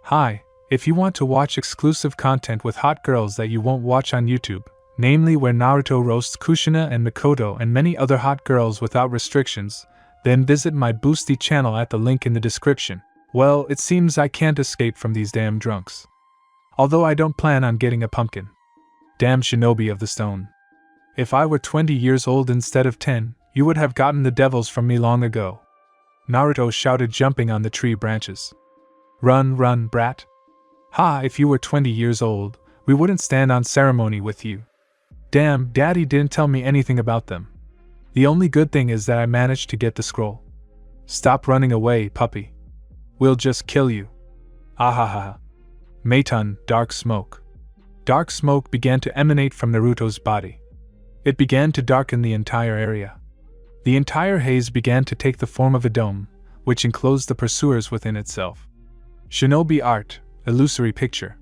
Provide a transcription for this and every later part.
Hi, if you want to watch exclusive content with hot girls that you won't watch on YouTube, namely where Naruto roasts Kushina and Mikoto and many other hot girls without restrictions, then visit my Boosty channel at the link in the description. Well, it seems I can't escape from these damn drunks. Although I don't plan on getting a pumpkin. Damn shinobi of the stone. If I were 20 years old instead of 10, you would have gotten the devils from me long ago. Naruto shouted, jumping on the tree branches. Run, run, brat. Ha, if you were 20 years old, we wouldn't stand on ceremony with you. Damn, Daddy didn't tell me anything about them. The only good thing is that I managed to get the scroll. Stop running away, puppy. We'll just kill you. Ahaha. Meitan, dark smoke. Dark smoke began to emanate from Naruto's body. It began to darken the entire area. The entire haze began to take the form of a dome, which enclosed the pursuers within itself. Shinobi art, illusory picture.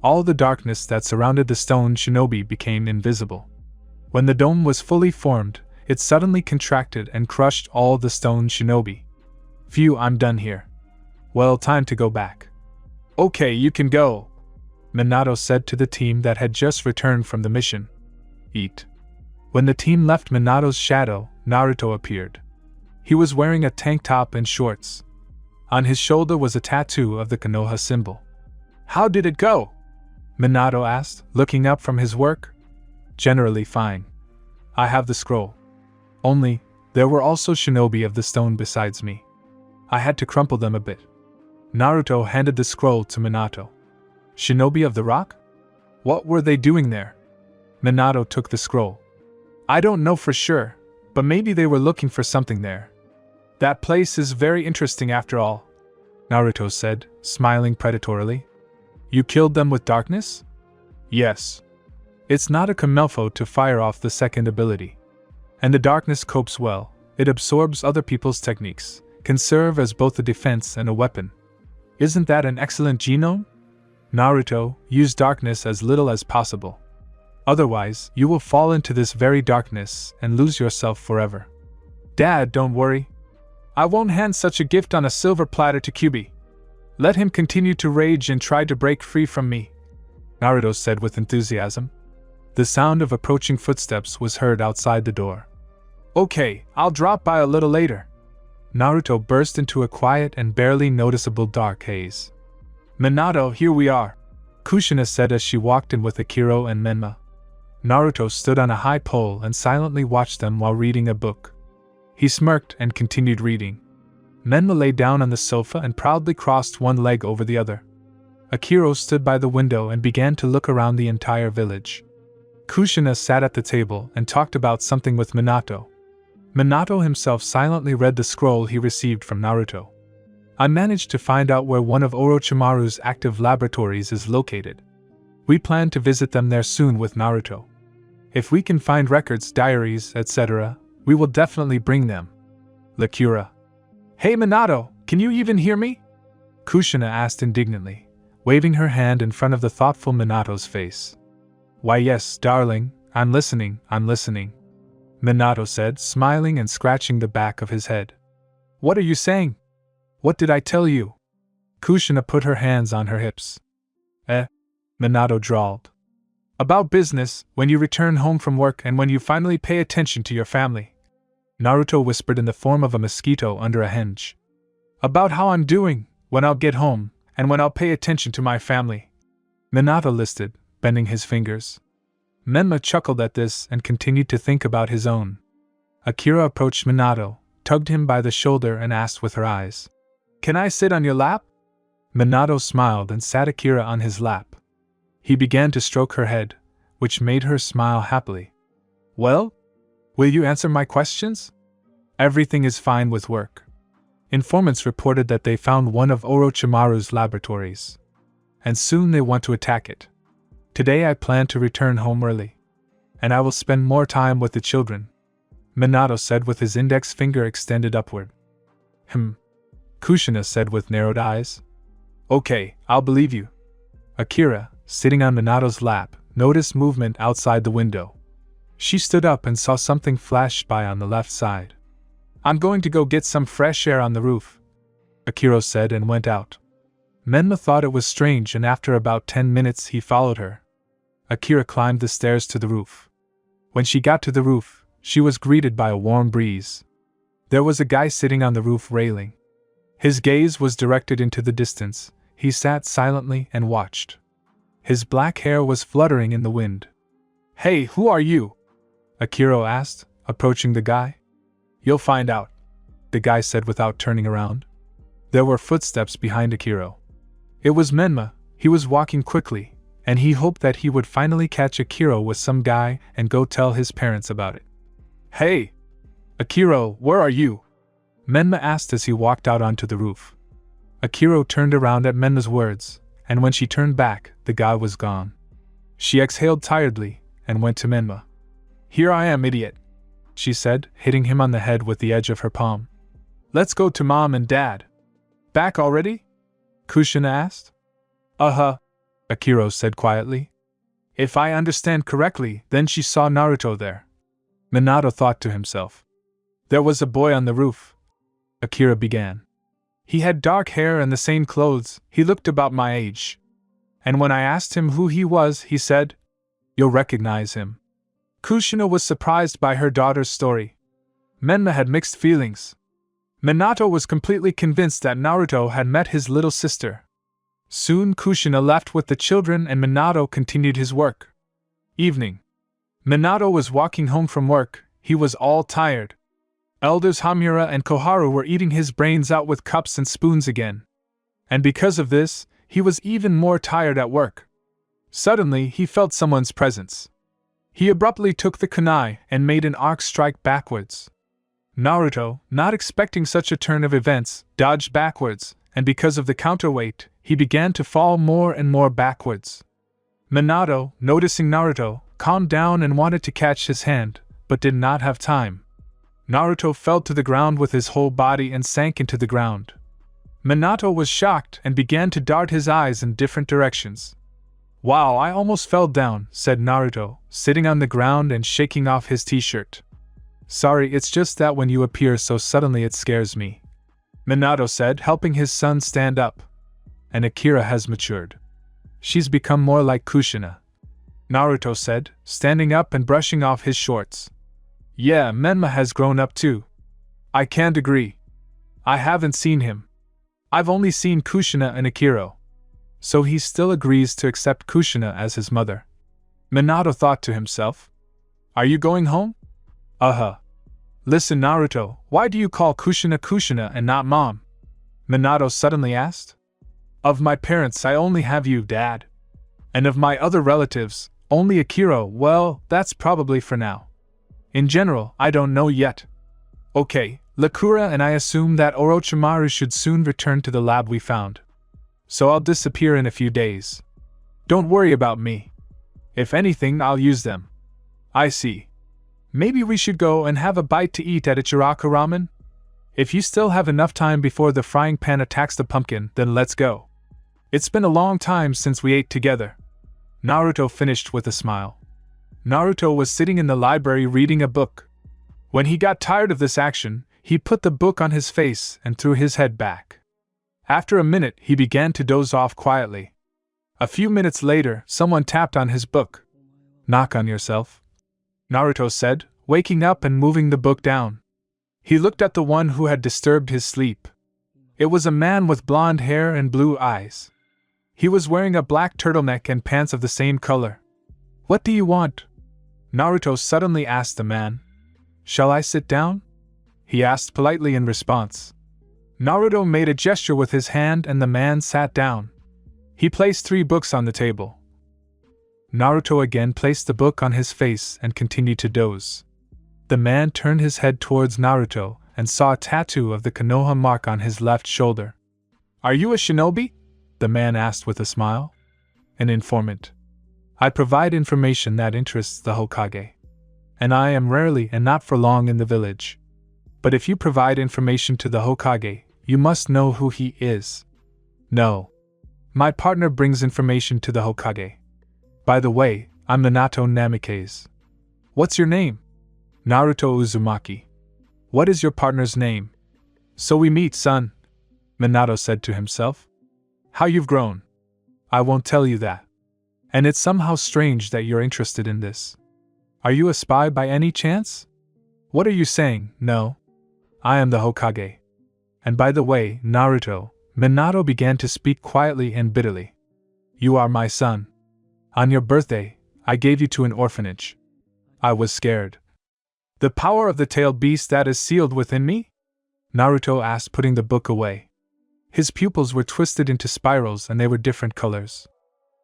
All the darkness that surrounded the stone shinobi became invisible. When the dome was fully formed, it suddenly contracted and crushed all the stone shinobi. Phew, I'm done here. Well, time to go back. Okay, you can go, Minato said to the team that had just returned from the mission. Eat. When the team left Minato's shadow, Naruto appeared. He was wearing a tank top and shorts. On his shoulder was a tattoo of the Konoha symbol. How did it go? Minato asked, looking up from his work. Generally fine. I have the scroll. Only, there were also shinobi of the stone besides me. I had to crumple them a bit. Naruto handed the scroll to Minato. Shinobi of the rock? What were they doing there? Minato took the scroll. I don't know for sure, but maybe they were looking for something there. That place is very interesting after all, Naruto said, smiling predatorily. You killed them with darkness? Yes. It's not a Kamelfo to fire off the second ability. And the darkness copes well, it absorbs other people's techniques, can serve as both a defense and a weapon. Isn't that an excellent genome? Naruto, use darkness as little as possible. Otherwise, you will fall into this very darkness and lose yourself forever. Dad, don't worry. I won't hand such a gift on a silver platter to Kyuubi. Let him continue to rage and try to break free from me, Naruto said with enthusiasm. The sound of approaching footsteps was heard outside the door. Okay, I'll drop by a little later. Naruto burst into a quiet and barely noticeable dark haze. Minato, here we are, Kushina said as she walked in with Akiro and Menma. Naruto stood on a high pole and silently watched them while reading a book. He smirked and continued reading. Menma lay down on the sofa and proudly crossed one leg over the other. Akiro stood by the window and began to look around the entire village. Kushina sat at the table and talked about something with Minato. Minato himself silently read the scroll he received from Naruto. I managed to find out where one of Orochimaru's active laboratories is located. We plan to visit them there soon with Naruto. If we can find records, diaries, etc., we will definitely bring them. Lakura. Hey Minato, can you even hear me? Kushina asked indignantly, waving her hand in front of the thoughtful Minato's face. Why yes, darling, I'm listening, Minato said, smiling and scratching the back of his head. What are you saying? What did I tell you? Kushina put her hands on her hips. Minato drawled. About business, when you return home from work and when you finally pay attention to your family. Naruto whispered in the form of a mosquito under a hinge. About how I'm doing, when I'll get home, and when I'll pay attention to my family. Minato listed, bending his fingers. Menma chuckled at this and continued to think about his own. Akira approached Minato, tugged him by the shoulder and asked with her eyes. Can I sit on your lap? Minato smiled and sat Akira on his lap. He began to stroke her head, which made her smile happily. Well? Will you answer my questions? Everything is fine with work. Informants reported that they found one of Orochimaru's laboratories. And soon they want to attack it. Today I plan to return home early. And I will spend more time with the children, Minato said with his index finger extended upward. Kushina said with narrowed eyes. Okay, I'll believe you. Akira, sitting on Minato's lap, noticed movement outside the window. She stood up and saw something flash by on the left side. I'm going to go get some fresh air on the roof, Akira said and went out. Menma thought it was strange, and after about 10 minutes he followed her. Akira climbed the stairs to the roof. When she got to the roof, she was greeted by a warm breeze. There was a guy sitting on the roof railing. His gaze was directed into the distance. He sat silently and watched. His black hair was fluttering in the wind. "Hey, who are you?" Akira asked, approaching the guy. "You'll find out," the guy said without turning around. There were footsteps behind Akira. It was Menma. He was walking quickly, and he hoped that he would finally catch Akira with some guy and go tell his parents about it. "Hey! Akira, where are you?" Menma asked as he walked out onto the roof. Akira turned around at Menma's words, and when she turned back, the guy was gone. She exhaled tiredly and went to Menma. "Here I am, idiot," she said, hitting him on the head with the edge of her palm. "Let's go to Mom and Dad." "Back already?" Kushina asked. "Uh-huh," Akira said quietly. "If I understand correctly, then she saw Naruto there." Minato thought to himself. "There was a boy on the roof," Akira began. "He had dark hair and the same clothes. He looked about my age. And when I asked him who he was, he said, 'You'll recognize him.'" Kushina was surprised by her daughter's story. Menma had mixed feelings. Minato was completely convinced that Naruto had met his little sister. Soon Kushina left with the children and Minato continued his work. Evening. Minato was walking home from work. He was all tired. Elders Hamura and Koharu were eating his brains out with cups and spoons again. And because of this, he was even more tired at work. Suddenly, he felt someone's presence. He abruptly took the kunai and made an arc strike backwards. Naruto, not expecting such a turn of events, dodged backwards, and because of the counterweight, he began to fall more and more backwards. Minato, noticing Naruto, calmed down and wanted to catch his hand, but did not have time. Naruto fell to the ground with his whole body and sank into the ground. Minato was shocked and began to dart his eyes in different directions. "Wow, I almost fell down," said Naruto, sitting on the ground and shaking off his t-shirt. "Sorry, it's just that when you appear so suddenly it scares me," Minato said, helping his son stand up. "And Akira has matured. She's become more like Kushina," Naruto said, standing up and brushing off his shorts. "Yeah, Menma has grown up too." "I can't agree. I haven't seen him. I've only seen Kushina and Akira." So he still agrees to accept Kushina as his mother. Minato thought to himself. "Are you going home?" "Uh-huh." "Listen, Naruto, why do you call Kushina Kushina and not Mom?" Minato suddenly asked. "Of my parents I only have you, Dad. And of my other relatives, only Akira. Well, that's probably for now. In general, I don't know yet." "Okay, Lakura and I assume that Orochimaru should soon return to the lab we found. So I'll disappear in a few days. Don't worry about me. If anything, I'll use them." "I see. Maybe we should go and have a bite to eat at Ichiraku Ramen? If you still have enough time before the frying pan attacks the pumpkin, then let's go. It's been a long time since we ate together." Naruto finished with a smile. Naruto was sitting in the library reading a book. When he got tired of this action, he put the book on his face and threw his head back. After a minute, he began to doze off quietly. A few minutes later, someone tapped on his book. "Knock on yourself," Naruto said, waking up and moving the book down. He looked at the one who had disturbed his sleep. It was a man with blonde hair and blue eyes. He was wearing a black turtleneck and pants of the same color. "What do you want?" Naruto suddenly asked the man. "Shall I sit down?" he asked politely in response. Naruto made a gesture with his hand and the man sat down. He placed 3 books on the table. Naruto again placed the book on his face and continued to doze. The man turned his head towards Naruto and saw a tattoo of the Konoha mark on his left shoulder. "Are you a shinobi?" the man asked with a smile. "An informant. I provide information that interests the Hokage. And I am rarely and not for long in the village. But if you provide information to the Hokage, you must know who he is." "No. My partner brings information to the Hokage. By the way, I'm Minato Namikaze." "What's your name?" "Naruto Uzumaki." "What is your partner's name?" "So we meet, son," Minato said to himself. How you've grown. I won't tell you that. And it's somehow strange that you're interested in this. Are you a spy by any chance? What are you saying? No. I am the Hokage. And by the way, Naruto, Minato began to speak quietly and bitterly. You are my son. On your birthday, I gave you to an orphanage. I was scared. The power of the tailed beast that is sealed within me? Naruto asked, putting the book away. His pupils were twisted into spirals and they were different colors.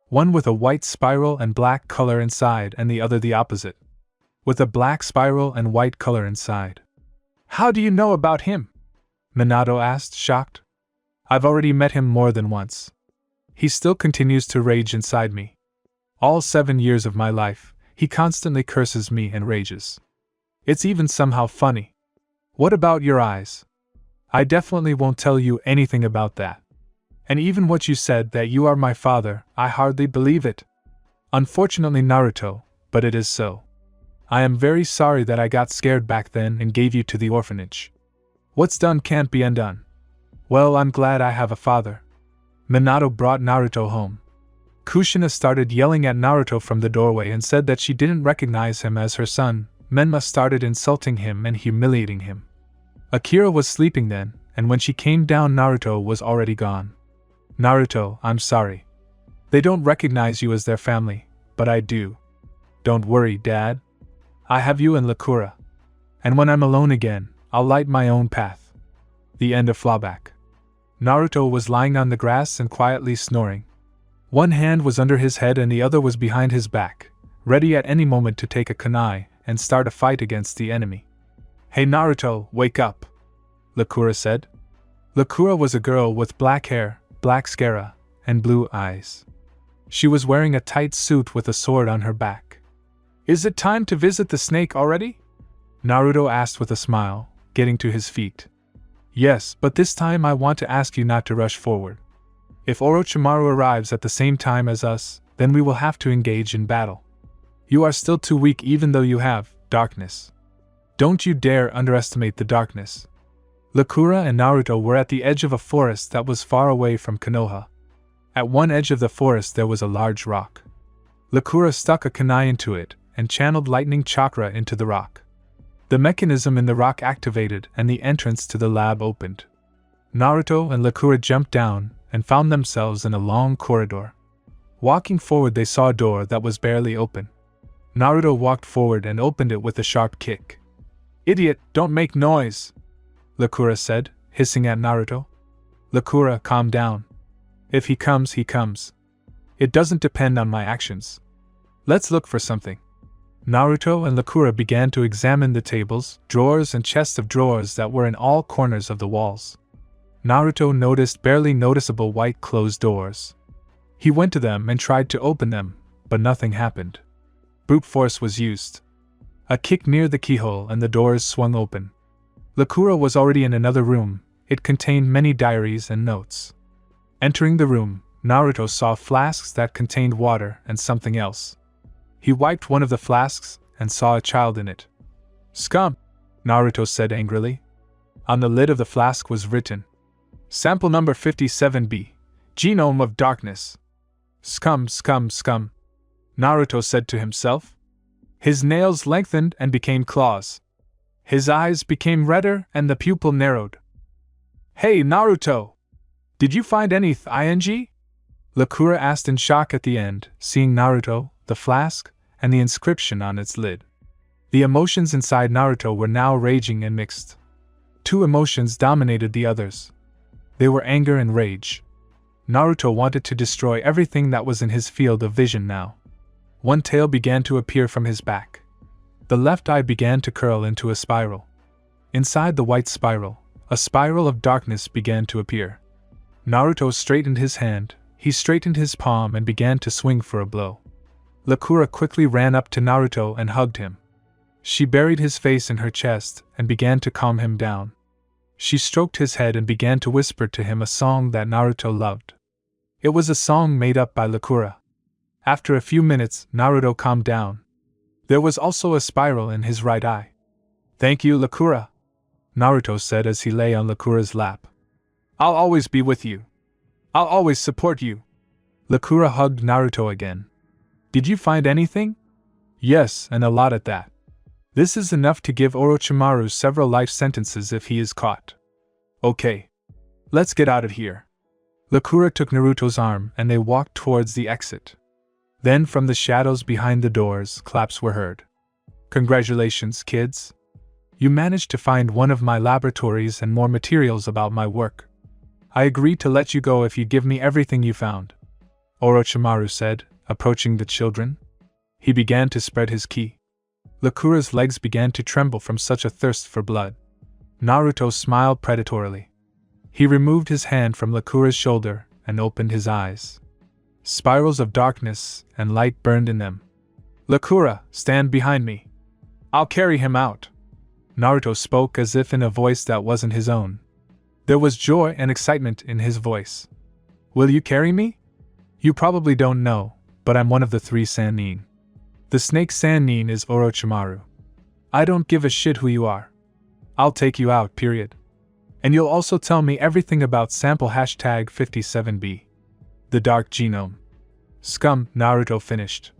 One with a white spiral and black color inside and the other the opposite, with a black spiral and white color inside. How do you know about him? Minato asked, shocked. I've already met him more than once. He still continues to rage inside me. All 7 years of my life, he constantly curses me and rages. It's even somehow funny. What about your eyes? I definitely won't tell you anything about that. And even what you said that you are my father, I hardly believe it. Unfortunately, Naruto, but it is so. I am very sorry that I got scared back then and gave you to the orphanage. What's done can't be undone. Well, I'm glad I have a father. Minato brought Naruto home. Kushina started yelling at Naruto from the doorway and said that she didn't recognize him as her son. Menma started insulting him and humiliating him. Akira was sleeping then, and when she came down, Naruto was already gone. Naruto, I'm sorry. They don't recognize you as their family, but I do. Don't worry, Dad. I have you and Lakura. And when I'm alone again, I'll light my own path. The end of flashback. Naruto was lying on the grass and quietly snoring. One hand was under his head and the other was behind his back, ready at any moment to take a kunai and start a fight against the enemy. Hey Naruto, wake up, Lakura said. Lakura was a girl with black hair, black scara, and blue eyes. She was wearing a tight suit with a sword on her back. Is it time to visit the snake already? Naruto asked with a smile, getting to his feet. Yes, but this time I want to ask you not to rush forward. If Orochimaru arrives at the same time as us, then we will have to engage in battle. You are still too weak even though you have darkness. Don't you dare underestimate the darkness. Lakura and Naruto were at the edge of a forest that was far away from Konoha. At one edge of the forest there was a large rock. Lakura stuck a kunai into it and channeled lightning chakra into the rock. The mechanism in the rock activated and the entrance to the lab opened. Naruto and Lakura jumped down and found themselves in a long corridor. Walking forward they saw a door that was barely open. Naruto walked forward and opened it with a sharp kick. Idiot, don't make noise, Lakura said, hissing at Naruto. Lakura, calm down. If he comes, he comes. It doesn't depend on my actions. Let's look for something. Naruto and Lakura began to examine the tables, drawers and chests of drawers that were in all corners of the walls. Naruto noticed barely noticeable white closed doors. He went to them and tried to open them, but nothing happened. Brute force was used. A kick near the keyhole and the doors swung open. Lakura was already in another room. It contained many diaries and notes. Entering the room, Naruto saw flasks that contained water and something else. He wiped one of the flasks and saw a child in it. Scum, Naruto said angrily. On the lid of the flask was written, Sample number 57B, Genome of Darkness. Scum, scum, scum, Naruto said to himself. His nails lengthened and became claws. His eyes became redder and the pupil narrowed. Hey Naruto! Did you find any ing? Lakura asked in shock at the end, seeing Naruto, the flask, and the inscription on its lid. The emotions inside Naruto were now raging and mixed. Two emotions dominated the others. They were anger and rage. Naruto wanted to destroy everything that was in his field of vision now. One tail began to appear from his back. The left eye began to curl into a spiral. Inside the white spiral, a spiral of darkness began to appear. Naruto straightened his hand, he straightened his palm and began to swing for a blow. Lakura quickly ran up to Naruto and hugged him. She buried his face in her chest and began to calm him down. She stroked his head and began to whisper to him a song that Naruto loved. It was a song made up by Lakura. After a few minutes, Naruto calmed down. There was also a spiral in his right eye. Thank you, Lakura, Naruto said as he lay on Lakura's lap. I'll always be with you. I'll always support you. Sakura hugged Naruto again. Did you find anything? Yes, and a lot at that. This is enough to give Orochimaru several life sentences if he is caught. Okay. Let's get out of here. Sakura took Naruto's arm and they walked towards the exit. Then from the shadows behind the doors, claps were heard. Congratulations, kids. You managed to find one of my laboratories and more materials about my work. I agree to let you go if you give me everything you found, Orochimaru said, approaching the children. He began to spread his ki. Sakura's legs began to tremble from such a thirst for blood. Naruto smiled predatorily. He removed his hand from Sakura's shoulder and opened his eyes. Spirals of darkness and light burned in them. Sakura, stand behind me. I'll carry him out. Naruto spoke as if in a voice that wasn't his own. There was joy and excitement in his voice. Will you carry me? You probably don't know, but I'm one of the 3 Sannin. The snake Sannin is Orochimaru. I don't give a shit who you are. I'll take you out, period. And you'll also tell me everything about sample #57B. The Dark Genome. Scum, Naruto finished.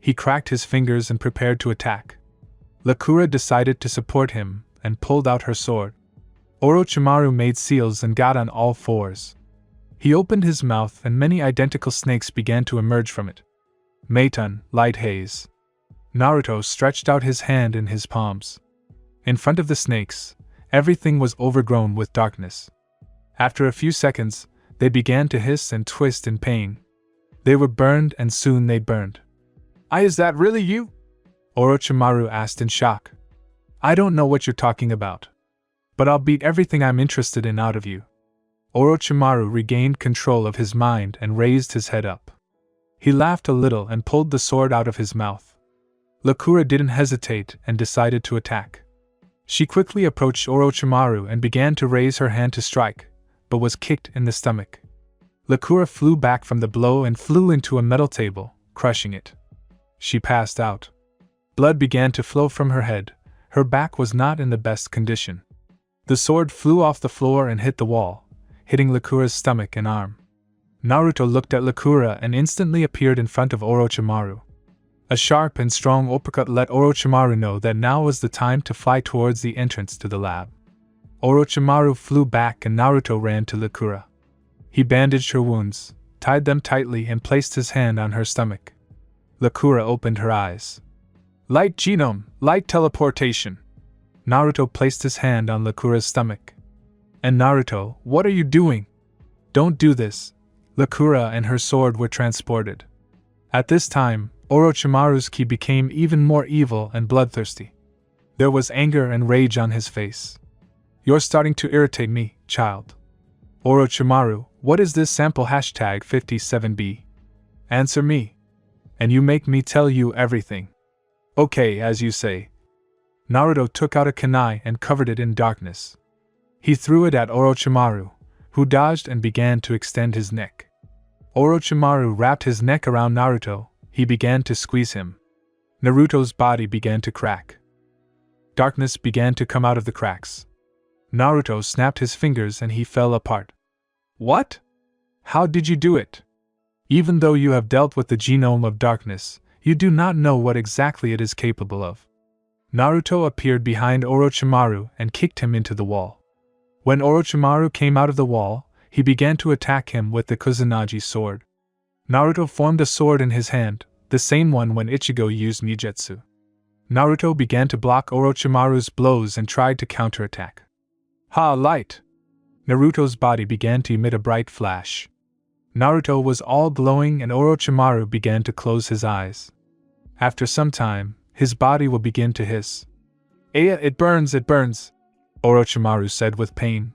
He cracked his fingers and prepared to attack. Sakura decided to support him and pulled out her sword. Orochimaru made seals and got on all fours. He opened his mouth and many identical snakes began to emerge from it. Meitan, light haze. Naruto stretched out his hand in his palms. In front of the snakes, everything was overgrown with darkness. After a few seconds, they began to hiss and twist in pain. They were burned and soon they burned. Is that really you? Orochimaru asked in shock. I don't know what you're talking about. But I'll beat everything I'm interested in out of you. Orochimaru regained control of his mind and raised his head up. He laughed a little and pulled the sword out of his mouth. Sakura didn't hesitate and decided to attack. She quickly approached Orochimaru and began to raise her hand to strike, but was kicked in the stomach. Sakura flew back from the blow and flew into a metal table, crushing it. She passed out. Blood began to flow from her head. Her back was not in the best condition. The sword flew off the floor and hit the wall, hitting Sakura's stomach and arm. Naruto looked at Sakura and instantly appeared in front of Orochimaru. A sharp and strong uppercut let Orochimaru know that now was the time to fly towards the entrance to the lab. Orochimaru flew back and Naruto ran to Sakura. He bandaged her wounds, tied them tightly and placed his hand on her stomach. Sakura opened her eyes. Light genome, light teleportation. Naruto placed his hand on Sakura's stomach. And Naruto, what are you doing? Don't do this. Sakura and her sword were transported. At this time, Orochimaru's ki became even more evil and bloodthirsty. There was anger and rage on his face. You're starting to irritate me, child. Orochimaru, what is this sample #57B? Answer me. And you make me tell you everything. Okay, as you say. Naruto took out a kunai and covered it in darkness. He threw it at Orochimaru, who dodged and began to extend his neck. Orochimaru wrapped his neck around Naruto. He began to squeeze him. Naruto's body began to crack. Darkness began to come out of the cracks. Naruto snapped his fingers and he fell apart. What? How did you do it? Even though you have dealt with the genome of darkness, you do not know what exactly it is capable of. Naruto appeared behind Orochimaru and kicked him into the wall. When Orochimaru came out of the wall, he began to attack him with the Kusanagi sword. Naruto formed a sword in his hand, the same one when Ichigo used Nijetsu. Naruto began to block Orochimaru's blows and tried to counterattack. Ha, light! Naruto's body began to emit a bright flash. Naruto was all glowing and Orochimaru began to close his eyes. After some time, his body will begin to hiss. It burns, Orochimaru said with pain.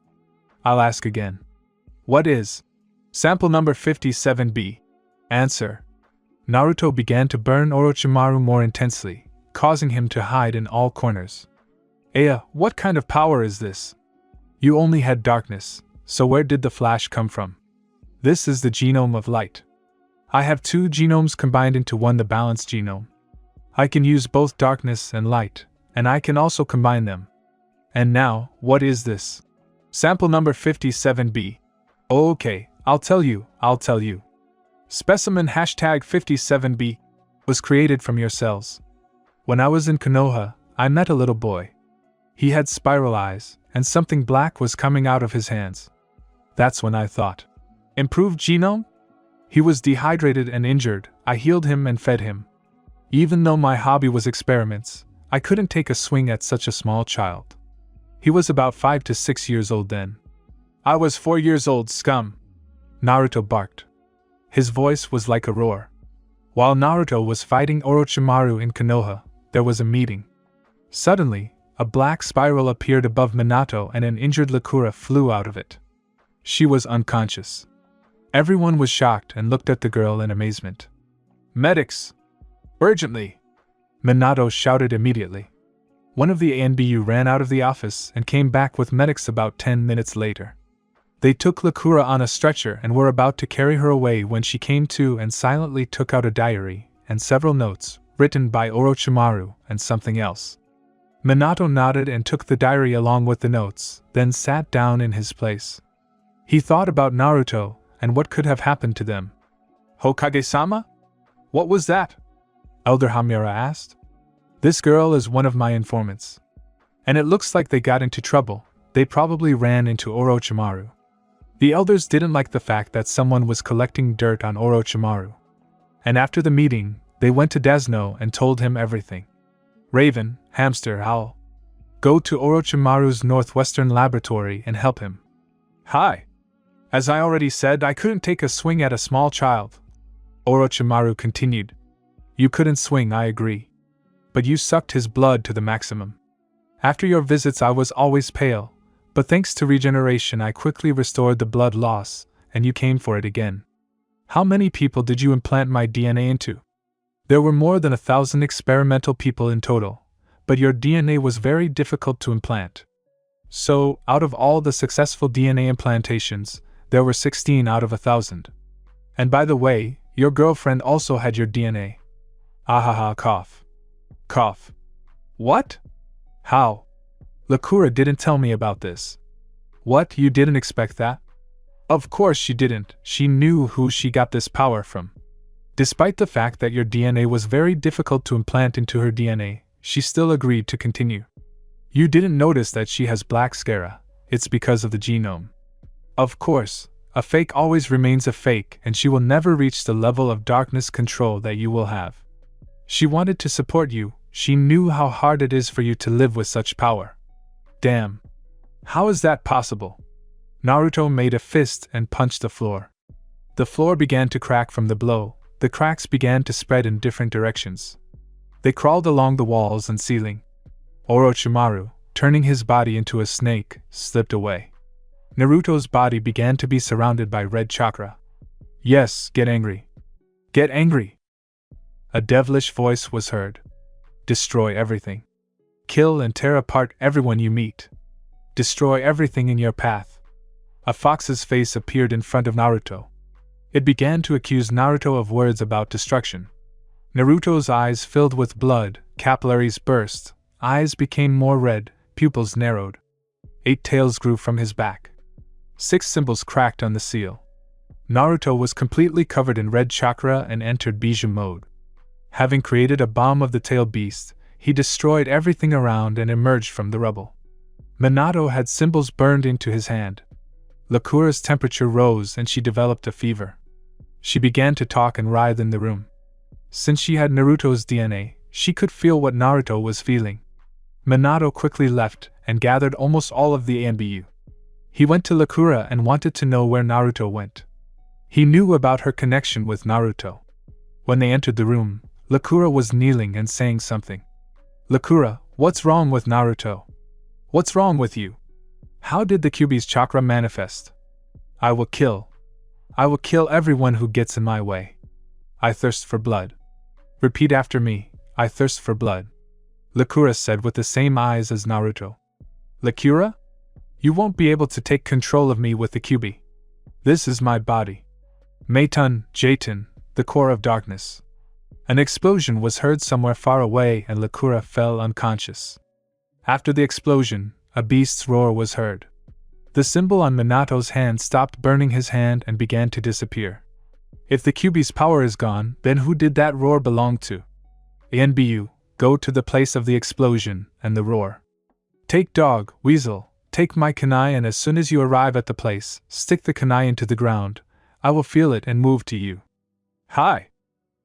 I'll ask again. What is? Sample number 57B. Answer. Naruto began to burn Orochimaru more intensely, causing him to hide in all corners. What kind of power is this? You only had darkness, so where did the flash come from? This is the genome of light. I have 2 genomes combined into one, the balanced genome. I can use both darkness and light, and I can also combine them. And now, what is this? Sample number 57B. Okay, I'll tell you. Specimen #57B was created from your cells. When I was in Konoha, I met a little boy. He had spiral eyes, and something black was coming out of his hands. That's when I thought, improved genome? He was dehydrated and injured. I healed him and fed him. Even though my hobby was experiments, I couldn't take a swing at such a small child. He was about 5 to 6 years old then. I was 4 years old, scum. Naruto barked. His voice was like a roar. While Naruto was fighting Orochimaru in Konoha, there was a meeting. Suddenly, a black spiral appeared above Minato and an injured Lakura flew out of it. She was unconscious. Everyone was shocked and looked at the girl in amazement. Medics! Urgently! Minato shouted immediately. One of the ANBU ran out of the office and came back with medics about 10 minutes later. They took Lakura on a stretcher and were about to carry her away when she came to and silently took out a diary and several notes, written by Orochimaru and something else. Minato nodded and took the diary along with the notes, then sat down in his place. He thought about Naruto and what could have happened to them. Hokage-sama? What was that? Elder Hamura asked. This girl is one of my informants. And it looks like they got into trouble. They probably ran into Orochimaru. The elders didn't like the fact that someone was collecting dirt on Orochimaru. And after the meeting, they went to Desno and told him everything. Raven, Hamster, Owl. Go to Orochimaru's northwestern laboratory and help him. Hi. As I already said, I couldn't take a swing at a small child. Orochimaru continued. You couldn't swing, I agree. But you sucked his blood to the maximum. After your visits I was always pale, but thanks to regeneration I quickly restored the blood loss, and you came for it again. How many people did you implant my DNA into? There were more than 1,000 experimental people in total, but your DNA was very difficult to implant. So, out of all the successful DNA implantations, there were 16 out of 1,000. And by the way, your girlfriend also had your DNA. Ahaha, cough. Cough. What? How? Lakura didn't tell me about this. What, you didn't expect that? Of course she didn't, she knew who she got this power from. Despite the fact that your DNA was very difficult to implant into her DNA, she still agreed to continue. You didn't notice that she has black scara, it's because of the genome. Of course, a fake always remains a fake and she will never reach the level of darkness control that you will have. She wanted to support you, she knew how hard it is for you to live with such power. Damn. How is that possible? Naruto made a fist and punched the floor. The floor began to crack from the blow. The cracks began to spread in different directions. They crawled along the walls and ceiling. Orochimaru, turning his body into a snake, slipped away. Naruto's body began to be surrounded by red chakra. Yes, get angry. Get angry. A devilish voice was heard. Destroy everything. Kill and tear apart everyone you meet. Destroy everything in your path. A fox's face appeared in front of Naruto. It began to accuse Naruto of words about destruction. Naruto's eyes filled with blood, capillaries burst, eyes became more red, pupils narrowed. 8 tails grew from his back. 6 symbols cracked on the seal. Naruto was completely covered in red chakra and entered Bijou mode. Having created a bomb of the tail beast, he destroyed everything around and emerged from the rubble. Minato had symbols burned into his hand. Lakura's temperature rose and she developed a fever. She began to talk and writhe in the room. Since she had Naruto's DNA, she could feel what Naruto was feeling. Minato quickly left and gathered almost all of the ANBU. He went to Lakura and wanted to know where Naruto went. He knew about her connection with Naruto. When they entered the room, Lakura was kneeling and saying something. Lakura, what's wrong with Naruto? What's wrong with you? How did the Kyuubi's chakra manifest? I will kill everyone who gets in my way. I thirst for blood. Repeat after me, I thirst for blood. Lakura said with the same eyes as Naruto. Lakura? You won't be able to take control of me with the Kyuubi. This is my body. Meitun, Jeiton, the core of darkness. An explosion was heard somewhere far away and Lakura fell unconscious. After the explosion, a beast's roar was heard. The symbol on Minato's hand stopped burning his hand and began to disappear. If the Kyuubi's power is gone, then who did that roar belong to? ANBU, go to the place of the explosion and the roar. Take dog, weasel, take my kunai, and as soon as you arrive at the place, stick the kunai into the ground. I will feel it and move to you. Hi!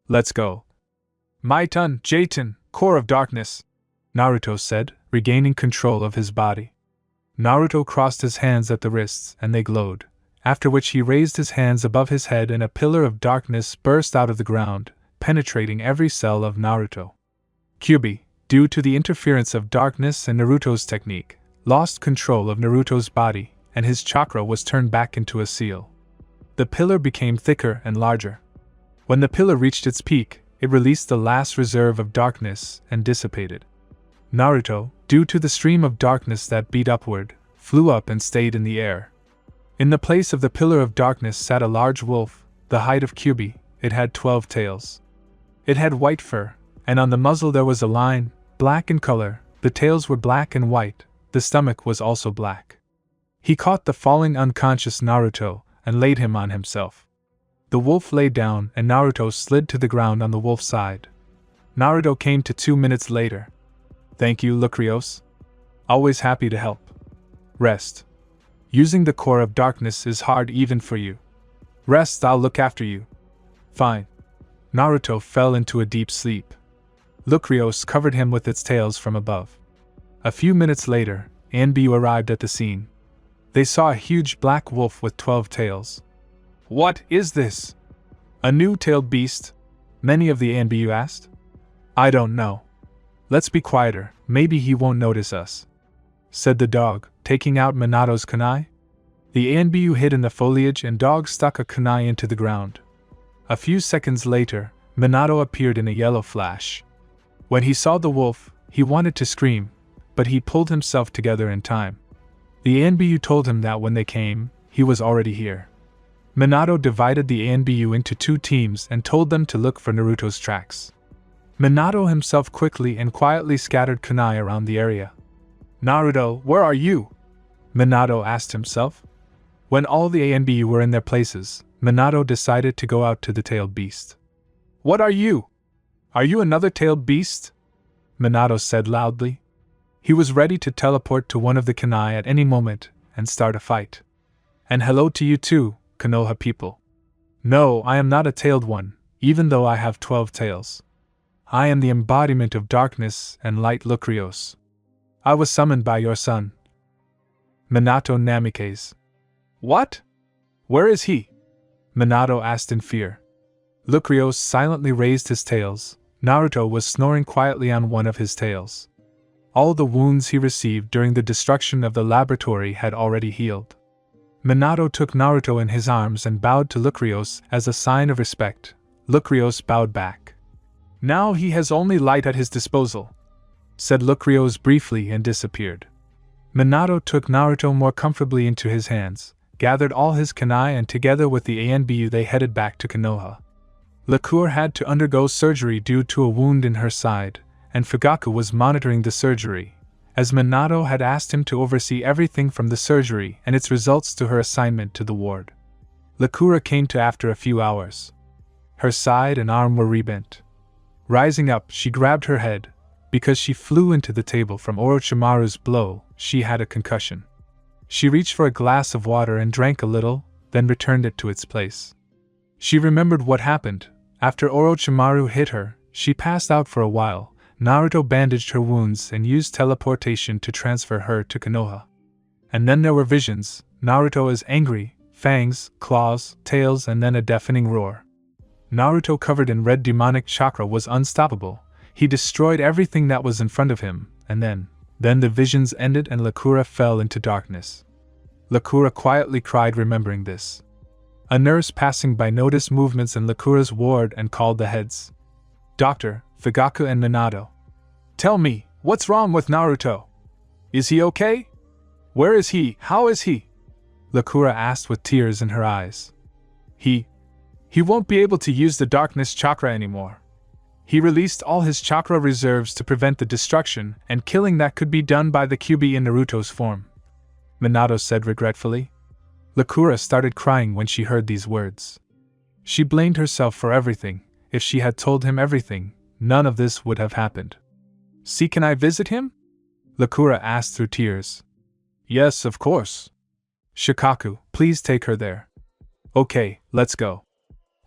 Let's go. Maiton, Jaiton, core of darkness, Naruto said, regaining control of his body. Naruto crossed his hands at the wrists and they glowed, after which he raised his hands above his head and a pillar of darkness burst out of the ground, penetrating every cell of Naruto. Kyuubi, due to the interference of darkness and Naruto's technique, lost control of Naruto's body and his chakra was turned back into a seal. The pillar became thicker and larger. When the pillar reached its peak, it released the last reserve of darkness and dissipated. Naruto, due to the stream of darkness that beat upward, flew up and stayed in the air. In the place of the pillar of darkness sat a large wolf, the height of Kyuubi. It had 12 tails. It had white fur, and on the muzzle there was a line, black in color. The tails were black and white, the stomach was also black. He caught the falling unconscious Naruto and laid him on himself. The wolf lay down and Naruto slid to the ground on the wolf's side. Naruto came to 2 minutes later. Thank you, Lucreos. Always happy to help. Rest. Using the core of darkness is hard even for you. Rest, I'll look after you. Fine. Naruto fell into a deep sleep. Lucreos covered him with its tails from above. A few minutes later, Anbu arrived at the scene. They saw a huge black wolf with 12 tails. What is this? A new tailed beast? Many of the Anbu asked. I don't know. Let's be quieter, maybe he won't notice us, said the dog, taking out Minato's kunai. The Anbu hid in the foliage and dog stuck a kunai into the ground. A few seconds later, Minato appeared in a yellow flash. When he saw the wolf, he wanted to scream, but he pulled himself together in time. The Anbu told him that when they came, he was already here. Minato divided the Anbu into 2 teams and told them to look for Naruto's tracks. Minato himself quickly and quietly scattered kunai around the area. Naruto, where are you? Minato asked himself. When all the Anbu were in their places, Minato decided to go out to the tailed beast. What are you? Are you another tailed beast? Minato said loudly. He was ready to teleport to one of the kunai at any moment and start a fight. And hello to you too, Konoha people. No, I am not a tailed one, even though I have 12 tails. I am the embodiment of darkness and light Lucreos. I was summoned by your son, Minato Namikaze. What? Where is he? Minato asked in fear. Lucreos silently raised his tails. Naruto was snoring quietly on one of his tails. All the wounds he received during the destruction of the laboratory had already healed. Minato took Naruto in his arms and bowed to Lucreos as a sign of respect. Lucreos bowed back. Now he has only light at his disposal, said Lucreos briefly and disappeared. Minato took Naruto more comfortably into his hands, gathered all his kunai and together with the Anbu they headed back to Konoha. Liqueur had to undergo surgery due to a wound in her side, and Fugaku was monitoring the surgery, as Minato had asked him to oversee everything from the surgery and its results to her assignment to the ward. Liqueur came to after a few hours. Her side and arm were rebent. Rising up, she grabbed her head. Because she flew into the table from Orochimaru's blow, she had a concussion. She reached for a glass of water and drank a little, then returned it to its place. She remembered what happened. After Orochimaru hit her, she passed out for a while. Naruto bandaged her wounds and used teleportation to transfer her to Konoha. And then there were visions. Naruto is angry, fangs, claws, tails, and then a deafening roar. Naruto, covered in red demonic chakra, was unstoppable. He destroyed everything that was in front of him, and then the visions ended and Liqueur fell into darkness. Liqueur quietly cried, remembering this. A nurse passing by noticed movements in Liqueur's ward and called the heads. Doctor, Fugaku and Minato. Tell me, what's wrong with Naruto? Is he okay? Where is he? How is he? Liqueur asked with tears in her eyes. He won't be able to use the darkness chakra anymore. He released all his chakra reserves to prevent the destruction and killing that could be done by the Kyuubi in Naruto's form. Minato said regretfully. Sakura started crying when she heard these words. She blamed herself for everything. If she had told him everything, none of this would have happened. "See, can I visit him?" Sakura asked through tears. "Yes, of course. Shikaku, please take her there." "Okay, let's go."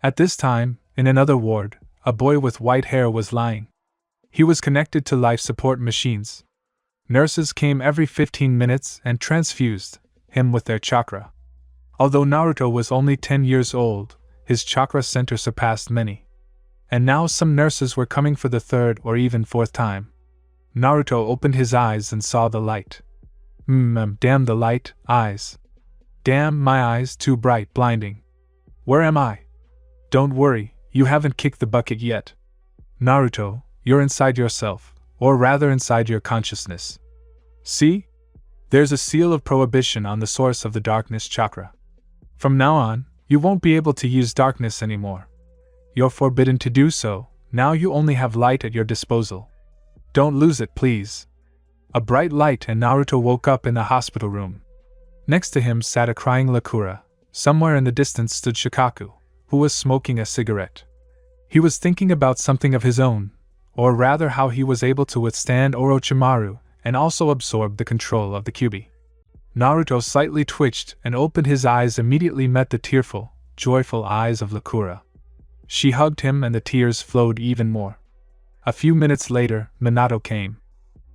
At this time, in another ward, a boy with white hair was lying. He was connected to life support machines. Nurses came every 15 minutes and transfused him with their chakra. Although Naruto was only 10 years old, his chakra center surpassed many. And now some nurses were coming for the third or even fourth time. Naruto opened his eyes and saw the light. Damn the light, eyes. Damn, my eyes, too bright, blinding. Where am I? Don't worry, you haven't kicked the bucket yet. Naruto, you're inside yourself, or rather inside your consciousness. See? There's a seal of prohibition on the source of the darkness chakra. From now on, you won't be able to use darkness anymore. You're forbidden to do so, now you only have light at your disposal. Don't lose it, please. A bright light, and Naruto woke up in the hospital room. Next to him sat a crying Sakura. Somewhere in the distance stood Shikaku, who was smoking a cigarette. He was thinking about something of his own, or rather how he was able to withstand Orochimaru and also absorb the control of the Kyuubi. Naruto slightly twitched and opened his eyes, immediately met the tearful, joyful eyes of Sakura. She hugged him and the tears flowed even more. A few minutes later, Minato came.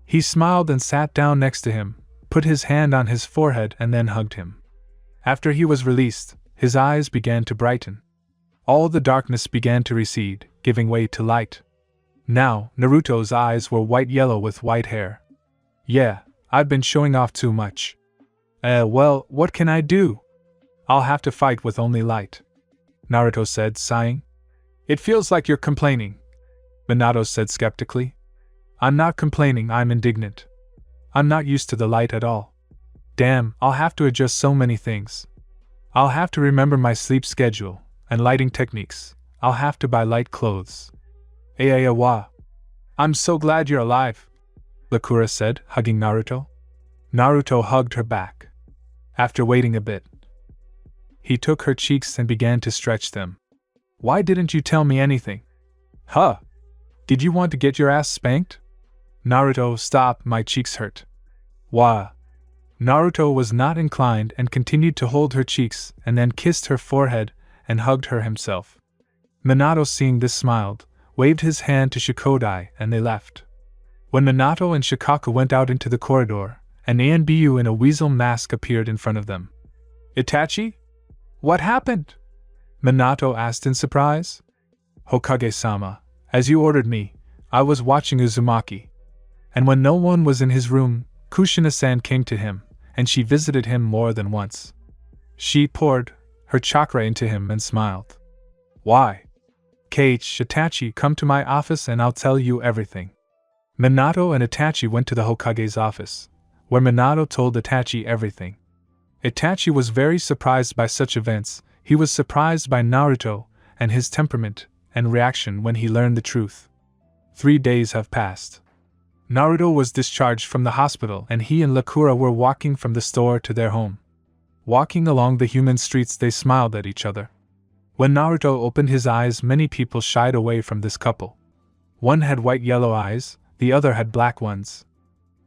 He smiled and sat down next to him, put his hand on his forehead and then hugged him. After he was released, his eyes began to brighten. All the darkness began to recede, giving way to light. Now, Naruto's eyes were white-yellow with white hair. Yeah, I've been showing off too much. Well, what can I do? I'll have to fight with only light. Naruto said, sighing. It feels like you're complaining, Minato said skeptically. I'm not complaining, I'm indignant. I'm not used to the light at all. Damn, I'll have to adjust so many things. I'll have to remember my sleep schedule and lighting techniques. I'll have to buy light clothes. Wa. I'm so glad you're alive, Sakura said, hugging Naruto. Naruto hugged her back. After waiting a bit, he took her cheeks and began to stretch them. Why didn't you tell me anything? Huh? Did you want to get your ass spanked? Naruto, stop, my cheeks hurt. Wah. Naruto was not inclined and continued to hold her cheeks and then kissed her forehead and hugged her himself. Minato, seeing this, smiled, waved his hand to Shikodai, and they left. When Minato and Shikaku went out into the corridor, an Anbu in a weasel mask appeared in front of them. Itachi? What happened? Minato asked in surprise. Hokage-sama, as you ordered me, I was watching Uzumaki. And when no one was in his room, Kushina-san came to him, and she visited him more than once. She poured her chakra into him and smiled. Why? Itachi, come to my office and I'll tell you everything. Minato and Itachi went to the Hokage's office, where Minato told Itachi everything. Itachi was very surprised by such events. He was surprised by Naruto and his temperament and reaction when he learned the truth. 3 days have passed. Naruto was discharged from the hospital and he and Sakura were walking from the store to their home. Walking along the human streets, they smiled at each other. When Naruto opened his eyes, many people shied away from this couple. One had white-yellow eyes, the other had black ones.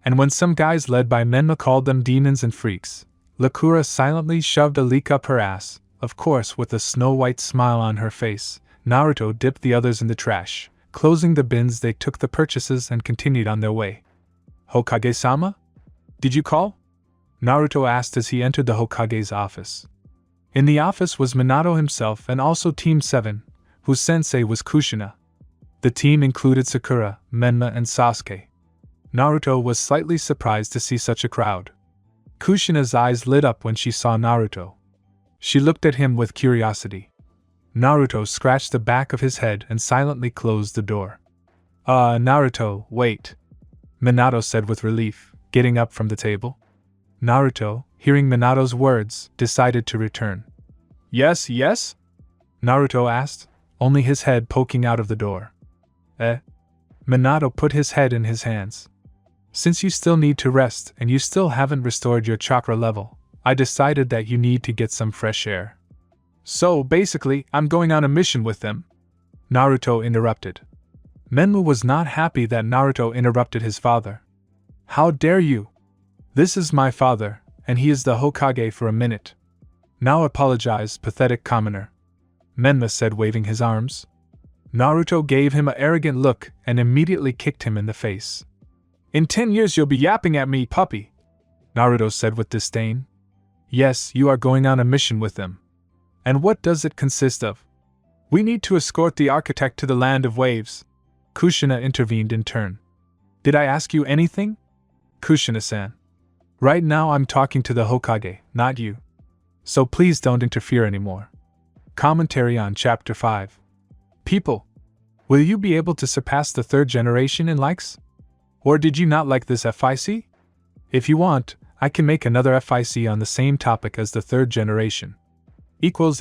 And when some guys led by Menma called them demons and freaks, Sakura silently shoved a leek up her ass, of course with a snow-white smile on her face. Naruto dipped the others in the trash. Closing the bins, they took the purchases and continued on their way. Hokage-sama? Did you call? Naruto asked as he entered the Hokage's office. In the office was Minato himself and also Team 7, whose sensei was Kushina. The team included Sakura, Menma and Sasuke. Naruto was slightly surprised to see such a crowd. Kushina's eyes lit up when she saw Naruto. She looked at him with curiosity. Naruto scratched the back of his head and silently closed the door. Naruto, wait, Minato said with relief, getting up from the table. Naruto, hearing Minato's words, decided to return. Yes? Naruto asked, only his head poking out of the door. Minato put his head in his hands. Since you still need to rest and you still haven't restored your chakra level, I decided that you need to get some fresh air. So, basically, I'm going on a mission with them," Naruto interrupted. Menmu was not happy that Naruto interrupted his father. "How dare you? This is my father, and he is the Hokage for a minute. Now apologize, pathetic commoner," Menma said, waving his arms. Naruto gave him an arrogant look and immediately kicked him in the face. "In 10 years you'll be yapping at me, puppy," Naruto said with disdain. "Yes, you are going on a mission with them. And what does it consist of?" "We need to escort the architect to the land of waves," Kushina intervened in turn. "Did I ask you anything?" "Kushina-san. Right now I'm talking to the Hokage, not you. So please don't interfere anymore." Commentary on Chapter 5. People, will you be able to surpass the 3rd generation in likes? Or did you not like this FIC? If you want, I can make another FIC on the same topic as the 3rd generation. Chapter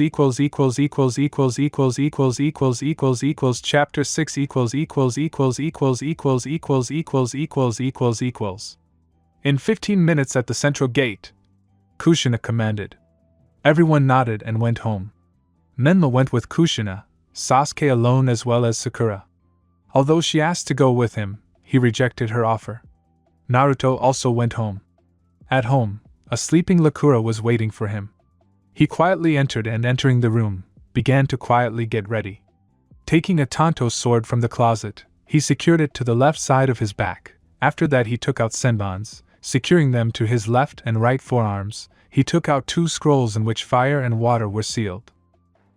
6 In 15 minutes at the central gate, Kushina commanded. Everyone nodded and went home. Menma went with Kushina, Sasuke alone as well as Sakura. Although she asked to go with him, he rejected her offer. Naruto also went home. At home, a sleeping Sakura was waiting for him. He quietly entered and entering the room, began to quietly get ready. Taking a Tanto sword from the closet, he secured it to the left side of his back. After that he took out senbons, securing them to his left and right forearms. He took out 2 scrolls in which fire and water were sealed.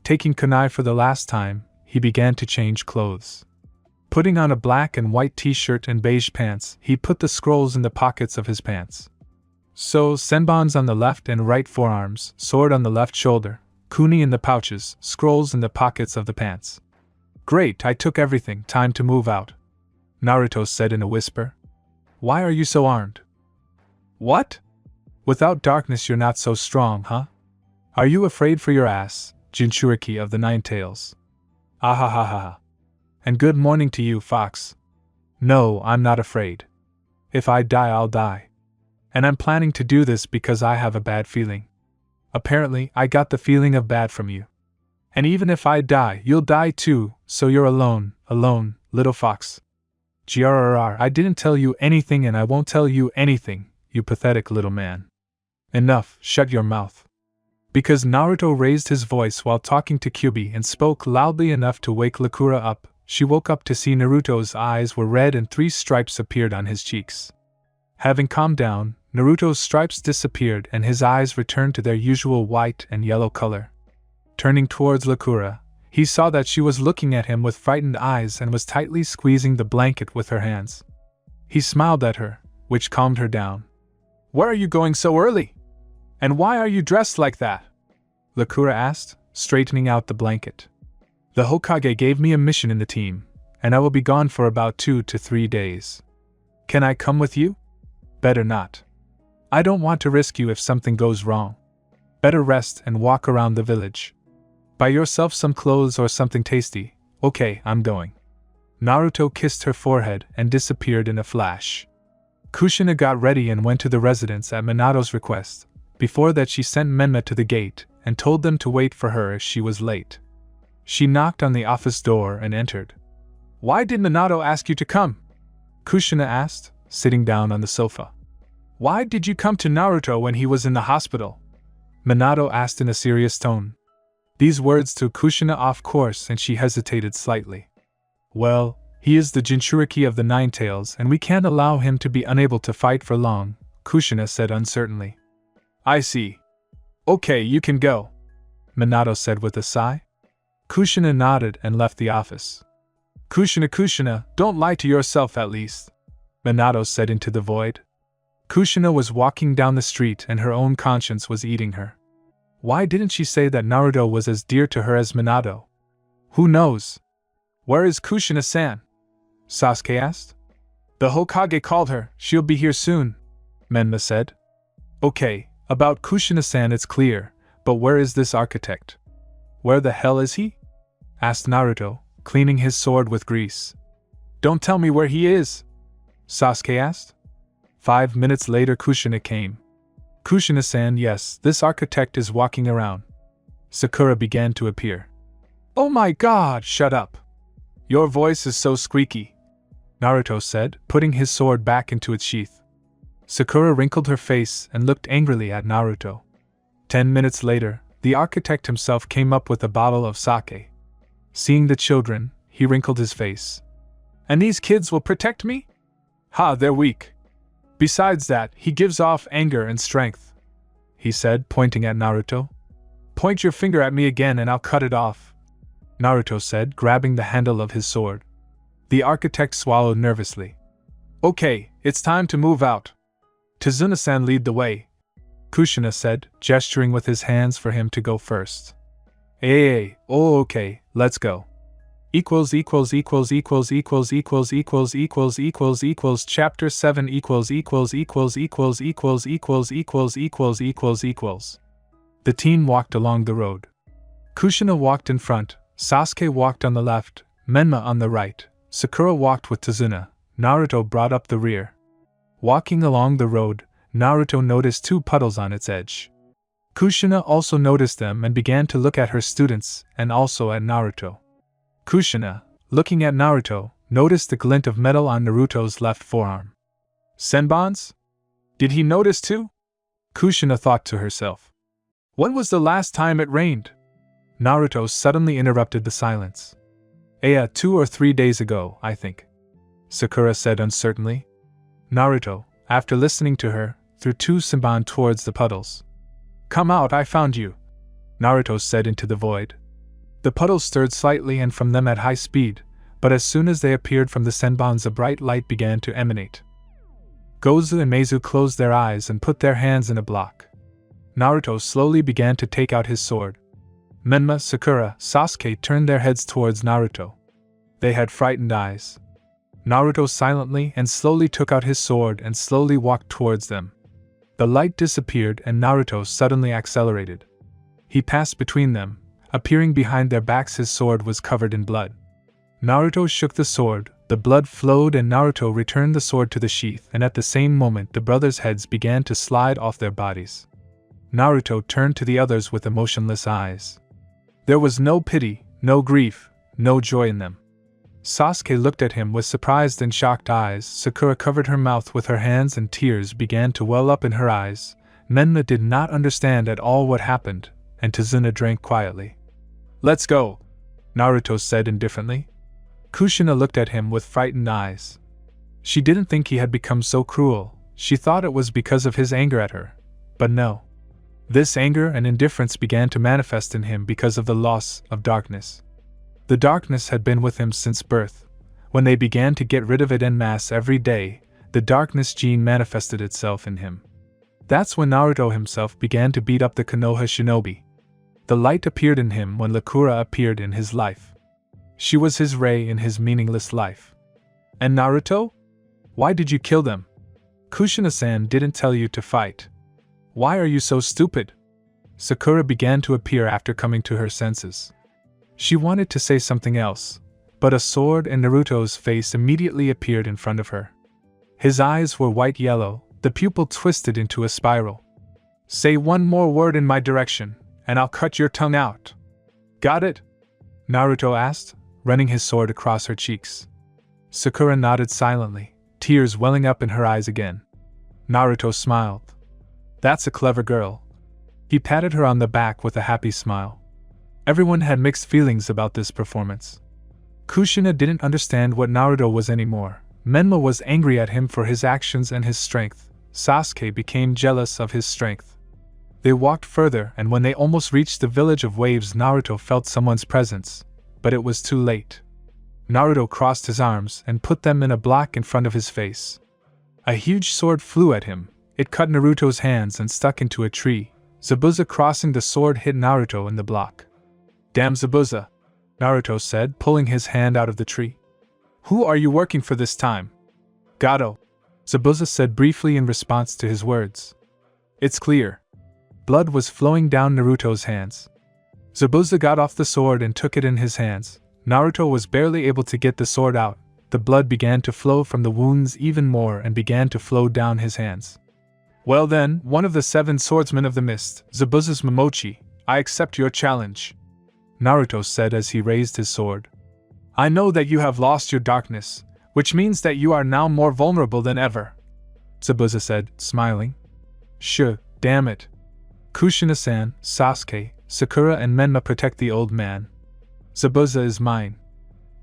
Taking kunai for the last time, he began to change clothes. Putting on a black and white t-shirt and beige pants, he put the scrolls in the pockets of his pants. So, senbons on the left and right forearms, sword on the left shoulder, kuni in the pouches, scrolls in the pockets of the pants. "Great, I took everything, time to move out," Naruto said in a whisper. "Why are you so armed?" "What? Without darkness you're not so strong, huh? Are you afraid for your ass, Jinchuriki of the Nine Tails?" "Ahahaha. And good morning to you, Fox." "No, I'm not afraid. If I die, I'll die. And I'm planning to do this because I have a bad feeling. Apparently, I got the feeling of bad from you. And even if I die, you'll die too, so you're alone, little fox. Grrr, I didn't tell you anything and I won't tell you anything, you pathetic little man. Enough, shut your mouth." Because Naruto raised his voice while talking to Kyubi and spoke loudly enough to wake Sakura up, she woke up to see Naruto's eyes were red and 3 stripes appeared on his cheeks. Having calmed down, Naruto's stripes disappeared and his eyes returned to their usual white and yellow color. Turning towards Sakura, he saw that she was looking at him with frightened eyes and was tightly squeezing the blanket with her hands. He smiled at her, which calmed her down. "Where are you going so early? And why are you dressed like that?" Sakura asked, straightening out the blanket. "The Hokage gave me a mission in the team, and I will be gone for about 2 to 3 days. Can I come with you?" "Better not. I don't want to risk you if something goes wrong. Better rest and walk around the village. Buy yourself some clothes or something tasty." "Okay, I'm going." Naruto kissed her forehead and disappeared in a flash. Kushina got ready and went to the residence at Minato's request. Before that she sent Menma to the gate and told them to wait for her as she was late. She knocked on the office door and entered. "Why did Minato ask you to come?" Kushina asked, sitting down on the sofa. "Why did you come to Naruto when he was in the hospital?" Minato asked in a serious tone. These words threw Kushina off course and she hesitated slightly. "Well, he is the Jinchuriki of the Nine Tails and we can't allow him to be unable to fight for long," Kushina said uncertainly. "I see. Okay, you can go," Minato said with a sigh. Kushina nodded and left the office. Kushina, don't lie to yourself at least," Minato said into the void. Kushina was walking down the street and her own conscience was eating her. Why didn't she say that Naruto was as dear to her as Minato? Who knows? "Where is Kushina-san?" Sasuke asked. "The Hokage called her, she'll be here soon," Menma said. "Okay, about Kushina-san it's clear, but where is this architect?" "Where the hell is he?" asked Naruto, cleaning his sword with grease. "Don't tell me where he is," Sasuke asked. 5 minutes later Kushina came. Kushina-san, yes, this architect is walking around. Sakura began to appear. Oh my god, shut up. Your voice is so squeaky, Naruto said, putting his sword back into its sheath. Sakura wrinkled her face and looked angrily at Naruto. 10 minutes later, the architect himself came up with a bottle of sake. Seeing the children, he wrinkled his face. And these kids will protect me? Ha, they're weak. Besides that, he gives off anger and strength, he said, pointing at Naruto. Point your finger at me again and I'll cut it off, Naruto said, grabbing the handle of his sword. The architect swallowed nervously. Okay, it's time to move out. Tsunade-san, lead the way, Kushina said, gesturing with his hands for him to go first. Oh okay, let's go. Chapter 7 The team walked along the road. Kushina walked in front, Sasuke walked on the left, Menma on the right, Sakura walked with Tsunade, Naruto brought up the rear. Walking along the road, Naruto noticed 2 puddles on its edge. Kushina also noticed them and began to look at her students and also at Naruto. Kushina, looking at Naruto, noticed the glint of metal on Naruto's left forearm. Senbons? Did he notice too? Kushina thought to herself. When was the last time it rained? Naruto suddenly interrupted the silence. 2 or 3 days ago, I think, Sakura said uncertainly. Naruto, after listening to her, threw 2 senbon towards the puddles. Come out, I found you, Naruto said into the void. The puddles stirred slightly and from them at high speed, but as soon as they appeared from the senbons a bright light began to emanate. Gozu and Meizu closed their eyes and put their hands in a block. Naruto slowly began to take out his sword. Menma, Sakura, Sasuke turned their heads towards Naruto. They had frightened eyes. Naruto silently and slowly took out his sword and slowly walked towards them. The light disappeared and Naruto suddenly accelerated. He passed between them, appearing behind their backs. His sword was covered in blood. Naruto shook the sword, the blood flowed and Naruto returned the sword to the sheath, and at the same moment the brothers' heads began to slide off their bodies. Naruto turned to the others with emotionless eyes. There was no pity, no grief, no joy in them. Sasuke looked at him with surprised and shocked eyes. Sakura covered her mouth with her hands and tears began to well up in her eyes. Menma did not understand at all what happened, and Tsunade drank quietly. Let's go, Naruto said indifferently. Kushina looked at him with frightened eyes. She didn't think he had become so cruel. She thought it was because of his anger at her. But no. This anger and indifference began to manifest in him because of the loss of darkness. The darkness had been with him since birth. When they began to get rid of it en masse every day, the darkness gene manifested itself in him. That's when Naruto himself began to beat up the Konoha shinobi. The light appeared in him when Sakura appeared in his life. She was his ray in his meaningless life. And Naruto? Why did you kill them? Kushina-san didn't tell you to fight. Why are you so stupid? Sakura began to appear after coming to her senses. She wanted to say something else, but a sword and Naruto's face immediately appeared in front of her. His eyes were white-yellow, the pupil twisted into a spiral. Say one more word in my direction, and I'll cut your tongue out. Got it? Naruto asked, running his sword across her cheeks. Sakura nodded silently, tears welling up in her eyes again. Naruto smiled. That's a clever girl. He patted her on the back with a happy smile. Everyone had mixed feelings about this performance. Kushina didn't understand what Naruto was anymore. Menma was angry at him for his actions and his strength. Sasuke became jealous of his strength. They walked further, and when they almost reached the village of waves, Naruto felt someone's presence, but it was too late. Naruto crossed his arms and put them in a block in front of his face. A huge sword flew at him. It cut Naruto's hands and stuck into a tree. Zabuza crossing the sword hit Naruto in the block. Damn Zabuza, Naruto said, pulling his hand out of the tree. Who are you working for this time? Gato, Zabuza said briefly in response to his words. It's clear. Blood was flowing down Naruto's hands. Zabuza got off the sword and took it in his hands. Naruto was barely able to get the sword out, The blood began to flow from the wounds even more and began to flow down his hands. Well then, one of the 7 swordsmen of the mist, Zabuza's Momochi, I accept your challenge, Naruto said as he raised his sword. I know that you have lost your darkness, which means that you are now more vulnerable than ever, Zabuza said, smiling. Sure, damn it. Kushina-san, Sasuke, Sakura and Menma protect the old man. Zabuza is mine.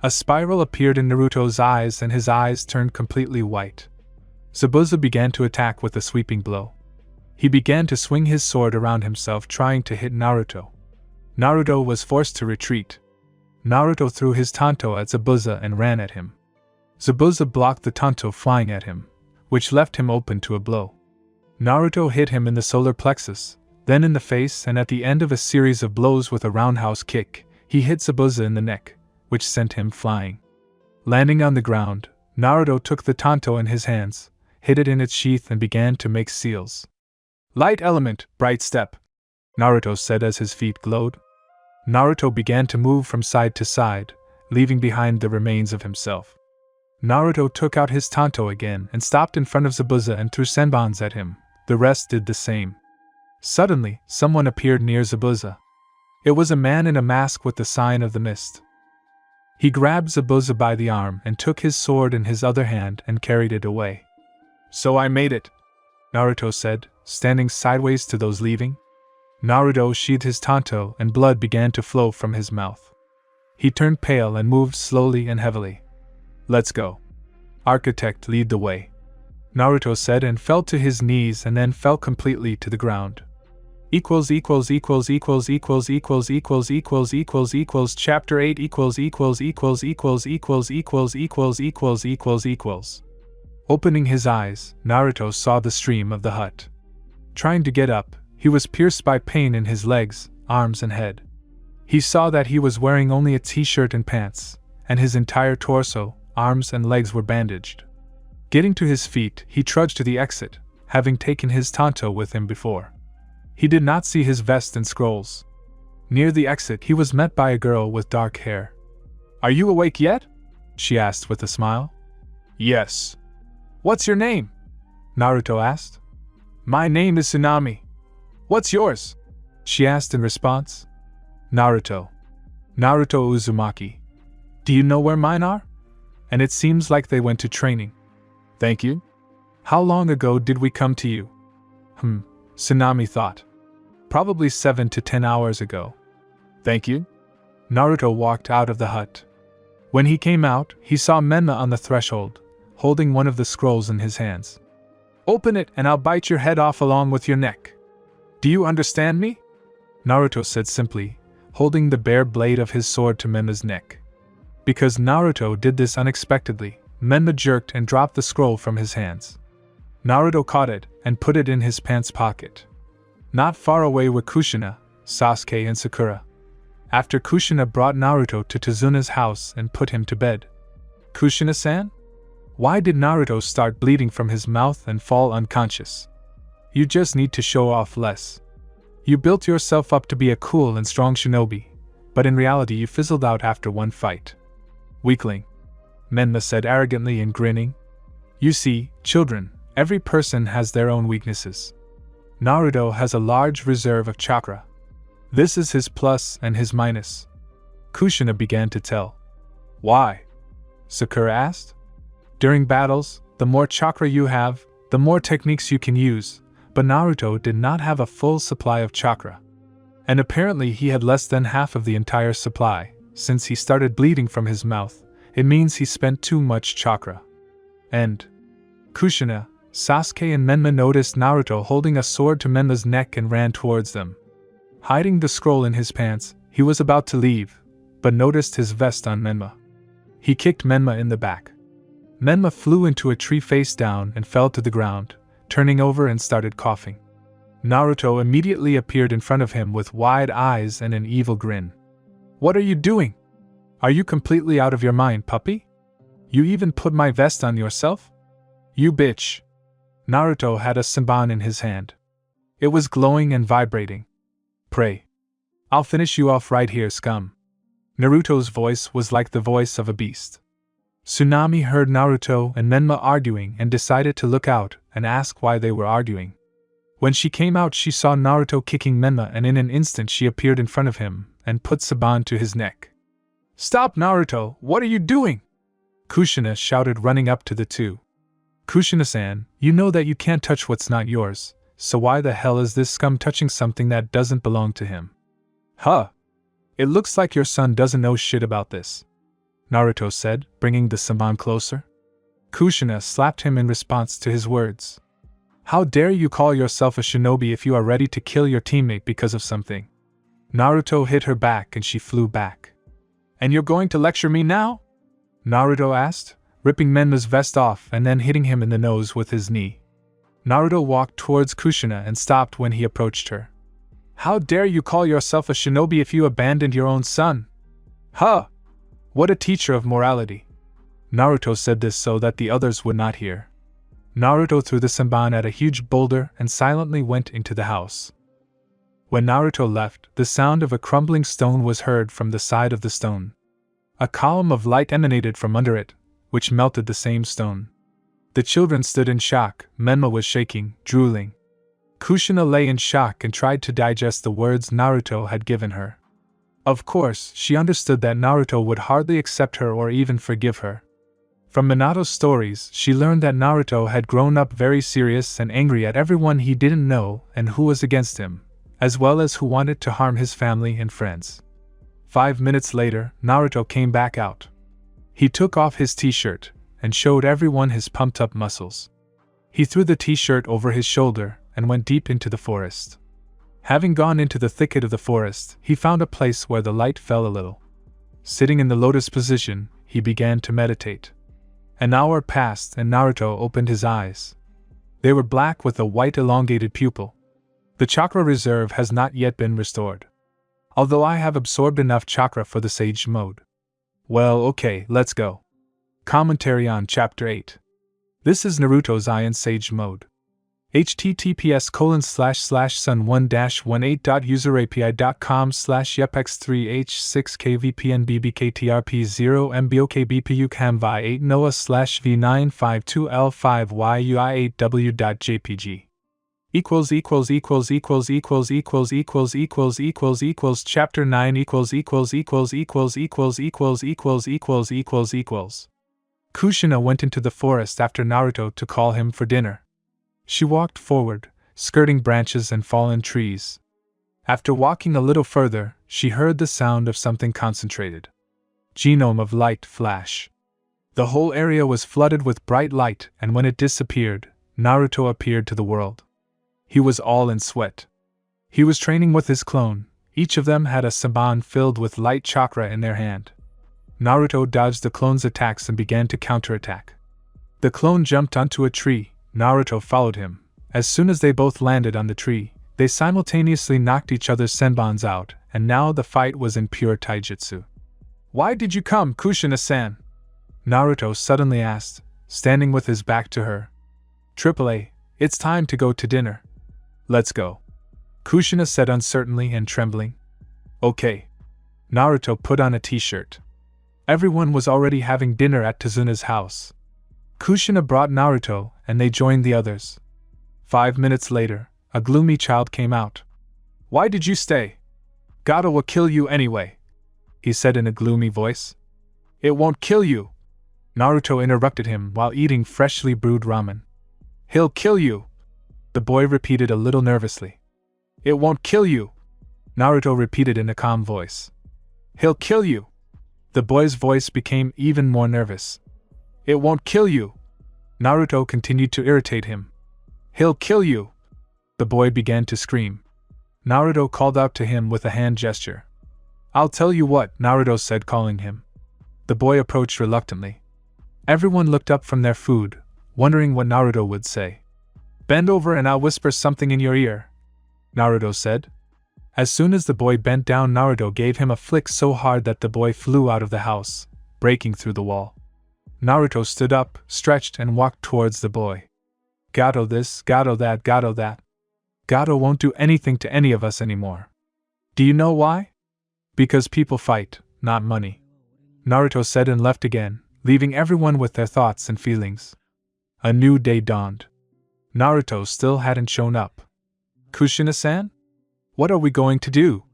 A spiral appeared in Naruto's eyes and his eyes turned completely white. Zabuza began to attack with a sweeping blow. He began to swing his sword around himself trying to hit Naruto. Naruto was forced to retreat. Naruto threw his tanto at Zabuza and ran at him. Zabuza blocked the tanto flying at him, which left him open to a blow. Naruto hit him in the solar plexus, then in the face, and at the end of a series of blows with a roundhouse kick, he hit Zabuza in the neck, which sent him flying. Landing on the ground, Naruto took the tanto in his hands, hid it in its sheath and began to make seals. Light element, bright step, Naruto said as his feet glowed. Naruto began to move from side to side, leaving behind the remains of himself. Naruto took out his tanto again and stopped in front of Zabuza and threw senbons at him. The rest did the same. Suddenly, someone appeared near Zabuza. It was a man in a mask with the sign of the mist. He grabbed Zabuza by the arm and took his sword in his other hand and carried it away. So I made it, Naruto said, standing sideways to those leaving. Naruto sheathed his tanto and blood began to flow from his mouth. He turned pale and moved slowly and heavily. Let's go. Architect, lead the way, Naruto said and fell to his knees and then fell completely to the ground. Chapter 8 Opening his eyes, Naruto saw the stream of the hut. Trying to get up, he was pierced by pain in his legs, arms and head. He saw that he was wearing only a t-shirt and pants, and his entire torso, arms and legs were bandaged. Getting to his feet, he trudged to the exit, having taken his tanto with him before. He did not see his vest and scrolls. Near the exit, he was met by a girl with dark hair. Are you awake yet? She asked with a smile. Yes. What's your name? Naruto asked. My name is Tsunade. What's yours? She asked in response. Naruto. Naruto Uzumaki. Do you know where mine are? And it seems like they went to training. Thank you. How long ago did we come to you? Tsunade thought. Probably 7 to 10 hours ago. Thank you. Naruto walked out of the hut. When he came out, he saw Menma on the threshold, holding one of the scrolls in his hands. Open it and I'll bite your head off along with your neck. Do you understand me? Naruto said simply, holding the bare blade of his sword to Menma's neck. Because Naruto did this unexpectedly, Menma jerked and dropped the scroll from his hands. Naruto caught it and put it in his pants pocket. Not far away were Kushina, Sasuke and Sakura. After Kushina brought Naruto to Tazuna's house and put him to bed. Kushina-san? Why did Naruto start bleeding from his mouth and fall unconscious? You just need to show off less. You built yourself up to be a cool and strong shinobi, but in reality you fizzled out after one fight. Weakling, Menma said arrogantly and grinning. You see, children, every person has their own weaknesses. Naruto has a large reserve of chakra. This is his plus and his minus. Kushina began to tell. Why? Sakura asked. During battles, the more chakra you have, the more techniques you can use, but Naruto did not have a full supply of chakra. And apparently he had less than half of the entire supply. Since he started bleeding from his mouth, it means he spent too much chakra. And Kushina, Sasuke and Menma noticed Naruto holding a sword to Menma's neck and ran towards them. Hiding the scroll in his pants, he was about to leave, but noticed his vest on Menma. He kicked Menma in the back. Menma flew into a tree face down and fell to the ground, turning over and started coughing. Naruto immediately appeared in front of him with wide eyes and an evil grin. What are you doing? Are you completely out of your mind, puppy? You even put my vest on yourself? You bitch. Naruto had a senbon in his hand. It was glowing and vibrating. Pray. I'll finish you off right here, scum. Naruto's voice was like the voice of a beast. Tsunade heard Naruto and Menma arguing and decided to look out and ask why they were arguing. When she came out, she saw Naruto kicking Menma, and in an instant she appeared in front of him and put Saban to his neck. "Stop, Naruto! What are you doing?" Kushina shouted, running up to the two. "Kushina-san, you know that you can't touch what's not yours, so why the hell is this scum touching something that doesn't belong to him?" "Huh! It looks like your son doesn't know shit about this," Naruto said, bringing the Saban closer. Kushina slapped him in response to his words. "How dare you call yourself a shinobi if you are ready to kill your teammate because of something?" Naruto hit her back and she flew back. "And you're going to lecture me now?" Naruto asked, ripping Menma's vest off and then hitting him in the nose with his knee. Naruto walked towards Kushina and stopped when he approached her. "How dare you call yourself a shinobi if you abandoned your own son?" "Huh! What a teacher of morality." Naruto said this so that the others would not hear. Naruto threw the Saban at a huge boulder and silently went into the house. When Naruto left, the sound of a crumbling stone was heard from the side of the stone. A column of light emanated from under it, which melted the same stone. The children stood in shock. Menma was shaking, drooling. Kushina lay in shock and tried to digest the words Naruto had given her. Of course, she understood that Naruto would hardly accept her or even forgive her. From Minato's stories, she learned that Naruto had grown up very serious and angry at everyone he didn't know and who was against him, as well as who wanted to harm his family and friends. 5 minutes later, Naruto came back out. He took off his t-shirt and showed everyone his pumped-up muscles. He threw the t-shirt over his shoulder and went deep into the forest. Having gone into the thicket of the forest, he found a place where the light fell a little. Sitting in the lotus position, he began to meditate. An hour passed and Naruto opened his eyes. They were black with a white elongated pupil. The chakra reserve has not yet been restored. Although I have absorbed enough chakra for the Sage mode. Well, okay, let's go. Commentary on Chapter 8. This is Naruto's Iron Sage mode. https://sun1-1.8.userAPI.com/yepex3h6kvpnbbktr-p0mbok-bpuk-ham-vi8noah/v952l5y.ui8w.jpg Chapter 9 Kushina went into the forest after Naruto to call him for dinner. She walked forward, skirting branches and fallen trees. After walking a little further, she heard the sound of something concentrated. Genome of light flash. The whole area was flooded with bright light, and when it disappeared, Naruto appeared to the world. He was all in sweat. He was training with his clone. Each of them had a Saban filled with light chakra in their hand. Naruto dodged the clone's attacks and began to counterattack. The clone jumped onto a tree. Naruto followed him. As soon as they both landed on the tree, they simultaneously knocked each other's senbons out, and now the fight was in pure taijutsu. "Why did you come, Kushina-san?" Naruto suddenly asked, standing with his back to her. "AAA, it's time to go to dinner." "Let's go," Kushina said uncertainly and trembling. "Okay." Naruto put on a t-shirt. Everyone was already having dinner at Tazuna's house. Kushina brought Naruto, and they joined the others. 5 minutes later, a gloomy child came out. "Why did you stay? Gato will kill you anyway," he said in a gloomy voice. "It won't kill you," Naruto interrupted him while eating freshly brewed ramen. "He'll kill you," the boy repeated a little nervously. "It won't kill you," Naruto repeated in a calm voice. "He'll kill you." The boy's voice became even more nervous. "It won't kill you," Naruto continued to irritate him. "He'll kill you." The boy began to scream. Naruto called out to him with a hand gesture. "I'll tell you what," Naruto said, calling him. The boy approached reluctantly. Everyone looked up from their food, wondering what Naruto would say. "Bend over and I'll whisper something in your ear," Naruto said. As soon as the boy bent down, Naruto gave him a flick so hard that the boy flew out of the house, breaking through the wall. Naruto stood up, stretched, and walked towards the boy. "Gato this, Gato that, Gato that. Gato won't do anything to any of us anymore. Do you know why? Because people fight, not money," Naruto said and left again, leaving everyone with their thoughts and feelings. A new day dawned. Naruto still hadn't shown up. Kushina-san? What are we going to do?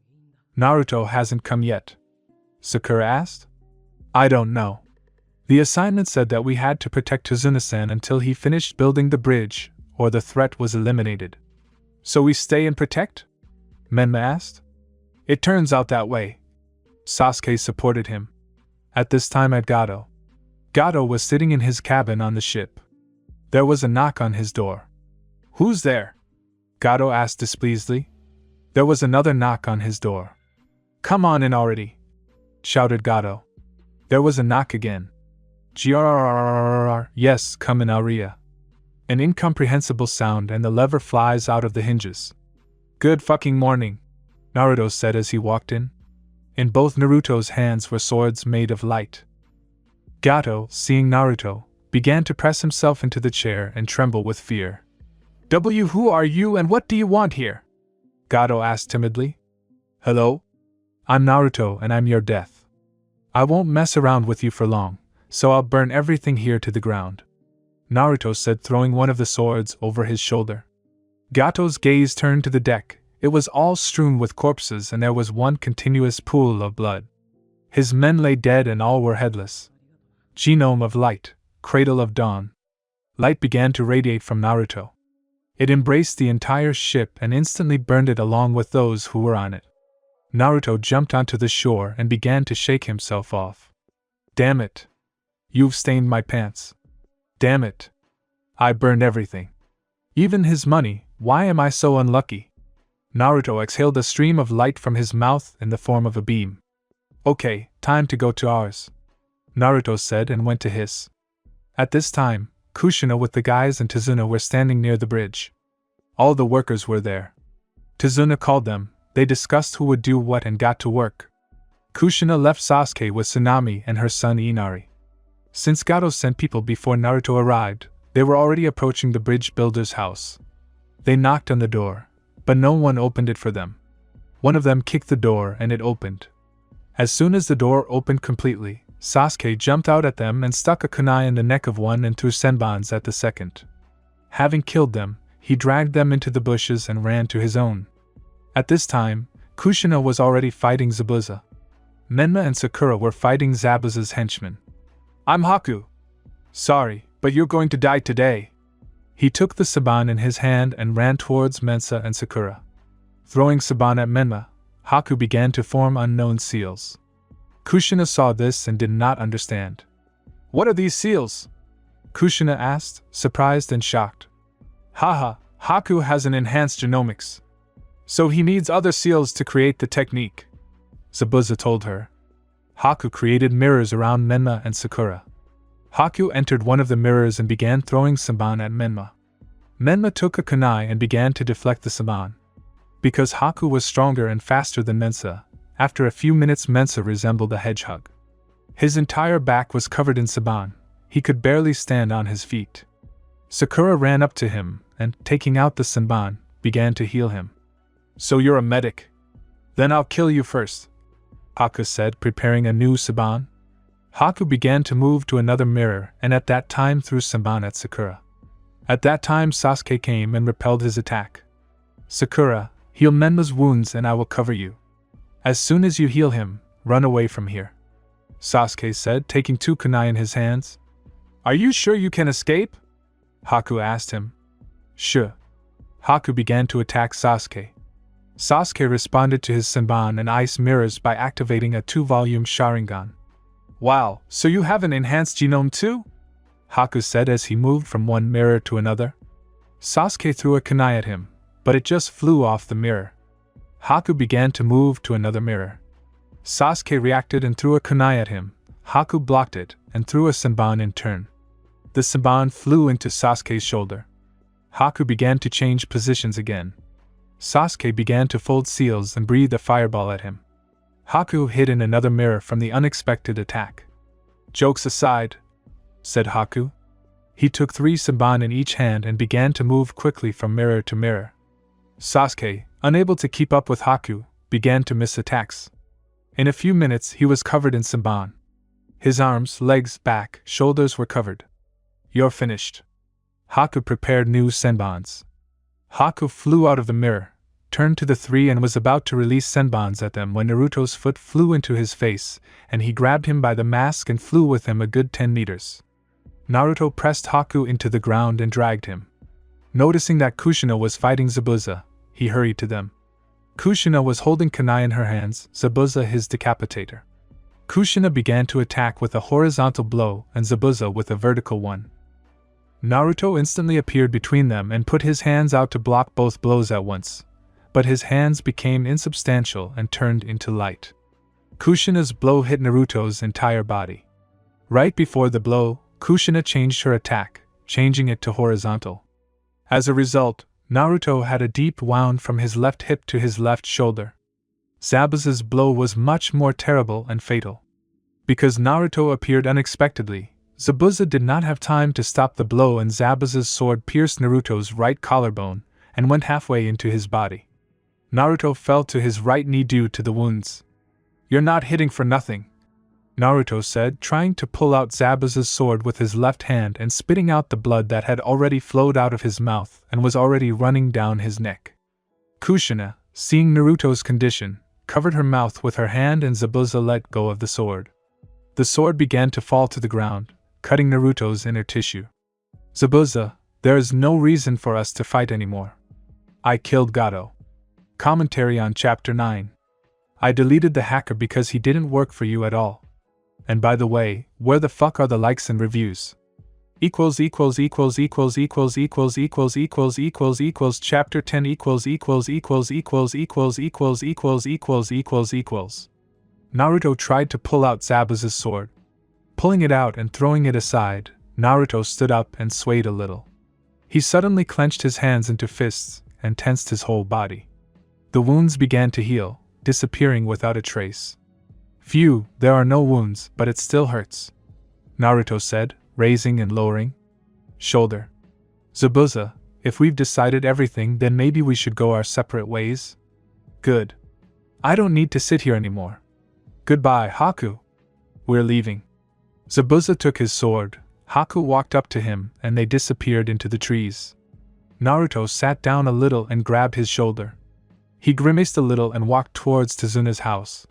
Naruto hasn't come yet. Sakura asked. I don't know. The assignment said that we had to protect Tsunade-san until he finished building the bridge, or the threat was eliminated. So we stay and protect? Menma asked. It turns out that way. Sasuke supported him. At this time at Gato. Gato was sitting in his cabin on the ship. There was a knock on his door. Who's there? Gato asked displeasedly. There was another knock on his door. Come on in already, shouted Gato. There was a knock again. Grrrr, yes, come in Aria. An incomprehensible sound and the lever flies out of the hinges. Good fucking morning, Naruto said as he walked in. In both Naruto's hands were swords made of light. Gato, seeing Naruto, began to press himself into the chair and tremble with fear. Who are you and what do you want here? Gato asked timidly. Hello? I'm Naruto and I'm your death. I won't mess around with you for long, so I'll burn everything here to the ground, Naruto said, throwing one of the swords over his shoulder. Gato's gaze turned to the deck. It was all strewn with corpses and there was one continuous pool of blood. His men lay dead and all were headless. Genome of light, cradle of dawn. Light began to radiate from Naruto. It embraced the entire ship and instantly burned it along with those who were on it. Naruto jumped onto the shore and began to shake himself off. Damn it. You've stained my pants. Damn it. I burned everything. Even his money. Why am I so unlucky? Naruto exhaled a stream of light from his mouth in the form of a beam. Okay, time to go to ours, Naruto said and went to his. At this time, Kushina with the guys and Tsunade were standing near the bridge. All the workers were there. Tsunade called them, they discussed who would do what and got to work. Kushina left Sasuke with Tsunami and her son Inari. Since Gato sent people before Naruto arrived, they were already approaching the bridge builder's house. They knocked on the door, but no one opened it for them. One of them kicked the door and it opened. As soon as the door opened completely, Sasuke jumped out at them and stuck a kunai in the neck of one and threw senbons at the second. Having killed them, he dragged them into the bushes and ran to his own. At this time, Kushina was already fighting Zabuza. Menma and Sakura were fighting Zabuza's henchmen. I'm Haku. Sorry, but you're going to die today. He took the saban in his hand and ran towards Mensa and Sakura. Throwing saban at Menma, Haku began to form unknown seals. Kushina saw this and did not understand. What are these seals? Kushina asked, surprised and shocked. Haha, Haku has an enhanced genomics. So he needs other seals to create the technique, Zabuza told her. Haku created mirrors around Menma and Sakura. Haku entered one of the mirrors and began throwing saban at Menma. Menma took a kunai and began to deflect the saban. Because Haku was stronger and faster than Mensa, after a few minutes Mensa resembled a hedgehog. His entire back was covered in saban. He could barely stand on his feet. Sakura ran up to him and, taking out the saban, began to heal him. So you're a medic? Then I'll kill you first, Haku said, preparing a new saban. Haku began to move to another mirror and at that time threw saban at Sakura. At that time Sasuke came and repelled his attack. Sakura, heal Menma's wounds and I will cover you. As soon as you heal him, run away from here, Sasuke said, taking two kunai in his hands. Are you sure you can escape? Haku asked him. Sure. Haku began to attack Sasuke. Sasuke responded to his Senbon and ice mirrors by activating a 2-volume Sharingan. Wow, so you have an enhanced genome too? Haku said as he moved from one mirror to another. Sasuke threw a kunai at him, but it just flew off the mirror. Haku began to move to another mirror. Sasuke reacted and threw a kunai at him. Haku blocked it and threw a Senbon in turn. The Senbon flew into Sasuke's shoulder. Haku began to change positions again. Sasuke began to fold seals and breathe a fireball at him. Haku hid in another mirror from the unexpected attack. Jokes aside, said Haku. He took 3 Senbon in each hand and began to move quickly from mirror to mirror. Sasuke, unable to keep up with Haku, began to miss attacks. In a few minutes he was covered in Senbon. His arms, legs, back, shoulders were covered. You're finished. Haku prepared new senbons. Haku flew out of the mirror, turned to the three and was about to release senbons at them when Naruto's foot flew into his face, and he grabbed him by the mask and flew with him a good 10 meters. Naruto pressed Haku into the ground and dragged him. Noticing that Kushina was fighting Zabuza, he hurried to them. Kushina was holding kunai in her hands, Zabuza his decapitator. Kushina began to attack with a horizontal blow and Zabuza with a vertical one. Naruto instantly appeared between them and put his hands out to block both blows at once, but his hands became insubstantial and turned into light. Kushina's blow hit Naruto's entire body. Right before the blow, Kushina changed her attack, changing it to horizontal. As a result, Naruto had a deep wound from his left hip to his left shoulder. Zabuza's blow was much more terrible and fatal. Because Naruto appeared unexpectedly, Zabuza did not have time to stop the blow and Zabuza's sword pierced Naruto's right collarbone and went halfway into his body. Naruto fell to his right knee due to the wounds. "You're not hitting for nothing," Naruto said, trying to pull out Zabuza's sword with his left hand and spitting out the blood that had already flowed out of his mouth and was already running down his neck. Kushina, seeing Naruto's condition, covered her mouth with her hand and Zabuza let go of the sword. The sword began to fall to the ground, cutting Naruto's inner tissue. "Zabuza, there is no reason for us to fight anymore. I killed Gato." Commentary on Chapter 9. I deleted the hacker because he didn't work for you at all. And by the way, where the fuck are the likes and reviews? Chapter 10 Naruto tried to pull out Zabuza's sword. Pulling it out and throwing it aside, Naruto stood up and swayed a little. He suddenly clenched his hands into fists and tensed his whole body. The wounds began to heal, disappearing without a trace. "Phew, there are no wounds, but it still hurts," Naruto said, raising and lowering shoulder. "Zabuza, if we've decided everything, then maybe we should go our separate ways?" "Good. I don't need to sit here anymore. Goodbye, Haku. We're leaving." Zabuza took his sword, Haku walked up to him, and they disappeared into the trees. Naruto sat down a little and grabbed his shoulder. He grimaced a little and walked towards Tsunade's house.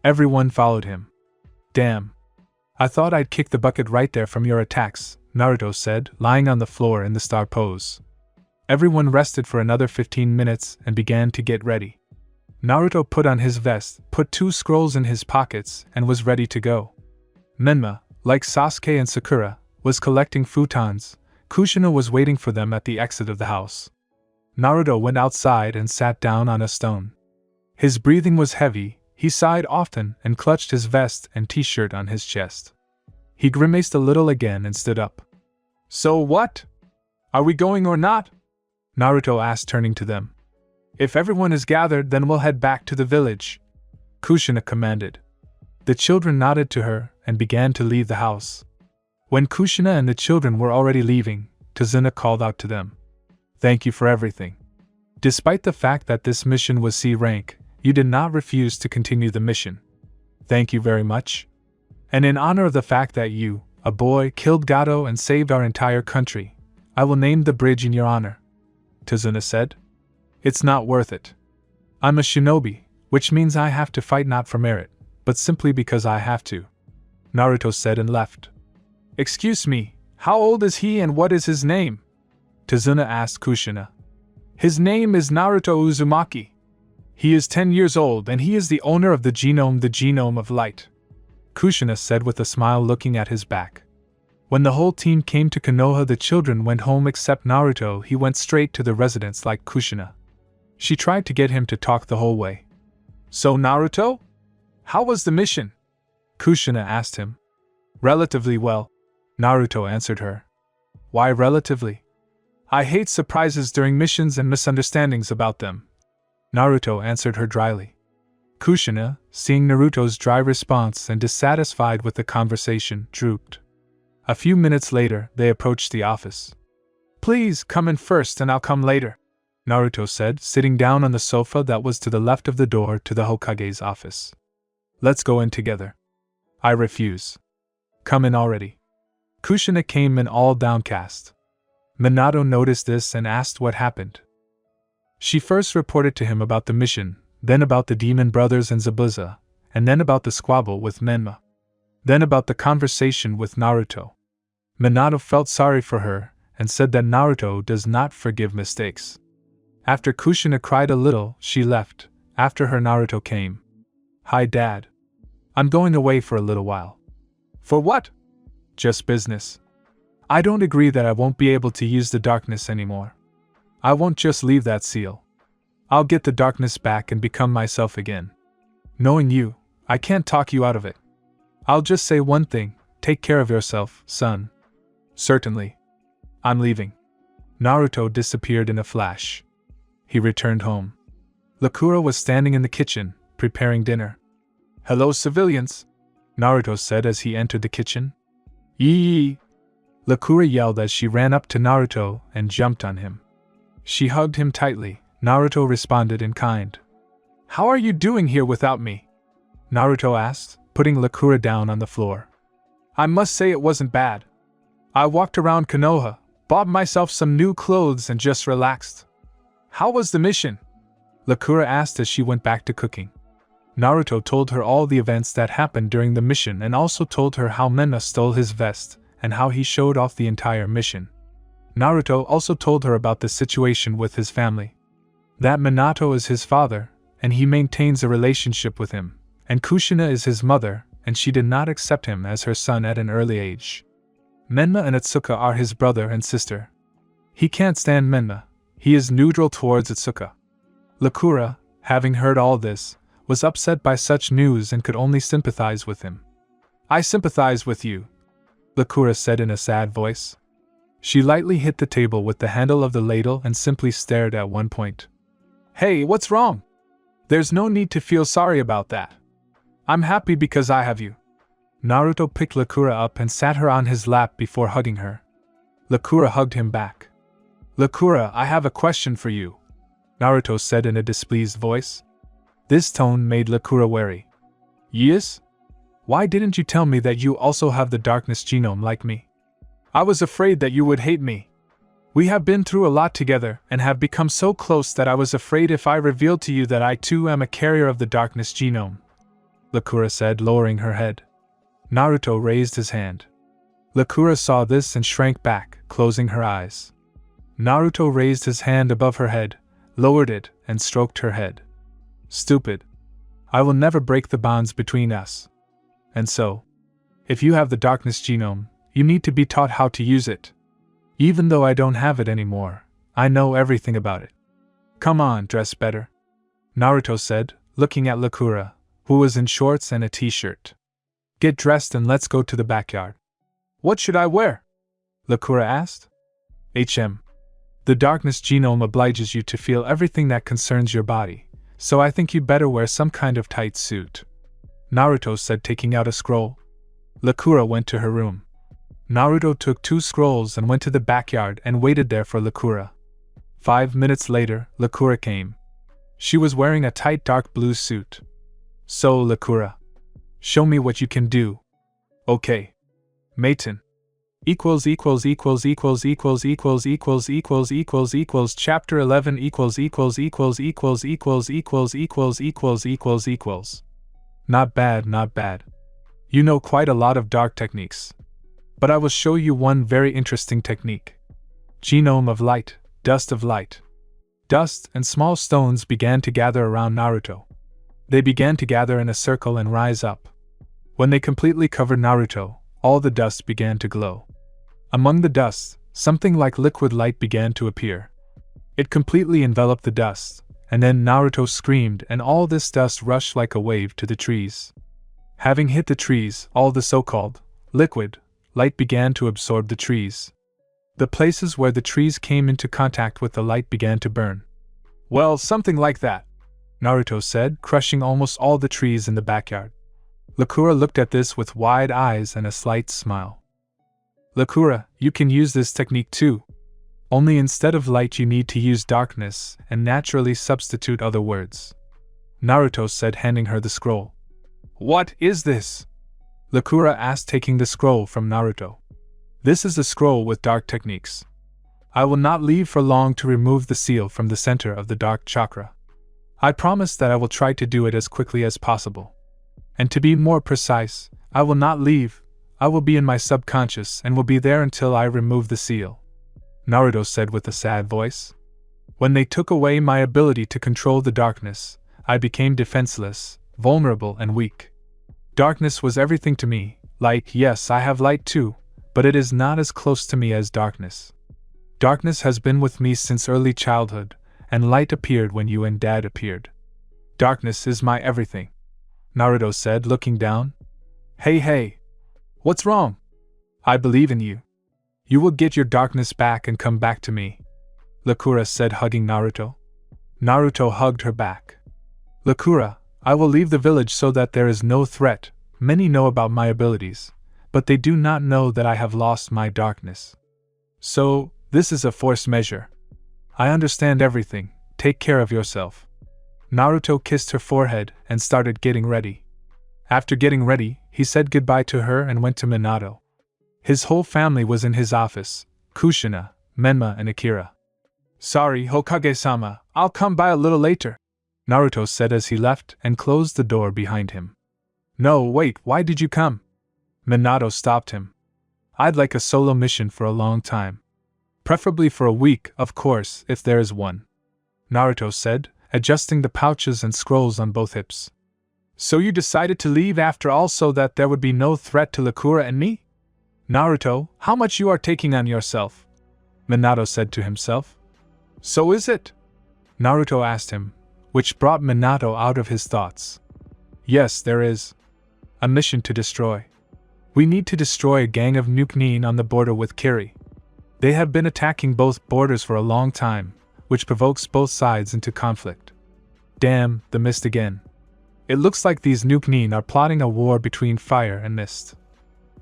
Everyone followed him. "Damn. I thought I'd kick the bucket right there from your attacks," Naruto said, lying on the floor in the star pose. Everyone rested for another 15 minutes and began to get ready. Naruto put on his vest, put 2 scrolls in his pockets, and was ready to go. Menma, like Sasuke and Sakura, was collecting futons. Kushina was waiting for them at the exit of the house. Naruto went outside and sat down on a stone. His breathing was heavy, he sighed often and clutched his vest and t-shirt on his chest. He grimaced a little again and stood up. "So what? Are we going or not?" Naruto asked, turning to them. "If everyone is gathered, then we'll head back to the village," Kushina commanded. The children nodded to her and began to leave the house. When Kushina and the children were already leaving, Tsunade called out to them. "Thank you for everything. Despite the fact that this mission was C rank, you did not refuse to continue the mission. Thank you very much. And in honor of the fact that you, a boy, killed Gato and saved our entire country, I will name the bridge in your honor," Tsunade said. "It's not worth it. I'm a shinobi, which means I have to fight not for merit, but simply because I have to," Naruto said and left. "Excuse me, how old is he and what is his name?" Tsunade asked Kushina. "His name is Naruto Uzumaki. He is 10 years old and he is the owner of the genome of light," Kushina said with a smile, looking at his back. When the whole team came to Konoha, the children went home except Naruto. He went straight to the residence like Kushina. She tried to get him to talk the whole way. "So Naruto? How was the mission?" Kushina asked him. "Relatively well," Naruto answered her. "Why relatively?" "I hate surprises during missions and misunderstandings about them," Naruto answered her dryly. Kushina, seeing Naruto's dry response and dissatisfied with the conversation, drooped. A few minutes later, they approached the office. "Please come in first and I'll come later," Naruto said, sitting down on the sofa that was to the left of the door to the Hokage's office. "Let's go in together." "I refuse." Come in already. Kushina came in all downcast. Minato noticed this and asked what happened. She first reported to him about the mission, then about the demon brothers and Zabuza, and then about the squabble with Menma. Then about the conversation with Naruto. Minato felt sorry for her and said that Naruto does not forgive mistakes. After Kushina cried a little, she left. After her, Naruto came. Hi, Dad. I'm going away for a little while. For what? Just business. I don't agree that I won't be able to use the darkness anymore. I won't just leave that seal. I'll get the darkness back and become myself again. Knowing you, I can't talk you out of it. I'll just say one thing, take care of yourself, son. Certainly. I'm leaving. Naruto disappeared in a flash. He returned home. Lakura was standing in the kitchen, preparing dinner. Hello, civilians, Naruto said as he entered the kitchen. Yee! Lakura yelled as she ran up to Naruto and jumped on him. She hugged him tightly. Naruto responded in kind. How are you doing here without me? Naruto asked, putting Lakura down on the floor. I must say it wasn't bad. I walked around Konoha, bought myself some new clothes and just relaxed. How was the mission? Lakura asked as she went back to cooking. Naruto told her all the events that happened during the mission and also told her how Menma stole his vest and how he showed off the entire mission. Naruto also told her about the situation with his family. That Minato is his father, and he maintains a relationship with him, and Kushina is his mother, and she did not accept him as her son at an early age. Menma and Atsuka are his brother and sister. He can't stand Menma. He is neutral towards Atsuka. Lakura, having heard all this, was upset by such news and could only sympathize with him. I sympathize with you, Lakura said in a sad voice. She lightly hit the table with the handle of the ladle and simply stared at one point. Hey, what's wrong? There's no need to feel sorry about that. I'm happy because I have you. Naruto picked Lakura up and sat her on his lap before hugging her. Lakura hugged him back. Lakura, I have a question for you, Naruto said in a displeased voice. This tone made Lakura wary. Yes? Why didn't you tell me that you also have the darkness genome like me? I was afraid that you would hate me. We have been through a lot together and have become so close that I was afraid if I revealed to you that I too am a carrier of the darkness genome, Lakura said, lowering her head. Naruto raised his hand. Lakura saw this and shrank back, closing her eyes. Naruto raised his hand above her head, lowered it, and stroked her head. Stupid. I will never break the bonds between us. And so, if you have the darkness genome, you need to be taught how to use it. Even though I don't have it anymore, I know everything about it. Come on, dress better, Naruto said, looking at Lakura, who was in shorts and a t-shirt. Get dressed and let's go to the backyard. What should I wear? Lakura asked. The darkness genome obliges you to feel everything that concerns your body, so I think you'd better wear some kind of tight suit, Naruto said, taking out a scroll. Lakura went to her room. Naruto took 2 scrolls and went to the backyard and waited there for Lakura. 5 minutes later, Lakura came. She was wearing a tight dark blue suit. So, Lakura, show me what you can do. Okay. Maten. Chapter 11 Not bad, not bad. You know quite a lot of dark techniques. But I will show you one very interesting technique. Genome of light, dust of light. Dust and small stones began to gather around Naruto. They began to gather in a circle and rise up. When they completely covered Naruto, all the dust began to glow. Among the dust, something like liquid light began to appear. It completely enveloped the dust, and then Naruto screamed and all this dust rushed like a wave to the trees. Having hit the trees, all the so-called liquid light began to absorb the trees. The places where the trees came into contact with the light began to burn. Well, something like that, Naruto said, crushing almost all the trees in the backyard. Lakura looked at this with wide eyes and a slight smile. Lakura, you can use this technique too. Only instead of light you need to use darkness and naturally substitute other words, Naruto said, handing her the scroll. What is this? Sakura asked, taking the scroll from Naruto. This is a scroll with dark techniques. I will not leave for long to remove the seal from the center of the dark chakra. I promise that I will try to do it as quickly as possible. And to be more precise, I will not leave, I will be in my subconscious and will be there until I remove the seal, Naruto said with a sad voice. When they took away my ability to control the darkness, I became defenseless, vulnerable and weak. Darkness was everything to me. Light, yes, I have light too, but it is not as close to me as darkness. Darkness has been with me since early childhood, and light appeared when you and Dad appeared. Darkness is my everything, Naruto said, looking down. Hey, what's wrong? I believe in you. You will get your darkness back and come back to me, Sakura said, hugging Naruto. Naruto hugged her back. Sakura, I will leave the village so that there is no threat. Many know about my abilities, but they do not know that I have lost my darkness. So, this is a forced measure. I understand everything, take care of yourself. Naruto kissed her forehead and started getting ready. After getting ready, he said goodbye to her and went to Minato. His whole family was in his office, Kushina, Menma and Akira. Sorry, Hokage-sama, I'll come by a little later, Naruto said as he left and closed the door behind him. No, wait, why did you come? Minato stopped him. I'd like a solo mission for a long time. Preferably for a week, of course, if there is one, Naruto said, adjusting the pouches and scrolls on both hips. So you decided to leave after all so that there would be no threat to Sakura and me? Naruto, how much you are taking on yourself, Minato said to himself. So is it? Naruto asked him, which brought Minato out of his thoughts. Yes, there is. A mission to destroy. We need to destroy a gang of Nukenin on the border with Kiri. They have been attacking both borders for a long time, which provokes both sides into conflict. Damn, the mist again. It looks like these Nukenin are plotting a war between fire and mist.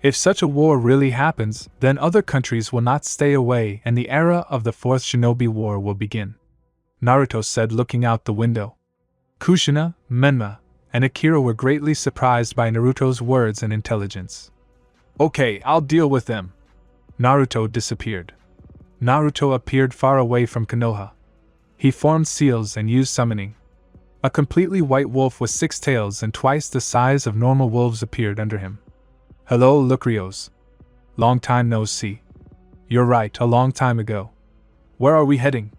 If such a war really happens, then other countries will not stay away and the era of the Fourth Shinobi War will begin, Naruto said, looking out the window. Kushina, Menma, and Akira were greatly surprised by Naruto's words and intelligence. Okay, I'll deal with them. Naruto disappeared. Naruto appeared far away from Konoha. He formed seals and used summoning. A completely white wolf with 6 tails and twice the size of normal wolves appeared under him. Hello, Lucreos. Long time no see. You're right, a long time ago. Where are we heading?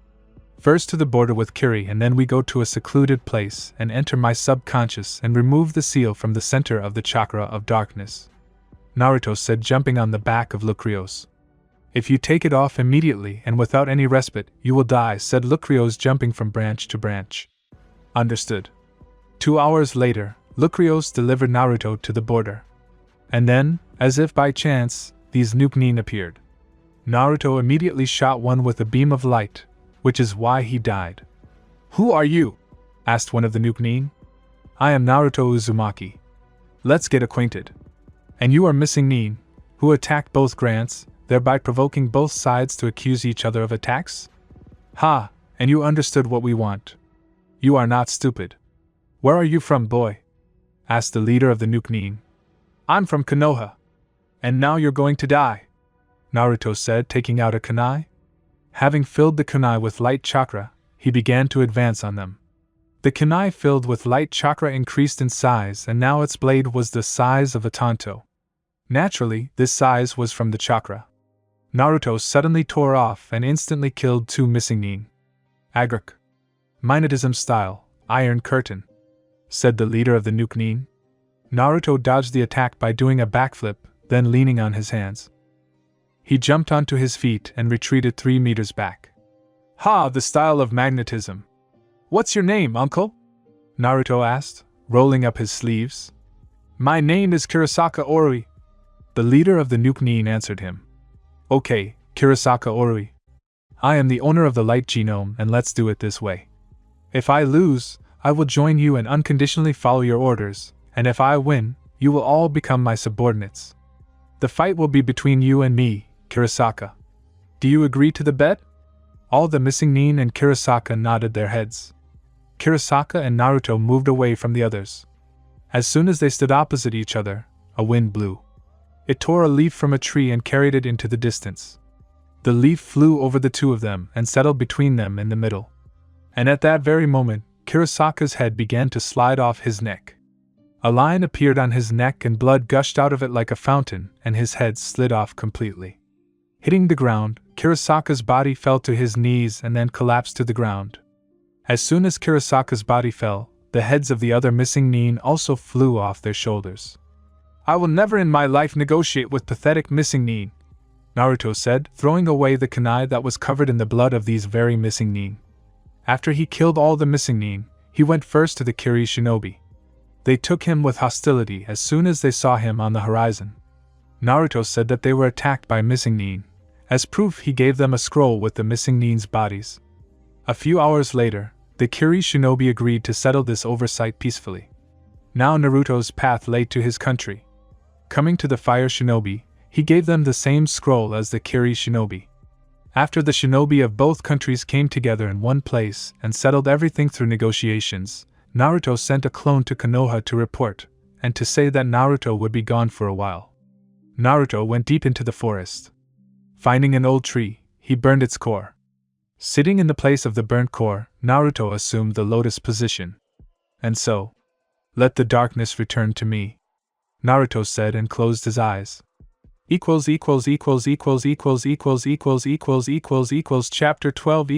First to the border with Kiri and then we go to a secluded place and enter my subconscious and remove the seal from the center of the chakra of darkness, Naruto said, jumping on the back of Lucreos. If you take it off immediately and without any respite, you will die, said Lucreos, jumping from branch to branch. Understood. 2 hours later, Lucreos delivered Naruto to the border. And then, as if by chance, these Nukenin appeared. Naruto immediately shot one with a beam of light, which is why he died. Who are you? Asked one of the Nukenin. I am Naruto Uzumaki. Let's get acquainted. And you are Missing Nin, who attacked both Grants, thereby provoking both sides to accuse each other of attacks? Ha, and you understood what we want. You are not stupid. Where are you from, boy? Asked the leader of the Nukenin. I'm from Konoha. And now you're going to die, Naruto said, taking out a kunai. Having filled the kunai with light chakra, he began to advance on them. The kunai filled with light chakra increased in size and now its blade was the size of a tanto. Naturally, this size was from the chakra. Naruto suddenly tore off and instantly killed 2 Missing Nin. Agrik. Magnetism style, Iron Curtain, said the leader of the Nukenin. Naruto dodged the attack by doing a backflip, then leaning on his hands. He jumped onto his feet and retreated 3 meters back. Ha, the style of magnetism. What's your name, uncle? Naruto asked, rolling up his sleeves. My name is Kurosaka Orui. The leader of the Nukenin answered him. Okay, Kurosaka Orui. I am the owner of the light genome and let's do it this way. If I lose, I will join you and unconditionally follow your orders, and if I win, you will all become my subordinates. The fight will be between you and me, Kurosaka. Do you agree to the bet? All the Missing Nin and Kurosaka nodded their heads. Kurosaka and Naruto moved away from the others. As soon as they stood opposite each other, a wind blew. It tore a leaf from a tree and carried it into the distance. The leaf flew over the two of them and settled between them in the middle. And at that very moment, Kurosaka's head began to slide off his neck. A line appeared on his neck and blood gushed out of it like a fountain, and his head slid off completely. Hitting the ground, Kurosaka's body fell to his knees and then collapsed to the ground. As soon as Kurosaka's body fell, the heads of the other missing nin also flew off their shoulders. "I will never in my life negotiate with pathetic missing nin," Naruto said, throwing away the kunai that was covered in the blood of these very missing nin. After he killed all the missing nin, he went first to the Kiri shinobi. They took him with hostility as soon as they saw him on the horizon. Naruto said that they were attacked by missing nin. As proof, he gave them a scroll with the missing nin's bodies. A few hours later, the Kiri shinobi agreed to settle this oversight peacefully. Now Naruto's path lay to his country. Coming to the fire shinobi, he gave them the same scroll as the Kiri shinobi. After the shinobi of both countries came together in one place and settled everything through negotiations, Naruto sent a clone to Konoha to report, and to say that Naruto would be gone for a while. Naruto went deep into the forest. Finding an old tree, he burned its core. Sitting in the place of the burnt core, Naruto assumed the lotus position. And so, "Let the darkness return to me," Naruto said and closed his eyes. Chapter 12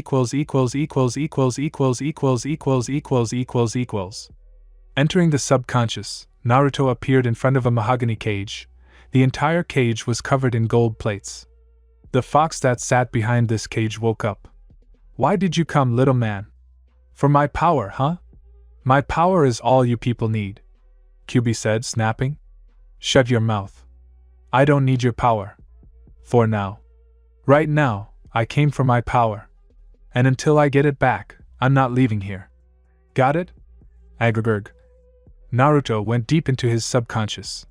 Entering the subconscious, Naruto appeared in front of a mahogany cage. The entire cage was covered in gold plates. The fox that sat behind this cage woke up. "Why did you come, little man?" "For my power, huh? My power is all you people need," Kyubi said, snapping. "Shut your mouth. I don't need your power. For now. Right now, I came for my power. And until I get it back, I'm not leaving here. Got it?" Agagurg. Naruto went deep into his subconscious.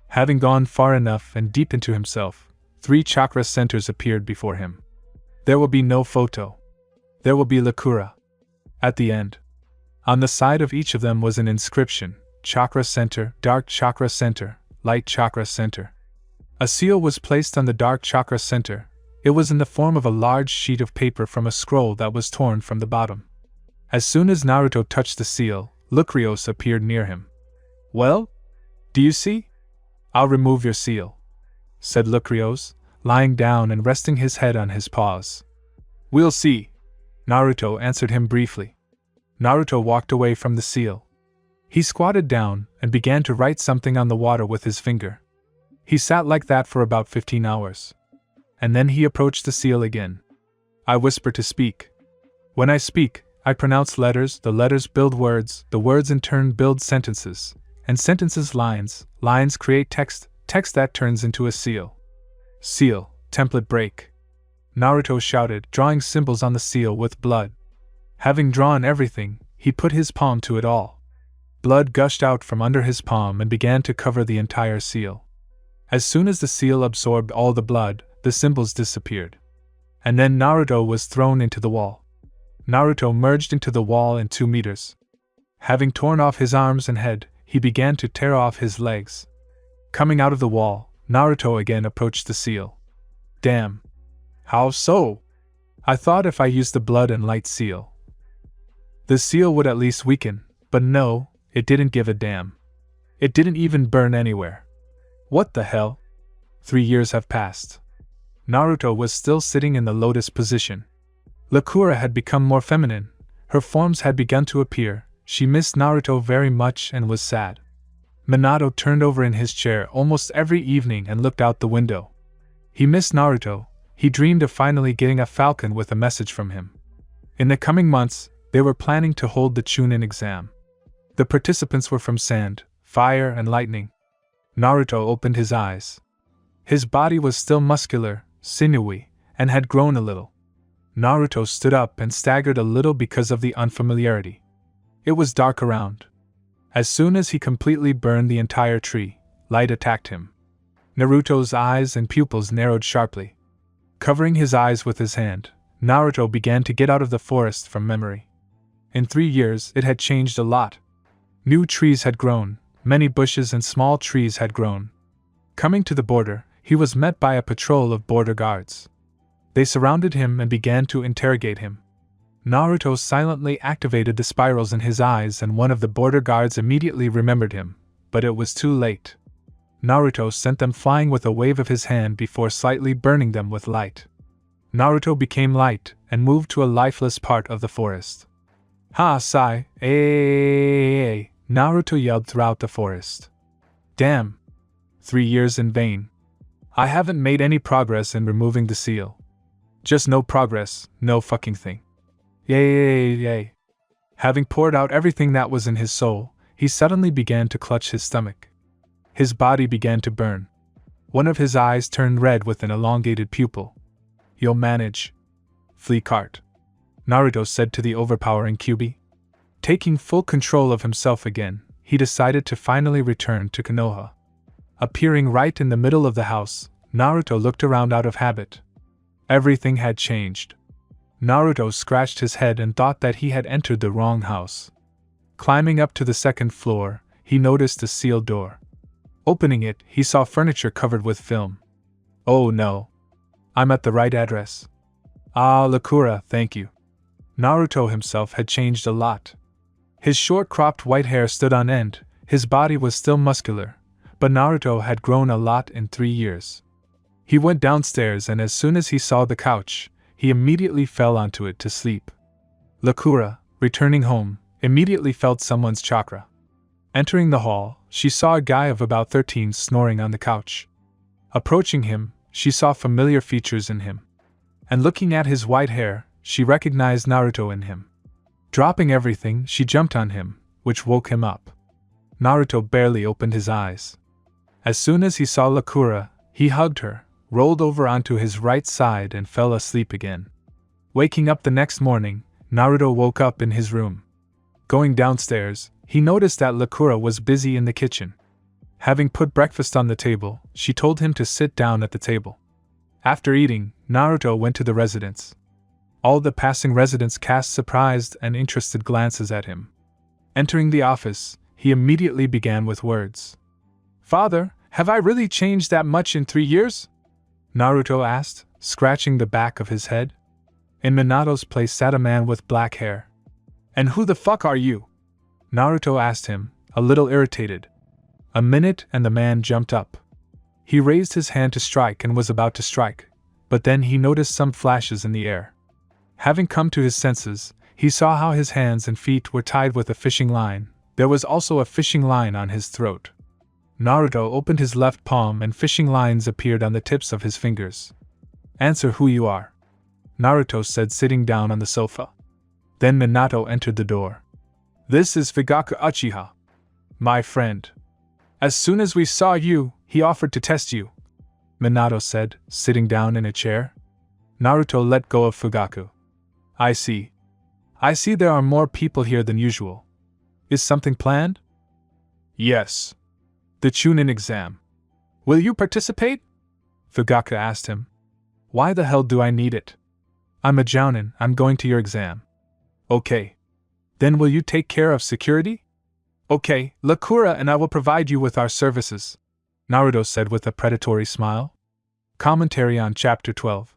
Having gone far enough and deep into himself, 3 chakra centers appeared before him. There will be no photo. There will be Lakura. At the end. On the side of each of them was an inscription: Chakra Center, Dark Chakra Center, Light Chakra Center. A seal was placed on the Dark Chakra Center. It was in the form of a large sheet of paper from a scroll that was torn from the bottom. As soon as Naruto touched the seal, Lucreos appeared near him. "Well? Do you see? I'll remove your seal," said Lucreos, lying down and resting his head on his paws. "We'll see," Naruto answered him briefly. Naruto walked away from the seal. He squatted down and began to write something on the water with his finger. He sat like that for about 15 hours. And then he approached the seal again. "I whisper to speak. When I speak, I pronounce letters, the letters build words, the words in turn build sentences, and sentences lines, lines create text, text that turns into a seal. Seal, template break." Naruto shouted, drawing symbols on the seal with blood. Having drawn everything, he put his palm to it all. Blood gushed out from under his palm and began to cover the entire seal. As soon as the seal absorbed all the blood, the symbols disappeared. And then Naruto was thrown into the wall. Naruto merged into the wall in 2 meters. Having torn off his arms and head, he began to tear off his legs. Coming out of the wall, Naruto again approached the seal. "Damn. How so? I thought if I used the blood and light seal, the seal would at least weaken, but no, it didn't give a damn. It didn't even burn anywhere. What the hell?" 3 years have passed. Naruto was still sitting in the lotus position. Lakura had become more feminine. Her forms had begun to appear. She missed Naruto very much and was sad. Minato turned over in his chair almost every evening and looked out the window. He missed Naruto. He dreamed of finally getting a falcon with a message from him. In the coming months, they were planning to hold the Chunin exam. The participants were from sand, fire, and lightning. Naruto opened his eyes. His body was still muscular, sinewy, and had grown a little. Naruto stood up and staggered a little because of the unfamiliarity. It was dark around. As soon as he completely burned the entire tree, light attacked him. Naruto's eyes and pupils narrowed sharply. Covering his eyes with his hand, Naruto began to get out of the forest from memory. In 3 years, it had changed a lot. New trees had grown, many bushes and small trees had grown. Coming to the border, he was met by a patrol of border guards. They surrounded him and began to interrogate him. Naruto silently activated the spirals in his eyes, and one of the border guards immediately remembered him, but it was too late. Naruto sent them flying with a wave of his hand before slightly burning them with light. Naruto became light and moved to a lifeless part of the forest. Ha sai, Naruto yelled throughout the forest. Damn. 3 years in vain. I haven't made any progress in removing the seal. Just no progress, no fucking thing. Yay. Having poured out everything that was in his soul, he suddenly began to clutch his stomach. His body began to burn. One of his eyes turned red with an elongated pupil. You'll manage. Flea cart. Naruto said to the overpowering Kyuubi. Taking full control of himself again, he decided to finally return to Konoha. Appearing right in the middle of the house, Naruto looked around out of habit. Everything had changed. Naruto scratched his head and thought that he had entered the wrong house. Climbing up to the second floor, he noticed a sealed door. Opening it, he saw furniture covered with film. Oh no. I'm at the right address. Ah, Lakura, thank you. Naruto himself had changed a lot. His short cropped white hair stood on end, his body was still muscular, but Naruto had grown a lot in 3 years. He went downstairs, and as soon as he saw the couch, he immediately fell onto it to sleep. Lakura, returning home, immediately felt someone's chakra. Entering the hall, she saw a guy of about 13 snoring on the couch. Approaching him, she saw familiar features in him. And looking at his white hair, she recognized Naruto in him. Dropping everything, she jumped on him, which woke him up. Naruto barely opened his eyes. As soon as he saw Lakura, he hugged her, rolled over onto his right side and fell asleep again. Waking up the next morning, Naruto woke up in his room. Going downstairs, he noticed that Lakura was busy in the kitchen. Having put breakfast on the table, she told him to sit down at the table. After eating, Naruto went to the residence. All the passing residents cast surprised and interested glances at him. Entering the office, he immediately began with words. Father, have I really changed that much in 3 years? Naruto asked, scratching the back of his head. In Minato's place sat a man with black hair. And who the fuck are you? Naruto asked him, a little irritated. A minute and the man jumped up. He raised his hand to strike and was about to strike, but then he noticed some flashes in the air. Having come to his senses, he saw how his hands and feet were tied with a fishing line. There was also a fishing line on his throat. Naruto opened his left palm and fishing lines appeared on the tips of his fingers. Answer who you are, Naruto said, sitting down on the sofa. Then Minato entered the door. This is Fugaku Uchiha. My friend. As soon as we saw you, he offered to test you, Minato said, sitting down in a chair. Naruto let go of Fugaku. I see. I see there are more people here than usual. Is something planned? Yes. The Chunin exam. Will you participate? Fugaku asked him. Why the hell do I need it? I'm a jounin, I'm going to your exam. Okay. Then will you take care of security? Okay, Lakura and I will provide you with our services, Naruto said with a predatory smile. Commentary on Chapter 12.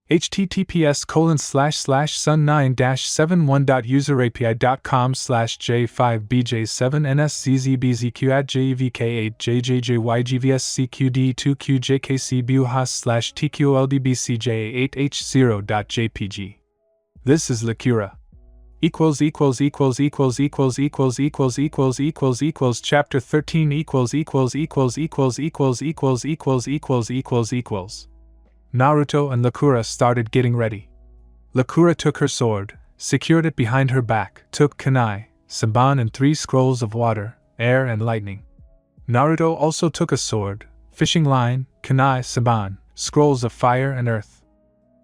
https://sun9-7one.user-api.com/j5bj7nsczbzq@jvk8jjygvs-cqd2qjkcbuha/tqldbcj8h0. This is Lakura. Chapter 13 Naruto and Lakura started getting ready. Lakura took her sword, secured it behind her back, took kunai, saban and 3 scrolls of water, air and lightning. Naruto also took a sword, fishing line, kunai, saban, scrolls of fire and earth.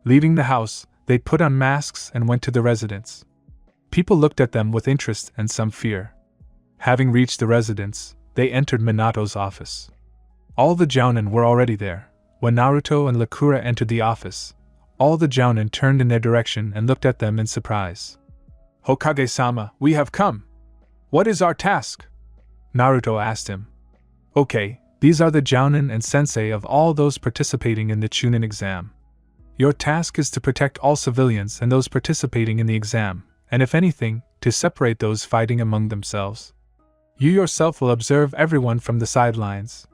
Leaving the house, they put on masks and went to the residence. People looked at them with interest and some fear. Having reached the residence, they entered Minato's office. All the jounin were already there. When Naruto and Lakura entered the office, all the jounin turned in their direction and looked at them in surprise. Hokage-sama, we have come. What is our task? Naruto asked him. Okay, these are the jounin and sensei of all those participating in the Chunin exam. Your task is to protect all civilians and those participating in the exam, and if anything, to separate those fighting among themselves. You yourself will observe everyone from the sidelines.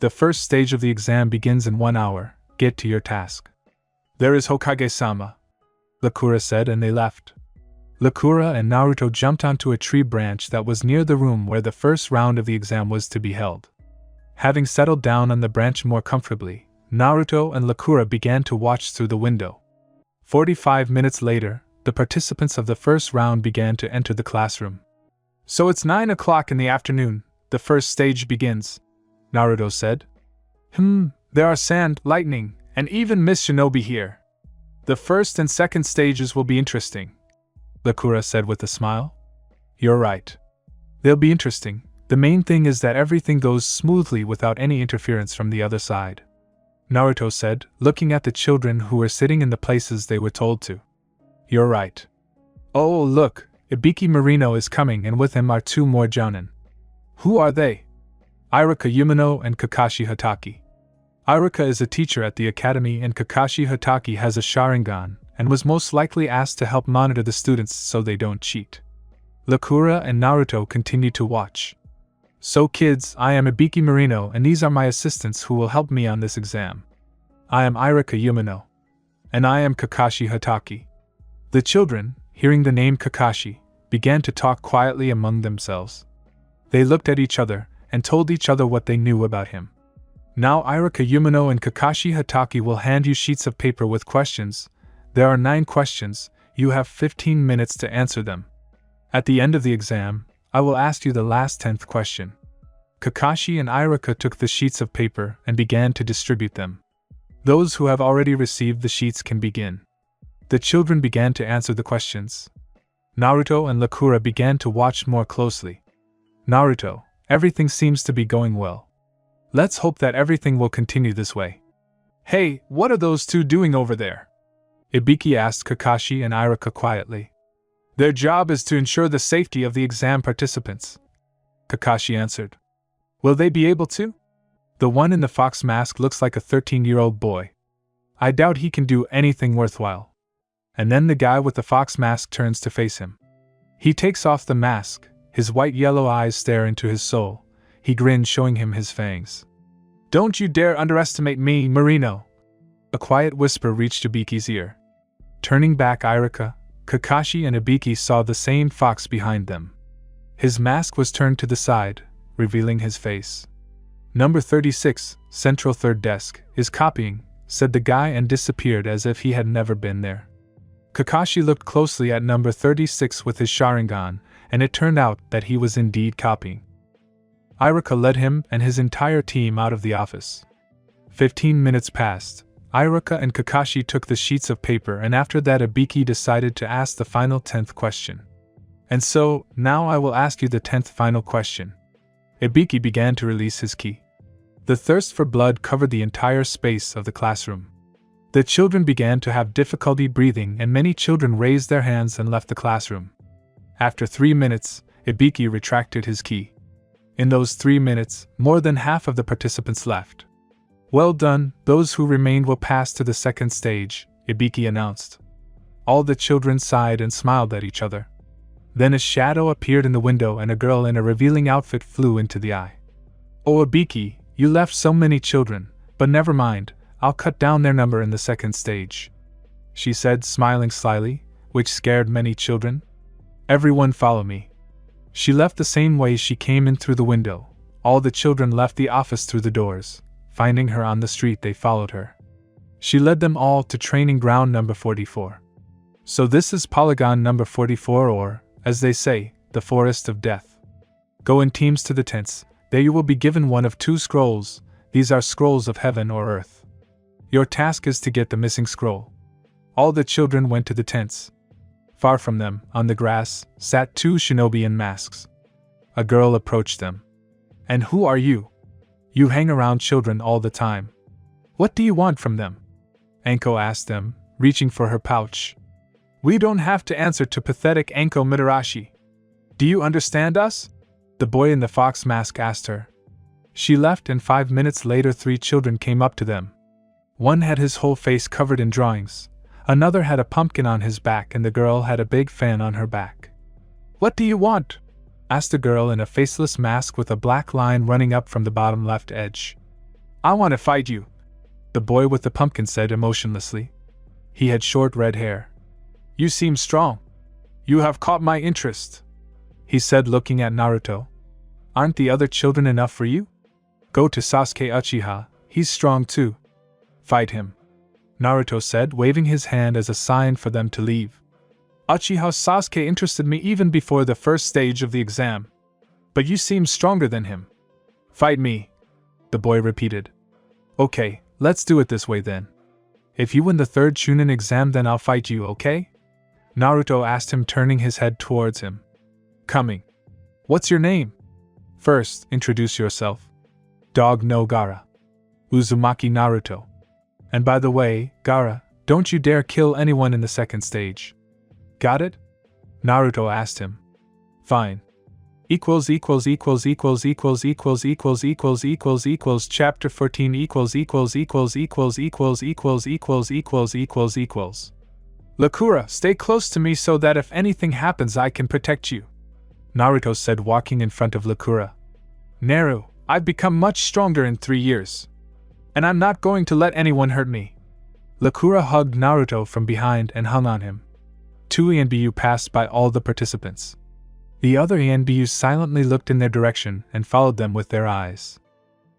The first stage of the exam begins in 1 hour. Get to your task. There is Hokage-sama, Lakura said, and they left. Lakura and Naruto jumped onto a tree branch that was near the room where the first round of the exam was to be held. Having settled down on the branch more comfortably, Naruto and Lakura began to watch through the window. 45 minutes later, the participants of the first round began to enter the classroom. So it's 9 o'clock in the afternoon, the first stage begins, Naruto said. There are sand, lightning, and even Miss Shinobi here. The first and second stages will be interesting, Lakura said with a smile. You're right. They'll be interesting. The main thing is that everything goes smoothly without any interference from the other side, Naruto said, looking at the children who were sitting in the places they were told to. You're right. Oh, look, Ibiki Marino is coming, and with him are 2 more jounin. Who are they? Iruka Yumino and Kakashi Hatake. Iruka is a teacher at the academy, and Kakashi Hatake has a Sharingan, and was most likely asked to help monitor the students so they don't cheat. Lakura and Naruto continued to watch. So kids, I am Ibiki Marino, and these are my assistants who will help me on this exam. I am Iruka Yumino. And I am Kakashi Hatake. The children, hearing the name Kakashi, began to talk quietly among themselves. They looked at each other, and told each other what they knew about him. Now Iruka Yumino and Kakashi Hatake will hand you sheets of paper with questions. There are 9 questions, you have 15 minutes to answer them. At the end of the exam, I will ask you the last 10th question. Kakashi and Iruka took the sheets of paper and began to distribute them. Those who have already received the sheets can begin. The children began to answer the questions. Naruto and Lakura began to watch more closely. Naruto, everything seems to be going well. Let's hope that everything will continue this way. Hey, what are those 2 doing over there? Ibiki asked Kakashi and Iruka quietly. Their job is to ensure the safety of the exam participants, Kakashi answered. Will they be able to? The one in the fox mask looks like a 13-year-old boy. I doubt he can do anything worthwhile. And then the guy with the fox mask turns to face him. He takes off the mask, his white-yellow eyes stare into his soul. He grins, showing him his fangs. Don't you dare underestimate me, Marino! A quiet whisper reached Ibiki's ear. Turning back, Iruka, Kakashi and Ibiki saw the same fox behind them. His mask was turned to the side, revealing his face. Number 36, Central Third Desk, is copying, said the guy, and disappeared as if he had never been there. Kakashi looked closely at number 36 with his Sharingan, and it turned out that he was indeed copying. Iruka led him and his entire team out of the office. 15 minutes passed. Iruka and Kakashi took the sheets of paper, and after that Ibiki decided to ask the final 10th question. And so, now I will ask you the 10th final question. Ibiki began to release his ki. The thirst for blood covered the entire space of the classroom. The children began to have difficulty breathing, and many children raised their hands and left the classroom. After 3 minutes, Ibiki retracted his ki. In those 3 minutes, more than half of the participants left. Well done, those who remained will pass to the second stage, Ibiki announced. All the children sighed and smiled at each other. Then a shadow appeared in the window and a girl in a revealing outfit flew into the eye. Oh Ibiki, you left so many children, but never mind, I'll cut down their number in the second stage, she said, smiling slyly, which scared many children. Everyone follow me. She left the same way she came in through the window. All the children left the office through the doors. Finding her on the street, they followed her. She led them all to training ground number 44. So this is polygon number 44, or, as they say, the forest of death. Go in teams to the tents. There you will be given one of 2 scrolls. These are scrolls of heaven or earth. Your task is to get the missing scroll. All the children went to the tents. Far from them, on the grass, sat 2 shinobi in masks. A girl approached them. And who are you? You hang around children all the time. What do you want from them? Anko asked them, reaching for her pouch. We don't have to answer to pathetic Anko Mitarashi. Do you understand us? The boy in the fox mask asked her. She left, and 5 minutes later 3 children came up to them. One had his whole face covered in drawings, another had a pumpkin on his back, and the girl had a big fan on her back. "What do you want?" asked a girl in a faceless mask with a black line running up from the bottom left edge. "I want to fight you," the boy with the pumpkin said emotionlessly. He had short red hair. "You seem strong. You have caught my interest," he said, looking at Naruto. "Aren't the other children enough for you? Go to Sasuke Uchiha, he's strong too. Fight him," Naruto said, waving his hand as a sign for them to leave. "Uchiha Sasuke interested me even before the first stage of the exam. But you seem stronger than him. Fight me," the boy repeated. "Okay, let's do it this way then. If you win the 3rd Chunin exam, then I'll fight you, okay?" Naruto asked him, turning his head towards him. "Coming. What's your name?" "First, introduce yourself." "Dog no Gaara. Uzumaki Naruto. And by the way, Gaara, don't you dare kill anyone in the 2nd stage. Got it?" Naruto asked him. "Fine. Chapter 14 Lakura, stay close to me so that if anything happens I can protect you," Naruto said, walking in front of Lakura. "Naru, I've become much stronger in 3 years. And I'm not going to let anyone hurt me." Lakura hugged Naruto from behind and hung on him. 2 ENBU passed by all the participants. The other ENBUs silently looked in their direction and followed them with their eyes.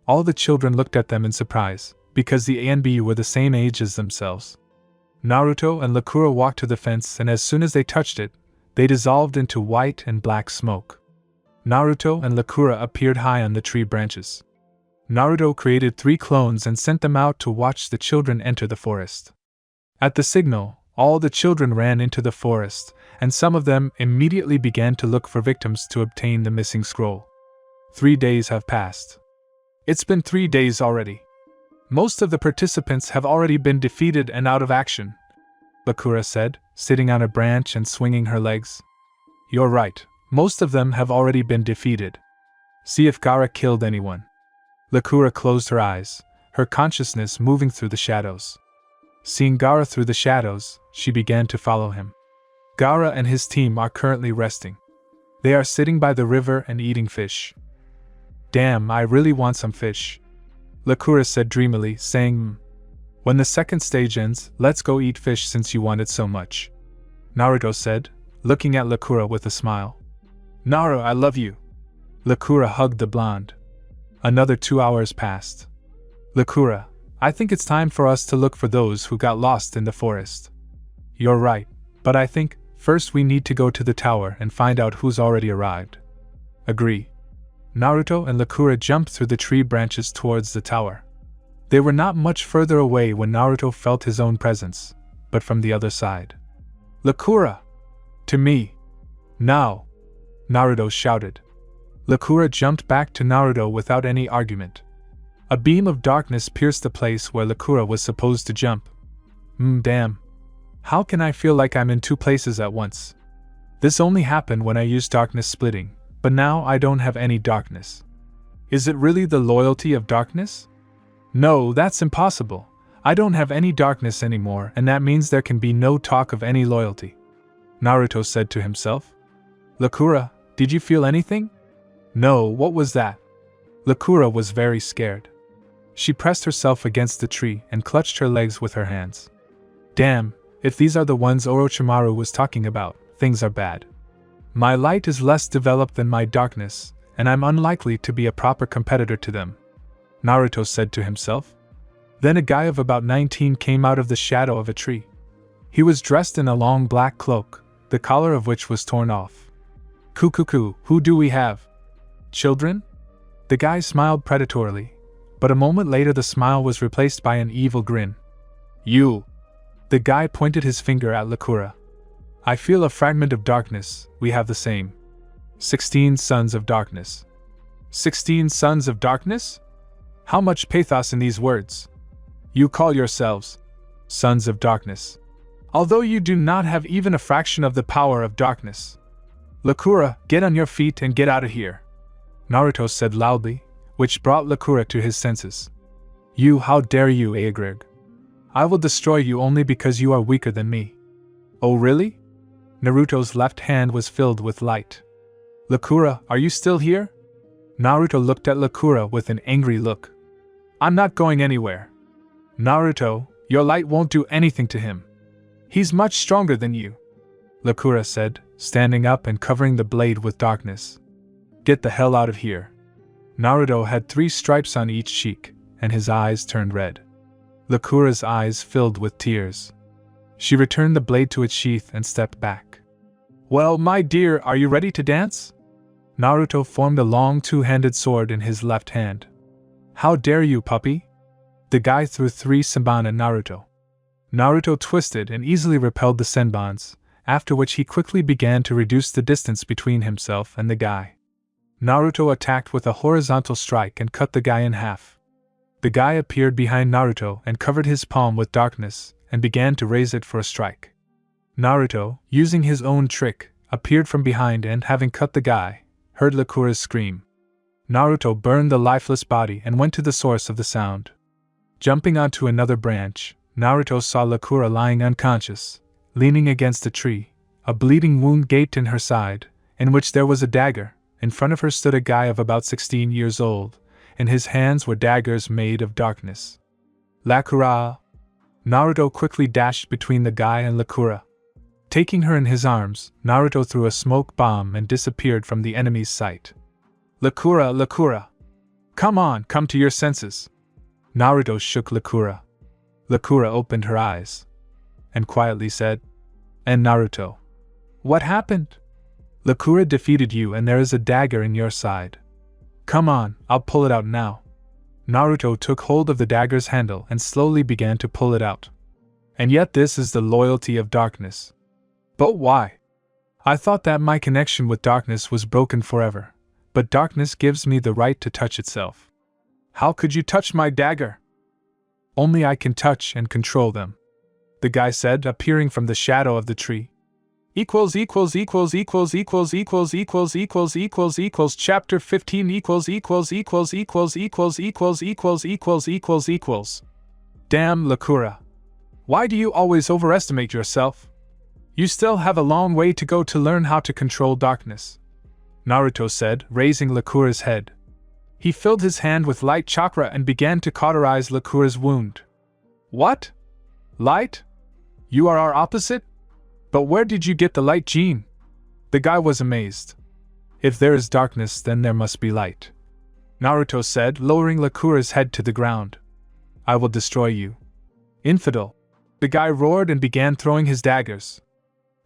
All the children looked at them in surprise, because the ENBU were the same age as themselves. Naruto and Lakura walked to the fence, and as soon as they touched it, they dissolved into white and black smoke. Naruto and Lakura appeared high on the tree branches. Naruto created 3 clones and sent them out to watch the children enter the forest. At the signal, all the children ran into the forest, and some of them immediately began to look for victims to obtain the missing scroll. 3 days have passed. It's been 3 days already. Most of the participants have already been defeated and out of action, Lakura said, sitting on a branch and swinging her legs. "You're right, most of them have already been defeated. See if Gaara killed anyone." Lakura closed her eyes, her consciousness moving through the shadows. Seeing Gaara through the shadows, she began to follow him. Gaara and his team are currently resting. They are sitting by the river and eating fish. "Damn, I really want some fish," Lakura said dreamily, saying, "When the 2nd stage ends, let's go eat fish since you want it so much," Naruto said, looking at Lakura with a smile. "Naru, I love you." Lakura hugged the blonde. Another 2 hours passed. "Lakura, I think it's time for us to look for those who got lost in the forest." "You're right, but I think, first we need to go to the tower and find out who's already arrived." "Agree." Naruto and Lakura jumped through the tree branches towards the tower. They were not much further away when Naruto felt his own presence, but from the other side. "Lakura! To me! Now!" Naruto shouted. Lakura jumped back to Naruto without any argument. A beam of darkness pierced the place where Lakura was supposed to jump. Damn. How can I feel like I'm in 2 places at once? This only happened when I used darkness splitting, but now I don't have any darkness. Is it really the loyalty of darkness? No, that's impossible. I don't have any darkness anymore, and that means there can be no talk of any loyalty, Naruto said to himself. "Lakura, did you feel anything?" "No, what was that?" Lakura was very scared. She pressed herself against the tree and clutched her legs with her hands. Damn, if these are the ones Orochimaru was talking about, things are bad. My light is less developed than my darkness, and I'm unlikely to be a proper competitor to them, Naruto said to himself. Then a guy of about 19 came out of the shadow of a tree. He was dressed in a long black cloak, the collar of which was torn off. Kukuku, who do we have? Children? The guy smiled predatorily, but a moment later the smile was replaced by an evil grin. You! The guy pointed his finger at Lakura. I feel a fragment of darkness, we have the same. 16 sons of darkness. 16 sons of darkness? How much pathos in these words. You call yourselves sons of darkness, although you do not have even a fraction of the power of darkness. Lakura, get on your feet and get out of here. Naruto said loudly, which brought Lakura to his senses. You, how dare you, Aegrig? I will destroy you only because you are weaker than me. Oh really? Naruto's left hand was filled with light. Lakura, are you still here? Naruto looked at Lakura with an angry look. I'm not going anywhere. Naruto, your light won't do anything to him. He's much stronger than you, Lakura said, standing up and covering the blade with darkness. Get the hell out of here. Naruto had 3 stripes on each cheek, and his eyes turned red. Lakura's eyes filled with tears. She returned the blade to its sheath and stepped back. Well, my dear, are you ready to dance? Naruto formed a long 2-handed sword in his left hand. How dare you, puppy? The guy threw 3 senbon at Naruto. Naruto twisted and easily repelled the senbons, after which he quickly began to reduce the distance between himself and the guy. Naruto attacked with a horizontal strike and cut the guy in half. The guy appeared behind Naruto and covered his palm with darkness, and began to raise it for a strike. Naruto, using his own trick, appeared from behind and, having cut the guy, heard Lakura's scream. Naruto burned the lifeless body and went to the source of the sound. Jumping onto another branch, Naruto saw Lakura lying unconscious, leaning against a tree, a bleeding wound gaped in her side, in which there was a dagger. In front of her stood a guy of about 16 years old. In his hands were daggers made of darkness. Lakura! Naruto quickly dashed between the guy and Lakura. Taking her in his arms, Naruto threw a smoke bomb and disappeared from the enemy's sight. Lakura, Lakura! Come on, come to your senses! Naruto shook Lakura. Lakura opened her eyes and quietly said, And Naruto? What happened? Lakura defeated you and there is a dagger in your side. Come on, I'll pull it out now. Naruto took hold of the dagger's handle and slowly began to pull it out. And yet this is the loyalty of darkness. But why? I thought that my connection with darkness was broken forever, but darkness gives me the right to touch itself. How could you touch my dagger? Only I can touch and control them, the guy said, appearing from the shadow of the tree. Chapter 15 Damn, Lakura. Why do you always overestimate yourself? You still have a long way to go to learn how to control darkness, Naruto said, raising Lakura's head. He filled his hand with light chakra and began to cauterize Lakura's wound. What? Light? You are our opposite? But where did you get the light gene? The guy was amazed. If there is darkness, then there must be light, Naruto said, lowering Lakura's head to the ground. I will destroy you, infidel! The guy roared and began throwing his daggers.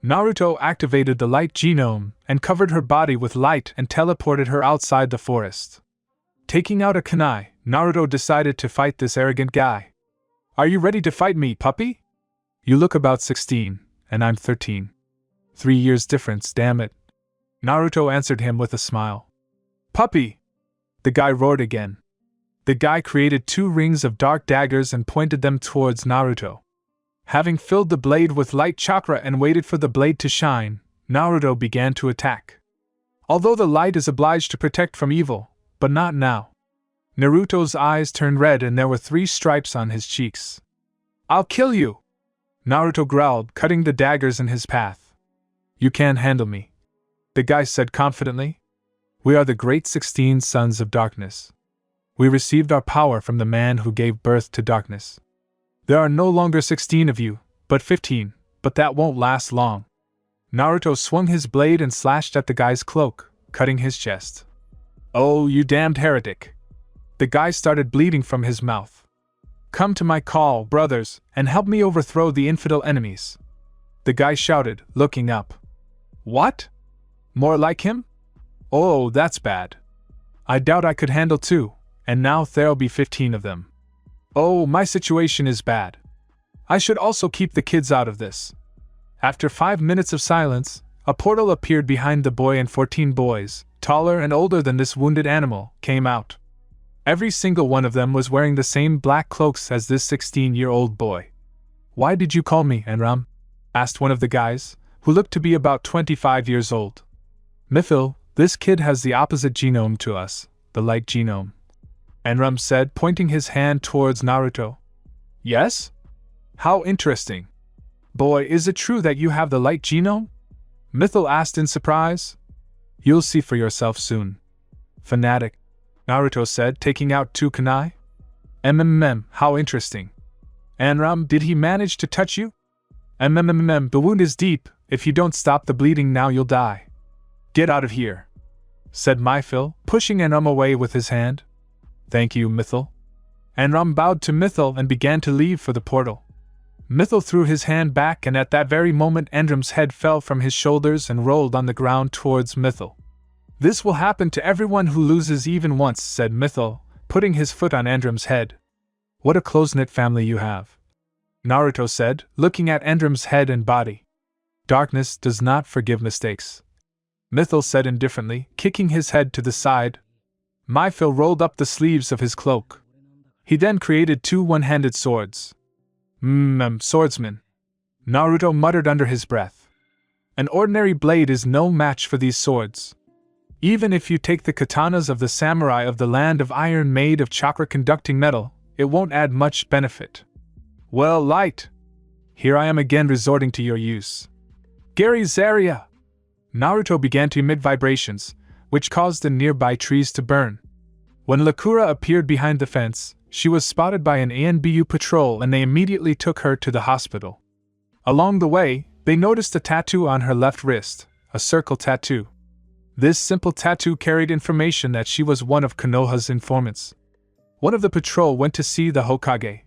Naruto activated the light genome and covered her body with light and teleported her outside the forest. Taking out a kunai, Naruto decided to fight this arrogant guy. Are you ready to fight me, puppy? You look about 16. And I'm 13. 3 years difference, damn it. Naruto answered him with a smile. Puppy! The guy roared again. The guy created 2 rings of dark daggers and pointed them towards Naruto. Having filled the blade with light chakra and waited for the blade to shine, Naruto began to attack. Although the light is obliged to protect from evil, but not now. Naruto's eyes turned red and there were 3 stripes on his cheeks. I'll kill you! Naruto growled, cutting the daggers in his path. You can't handle me, the guy said confidently. We are the great 16 sons of darkness. We received our power from the man who gave birth to darkness. There are no longer 16 of you, but 15, but that won't last long. Naruto swung his blade and slashed at the guy's cloak, cutting his chest. Oh, you damned heretic! The guy started bleeding from his mouth. Come to my call, brothers, and help me overthrow the infidel enemies, the guy shouted, looking up. What? More like him? Oh, that's bad. I doubt I could handle 2, and now there'll be 15 of them. Oh, my situation is bad. I should also keep the kids out of this. After 5 minutes of silence, a portal appeared behind the boy and 14 boys, taller and older than this wounded animal, came out. Every single one of them was wearing the same black cloaks as this 16-year-old boy. Why did you call me, Enram? Asked one of the guys, who looked to be about 25 years old. Mifil, This kid has the opposite genome to us, the light genome. Enram said, pointing his hand towards Naruto. Yes? How interesting. Boy, is it true that you have the light genome? Mythil asked in surprise. You'll see for yourself soon. Fanatic, Naruto said, taking out 2 kunai. How interesting. Enram, did he manage to touch you? The wound is deep. If you don't stop the bleeding now you'll die. Get out of here, said Myphil, pushing Enram away with his hand. Thank you, Mythil. Enram bowed to Mythil and began to leave for the portal. Mythil threw his hand back, and at that very moment Endram's head fell from his shoulders and rolled on the ground towards Mythil. This will happen to everyone who loses even once, said Mythil, putting his foot on Endram's head. What a close-knit family you have, Naruto said, looking at Endram's head and body. Darkness does not forgive mistakes, Mythil said indifferently, kicking his head to the side. Myphil rolled up the sleeves of his cloak. He then created 2 one-handed swords. Swordsman, Naruto muttered under his breath. An ordinary blade is no match for these swords. Even if you take the katanas of the samurai of the land of iron made of chakra-conducting metal, it won't add much benefit. Well, Light, here I am again resorting to your use. Gary Zaria! Naruto began to emit vibrations, which caused the nearby trees to burn. When Lakura appeared behind the fence, she was spotted by an ANBU patrol and they immediately took her to the hospital. Along the way, they noticed a tattoo on her left wrist, a circle tattoo. This simple tattoo carried information that she was one of Konoha's informants. One of the patrol went to see the Hokage.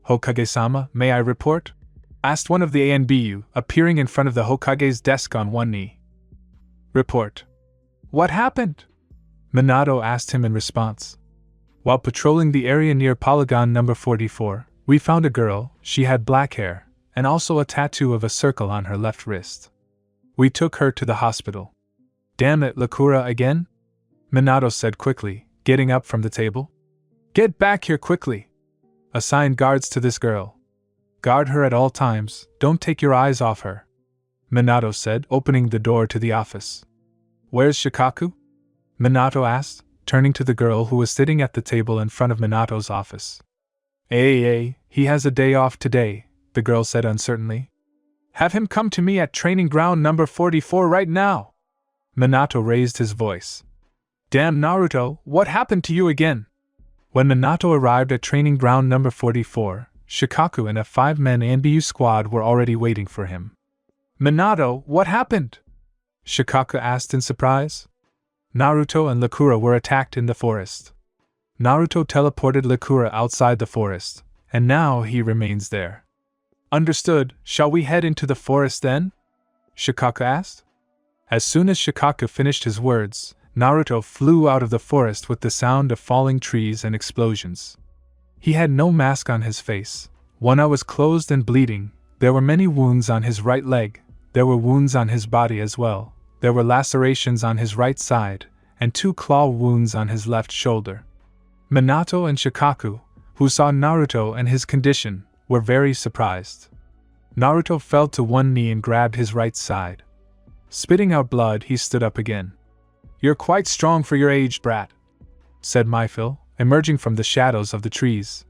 Hokage-sama, may I report? Asked one of the ANBU, appearing in front of the Hokage's desk on one knee. Report. What happened? Minato asked him in response. While patrolling the area near Polygon number 44, we found a girl. She had black hair, and also a tattoo of a circle on her left wrist. We took her to the hospital. Damn it, Lakura again? Minato said quickly, getting up from the table. Get back here quickly. Assign guards to this girl. Guard her at all times, don't take your eyes off her, Minato said, opening the door to the office. Where's Shikaku? Minato asked, turning to the girl who was sitting at the table in front of Minato's office. He has a day off today, the girl said uncertainly. Have him come to me at training ground number 44 right now. Minato raised his voice. Damn Naruto, what happened to you again? When Minato arrived at training ground number 44, Shikaku and a 5-man ANBU squad were already waiting for him. Minato, what happened? Shikaku asked in surprise. Naruto and Lakura were attacked in the forest. Naruto teleported Lakura outside the forest, and now he remains there. Understood, shall we head into the forest then? Shikaku asked. As soon as Shikaku finished his words, Naruto flew out of the forest with the sound of falling trees and explosions. He had no mask on his face. One eye was closed and bleeding. There were many wounds on his right leg. There were wounds on his body as well. There were lacerations on his right side, and 2 claw wounds on his left shoulder. Minato and Shikaku, who saw Naruto and his condition, were very surprised. Naruto fell to one knee and grabbed his right side. Spitting out blood, he stood up again. You're quite strong for your age, brat, said Myphil, emerging from the shadows of the trees.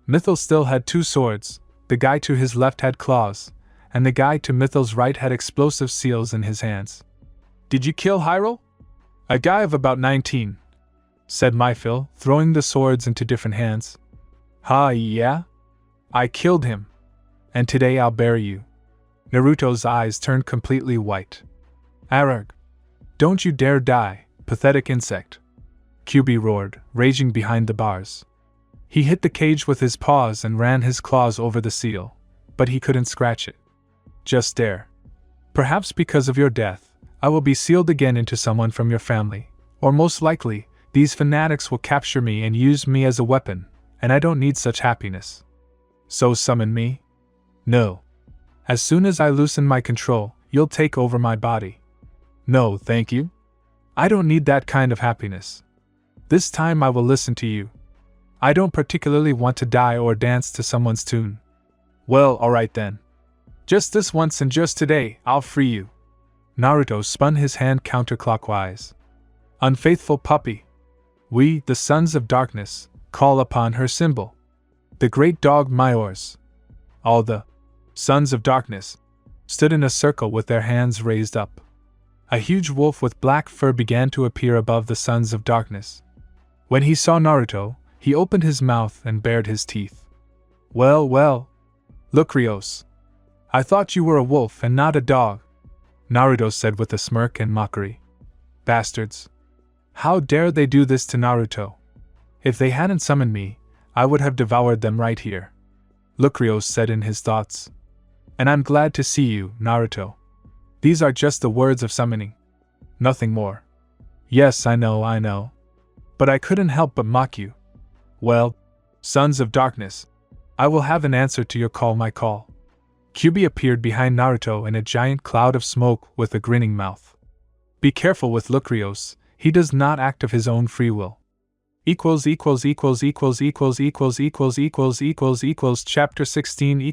Mythil still had 2 swords. The guy to his left had claws, and the guy to Mythil's right had explosive seals in his hands. Did you kill Hyrule? A guy of about 19, said Myphil, throwing the swords into different hands. Yeah? I killed him. And today I'll bury you. Naruto's eyes turned completely white. Ararg! Don't you dare die, pathetic insect! Kyuubi roared, raging behind the bars. He hit the cage with his paws and ran his claws over the seal, but he couldn't scratch it. Just dare. Perhaps because of your death, I will be sealed again into someone from your family, or most likely, these fanatics will capture me and use me as a weapon, and I don't need such happiness. So summon me? No. As soon as I loosen my control, you'll take over my body. No, thank you. I don't need that kind of happiness. This time I will listen to you. I don't particularly want to die or dance to someone's tune. Well, alright then. Just this once and just today, I'll free you. Naruto spun his hand counterclockwise. Unfaithful puppy. We, the Sons of Darkness, call upon her symbol. The great dog Myors. All the Sons of Darkness stood in a circle with their hands raised up. A huge wolf with black fur began to appear above the Sons of Darkness. When he saw Naruto, he opened his mouth and bared his teeth. Well, well. Lucreos. I thought you were a wolf and not a dog, Naruto said with a smirk and mockery. Bastards. How dare they do this to Naruto? If they hadn't summoned me, I would have devoured them right here, Lucreos said in his thoughts. And I'm glad to see you, Naruto. These are just the words of summoning. Nothing more. Yes, I know. But I couldn't help but mock you. Well, Sons of Darkness, I will have an answer to your call, my call. Kyuubi appeared behind Naruto in a giant cloud of smoke with a grinning mouth. Be careful with Lucreos, he does not act of his own free will. Chapter 16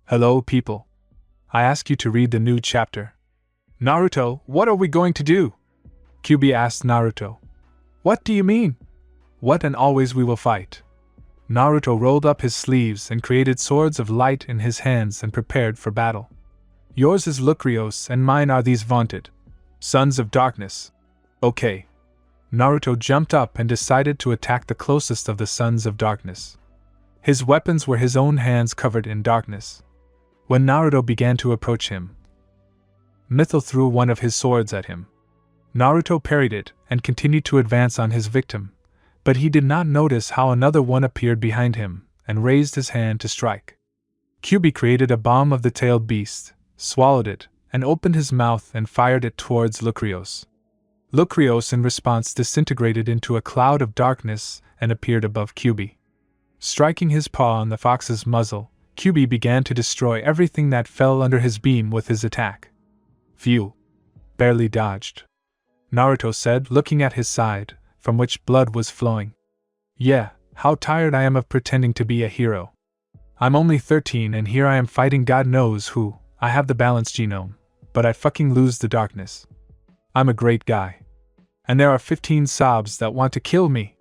Hello people. I ask you to read the new chapter. Naruto, what are we going to do? Kyuubi asked Naruto. What do you mean? What and always we will fight. Naruto rolled up his sleeves and created swords of light in his hands and prepared for battle. Yours is Lucreos and mine are these vaunted Sons of Darkness. Okay. Naruto jumped up and decided to attack the closest of the Sons of Darkness. His weapons were his own hands covered in darkness. When Naruto began to approach him, Mythil threw one of his swords at him. Naruto parried it and continued to advance on his victim, but he did not notice how another one appeared behind him and raised his hand to strike. Kyuubi created a bomb of the tailed beast, swallowed it, and opened his mouth and fired it towards Lucreos. Lucreos in response disintegrated into a cloud of darkness and appeared above Kyuubi. Striking his paw on the fox's muzzle, Kyuubi began to destroy everything that fell under his beam with his attack. Phew. Barely dodged, Naruto said, looking at his side, from which blood was flowing. Yeah, how tired I am of pretending to be a hero. I'm only 13 and here I am fighting God knows who. I have the balance genome, but I fucking lose the darkness. I'm a great guy. And there are 15 sobs that want to kill me.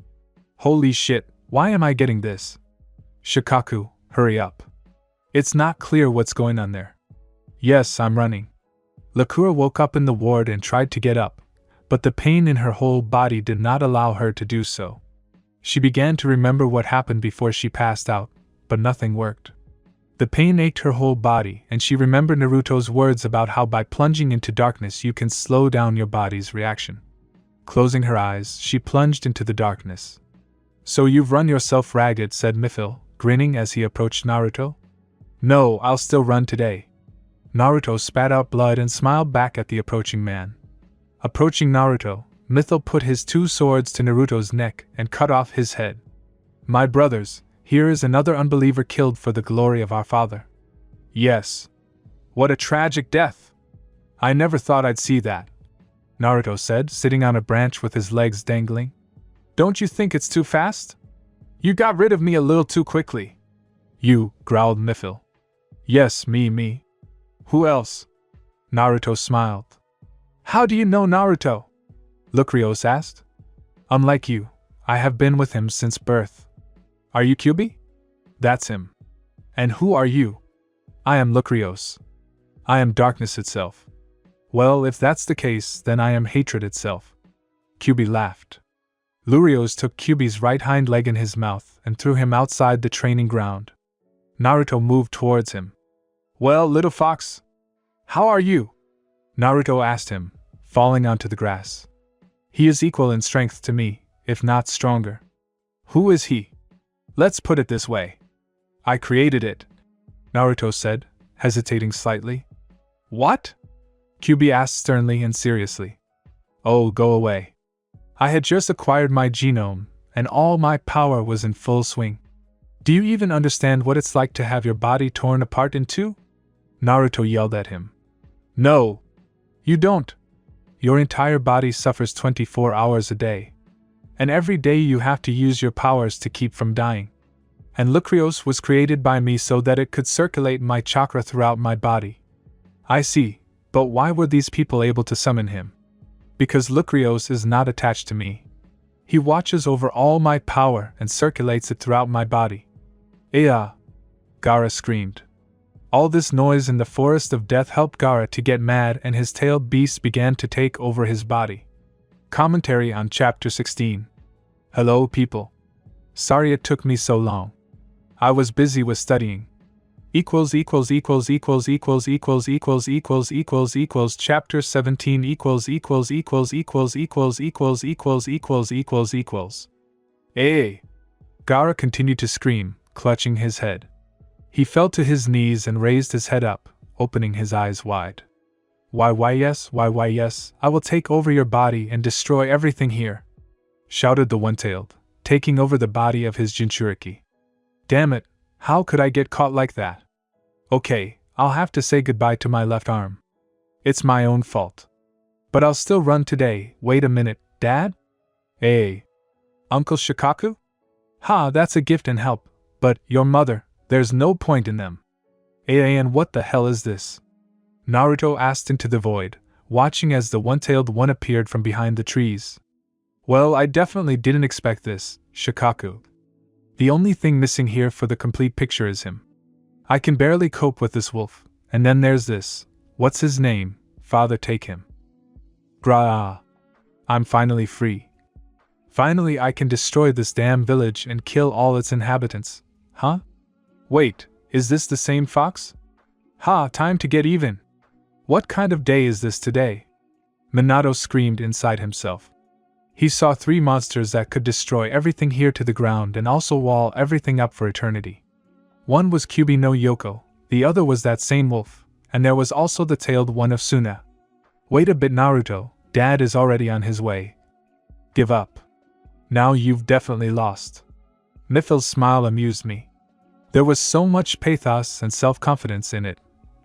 Holy shit, why am I getting this? Shikaku, hurry up. It's not clear what's going on there. Yes, I'm running. Lakura woke up in the ward and tried to get up, but the pain in her whole body did not allow her to do so. She began to remember what happened before she passed out, but nothing worked. The pain ached her whole body, and she remembered Naruto's words about how by plunging into darkness you can slow down your body's reaction. Closing her eyes, she plunged into the darkness. So you've run yourself ragged, said Mythil, grinning as he approached Naruto. No, I'll still run today. Naruto spat out blood and smiled back at the approaching man. Approaching Naruto, Mythil put his 2 swords to Naruto's neck and cut off his head. My brothers, here is another unbeliever killed for the glory of our father. Yes. What a tragic death. I never thought I'd see that, Naruto said, sitting on a branch with his legs dangling. Don't you think it's too fast? You got rid of me a little too quickly. You, growled Mythil. Yes, me. Who else? Naruto smiled. How do you know Naruto? Lucreos asked. Unlike you, I have been with him since birth. Are you Kyuubi? That's him. And who are you? I am Lucreos. I am darkness itself. Well, if that's the case, then I am hatred itself. Kyuubi laughed. Lucreos took Kyuubi's right hind leg in his mouth and threw him outside the training ground. Naruto moved towards him. Well, little fox, how are you? Naruto asked him, falling onto the grass. He is equal in strength to me, if not stronger. Who is he? Let's put it this way. I created it, Naruto said, hesitating slightly. What? Kyuubi asked sternly and seriously. Oh, go away. I had just acquired my genome, and all my power was in full swing. Do you even understand what it's like to have your body torn apart in 2? Naruto yelled at him. No, you don't. Your entire body suffers 24 hours a day. And every day you have to use your powers to keep from dying. And Lucrios was created by me so that it could circulate my chakra throughout my body. I see, but why were these people able to summon him? Because Lucrios is not attached to me. He watches over all my power and circulates it throughout my body. Aya! Gaara screamed. All this noise in the forest of death helped Gaara to get mad, and his tailed beast began to take over his body. Commentary on Chapter 16. Hello people. Sorry it took me so long. I was busy with studying. Chapter 17 Hey! Gaara continued to scream, clutching his head. He fell to his knees and raised his head up, opening his eyes wide. Why yes, I will take over your body and destroy everything here, shouted the one-tailed, taking over the body of his Jinchuriki. Damn it, how could I get caught like that? Okay, I'll have to say goodbye to my left arm. It's my own fault. But I'll still run today. Wait a minute, Dad? Hey. Uncle Shikaku? Ha, that's a gift and help, but your mother, there's no point in them. And what the hell is this? Naruto asked into the void, watching as the one-tailed one appeared from behind the trees. Well, I definitely didn't expect this, Shikaku. The only thing missing here for the complete picture is him. I can barely cope with this wolf, and then there's this. What's his name? Father, take him. Grah. I'm finally free. Finally I can destroy this damn village and kill all its inhabitants. Huh? Wait, is this the same fox? Ha, time to get even. What kind of day is this today? Minato screamed inside himself. He saw 3 monsters that could destroy everything here to the ground and also wall everything up for eternity. One was Kyubi no Yoko, the other was that same wolf, and there was also the tailed one of Suna. Wait a bit, Naruto, Dad is already on his way. Give up. Now you've definitely lost. Mifil's smile amused me. There was so much pathos and self-confidence in it.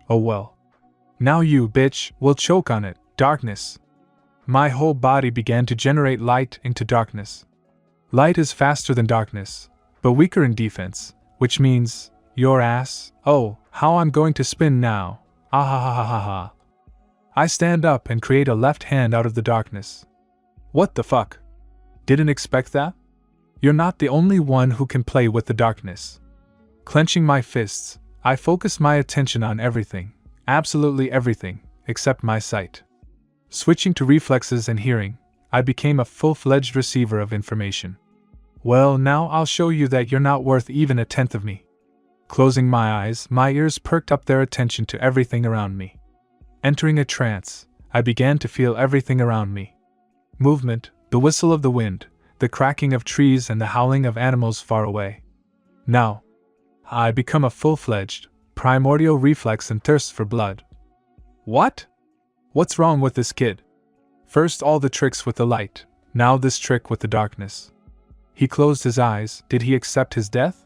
Oh well. Now you, bitch, will choke on it, darkness. My whole body began to generate light into darkness. Light is faster than darkness, but weaker in defense, which means, your ass, oh, how I'm going to spin now, ah ha ha ha ha ha. I stand up and create a left hand out of the darkness. What the fuck? Didn't expect that? You're not the only one who can play with the darkness. Clenching my fists, I focus my attention on everything, absolutely everything, except my sight. Switching to reflexes and hearing, I became a full-fledged receiver of information. Well, now I'll show you that you're not worth even a tenth of me. Closing my eyes, my ears perked up their attention to everything around me. Entering a trance, I began to feel everything around me. Movement, the whistle of the wind, the cracking of trees and the howling of animals far away. Now, I become a full-fledged, primordial reflex and thirst for blood. What? What's wrong with this kid? First all the tricks with the light, now this trick with the darkness. He closed his eyes. Did he accept his death?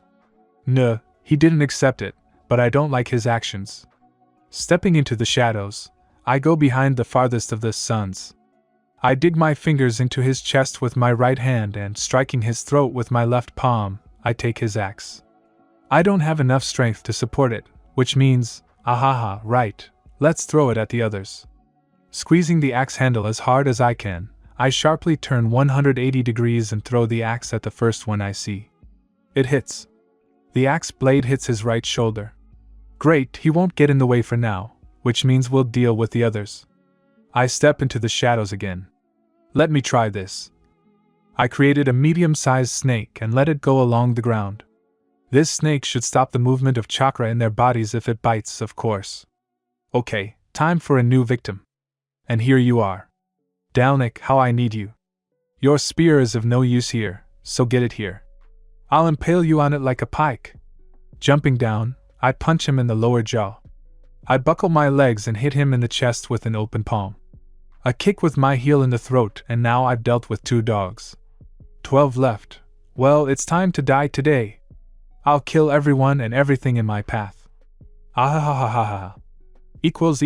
No, he didn't accept it, but I don't like his actions. Stepping into the shadows, I go behind the farthest of the suns. I dig my fingers into his chest with my right hand and, striking his throat with my left palm, I take his axe. I don't have enough strength to support it, which means, ahaha, right, let's throw it at the others. Squeezing the axe handle as hard as I can, I sharply turn 180 degrees and throw the axe at the first one I see. It hits. The axe blade hits his right shoulder. Great, he won't get in the way for now, which means we'll deal with the others. I step into the shadows again. Let me try this. I created a medium-sized snake and let it go along the ground. This snake should stop the movement of chakra in their bodies if it bites, of course. Okay, time for a new victim. And here you are. Dalnik, how I need you. Your spear is of no use here, so get it here. I'll impale you on it like a pike. Jumping down, I punch him in the lower jaw. I buckle my legs and hit him in the chest with an open palm. A kick with my heel in the throat, and now I've dealt with 2 dogs. 12 left. Well, it's time to die today. I'll kill everyone and everything in my path. Ahahahaha. Chapter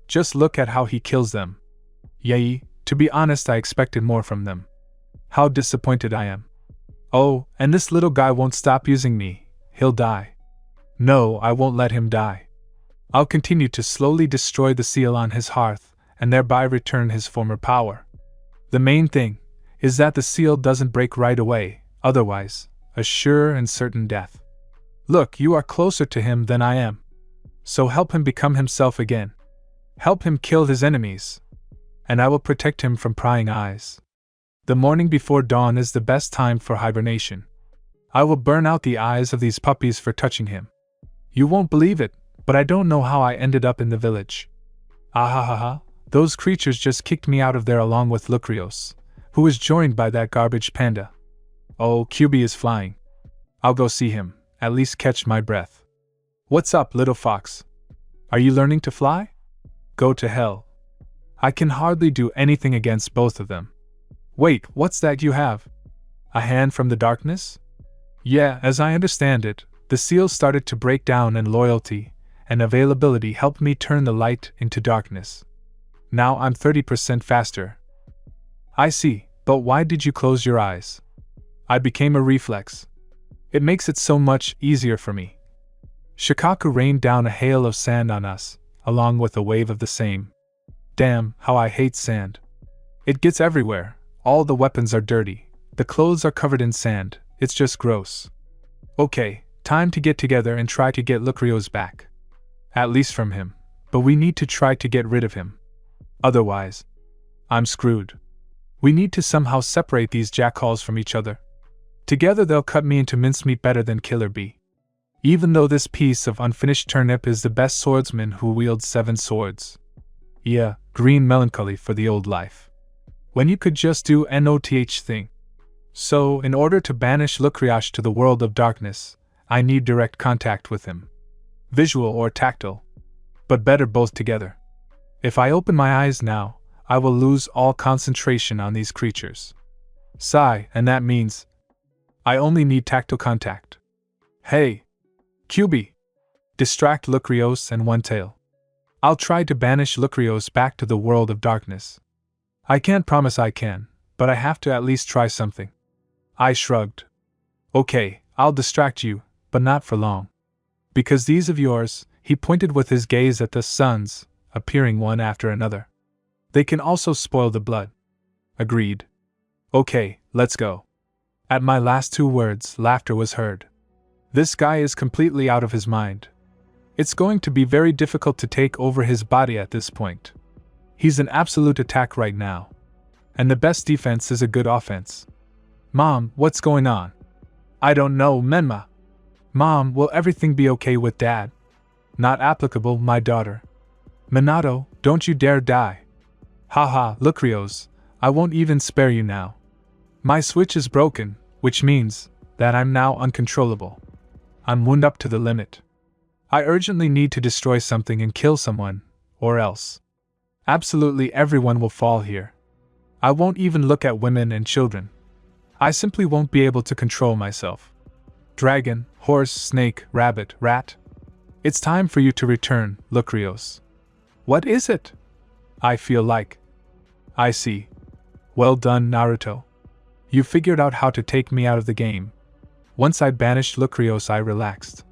18 Just look at how he kills them. Yay, to be honest, I expected more from them. How disappointed I am. Oh, and this little guy won't stop using me. He'll die. No, I won't let him die. I'll continue to slowly destroy the seal on his hearth, and thereby return his former power. The main thing is that the seal doesn't break right away, otherwise, a sure and certain death. Look, you are closer to him than I am. So help him become himself again. Help him kill his enemies. And I will protect him from prying eyes. The morning before dawn is the best time for hibernation. I will burn out the eyes of these puppies for touching him. You won't believe it, but I don't know how I ended up in the village. Ahahaha, those creatures just kicked me out of there along with Lucrios, who was joined by that garbage panda. Oh, QB is flying. I'll go see him, at least catch my breath. What's up, little fox? Are you learning to fly? Go to hell. I can hardly do anything against both of them. Wait, what's that you have? A hand from the darkness? Yeah, as I understand it, the seal started to break down and loyalty and availability helped me turn the light into darkness. Now I'm 30% faster. I see, but why did you close your eyes? I became a reflex. It makes it so much easier for me. Shikaku rained down a hail of sand on us, along with a wave of the same. Damn, how I hate sand. It gets everywhere, all the weapons are dirty, the clothes are covered in sand, it's just gross. Okay, time to get together and try to get Lucrios back. At least from him, but we need to try to get rid of him. Otherwise, I'm screwed. We need to somehow separate these jackals from each other. Together they'll cut me into mincemeat better than Killer Bee. Even though this piece of unfinished turnip is the best swordsman who wields 7 swords. Yeah, green melancholy for the old life. When you could just do NOTH thing. So, in order to banish Lucrios to the world of darkness, I need direct contact with him. Visual or tactile. But better both together. If I open my eyes now, I will lose all concentration on these creatures. Sigh, and that means I only need tactile contact. Hey! QB! Distract Lucrios and One Tail. I'll try to banish Lucrios back to the world of darkness. I can't promise I can, but I have to at least try something. I shrugged. Okay, I'll distract you, but not for long. Because these of yours, he pointed with his gaze at the suns, appearing one after another. They can also spoil the blood. Agreed. Okay, let's go. At my last 2 words, laughter was heard. This guy is completely out of his mind. It's going to be very difficult to take over his body at this point. He's an absolute attack right now. And the best defense is a good offense. Mom, what's going on? I don't know, Menma. Mom, will everything be okay with Dad? Not applicable, my daughter. Minato, don't you dare die. Haha, Lucrios, I won't even spare you now. My switch is broken, which means that I'm now uncontrollable. I'm wound up to the limit. I urgently need to destroy something and kill someone, or else. Absolutely everyone will fall here. I won't even look at women and children. I simply won't be able to control myself. Dragon, horse, snake, rabbit, rat. It's time for you to return, Lucrios. What is it? I feel like. I see. Well done, Naruto. You figured out how to take me out of the game. Once I banished Lucrios, I relaxed.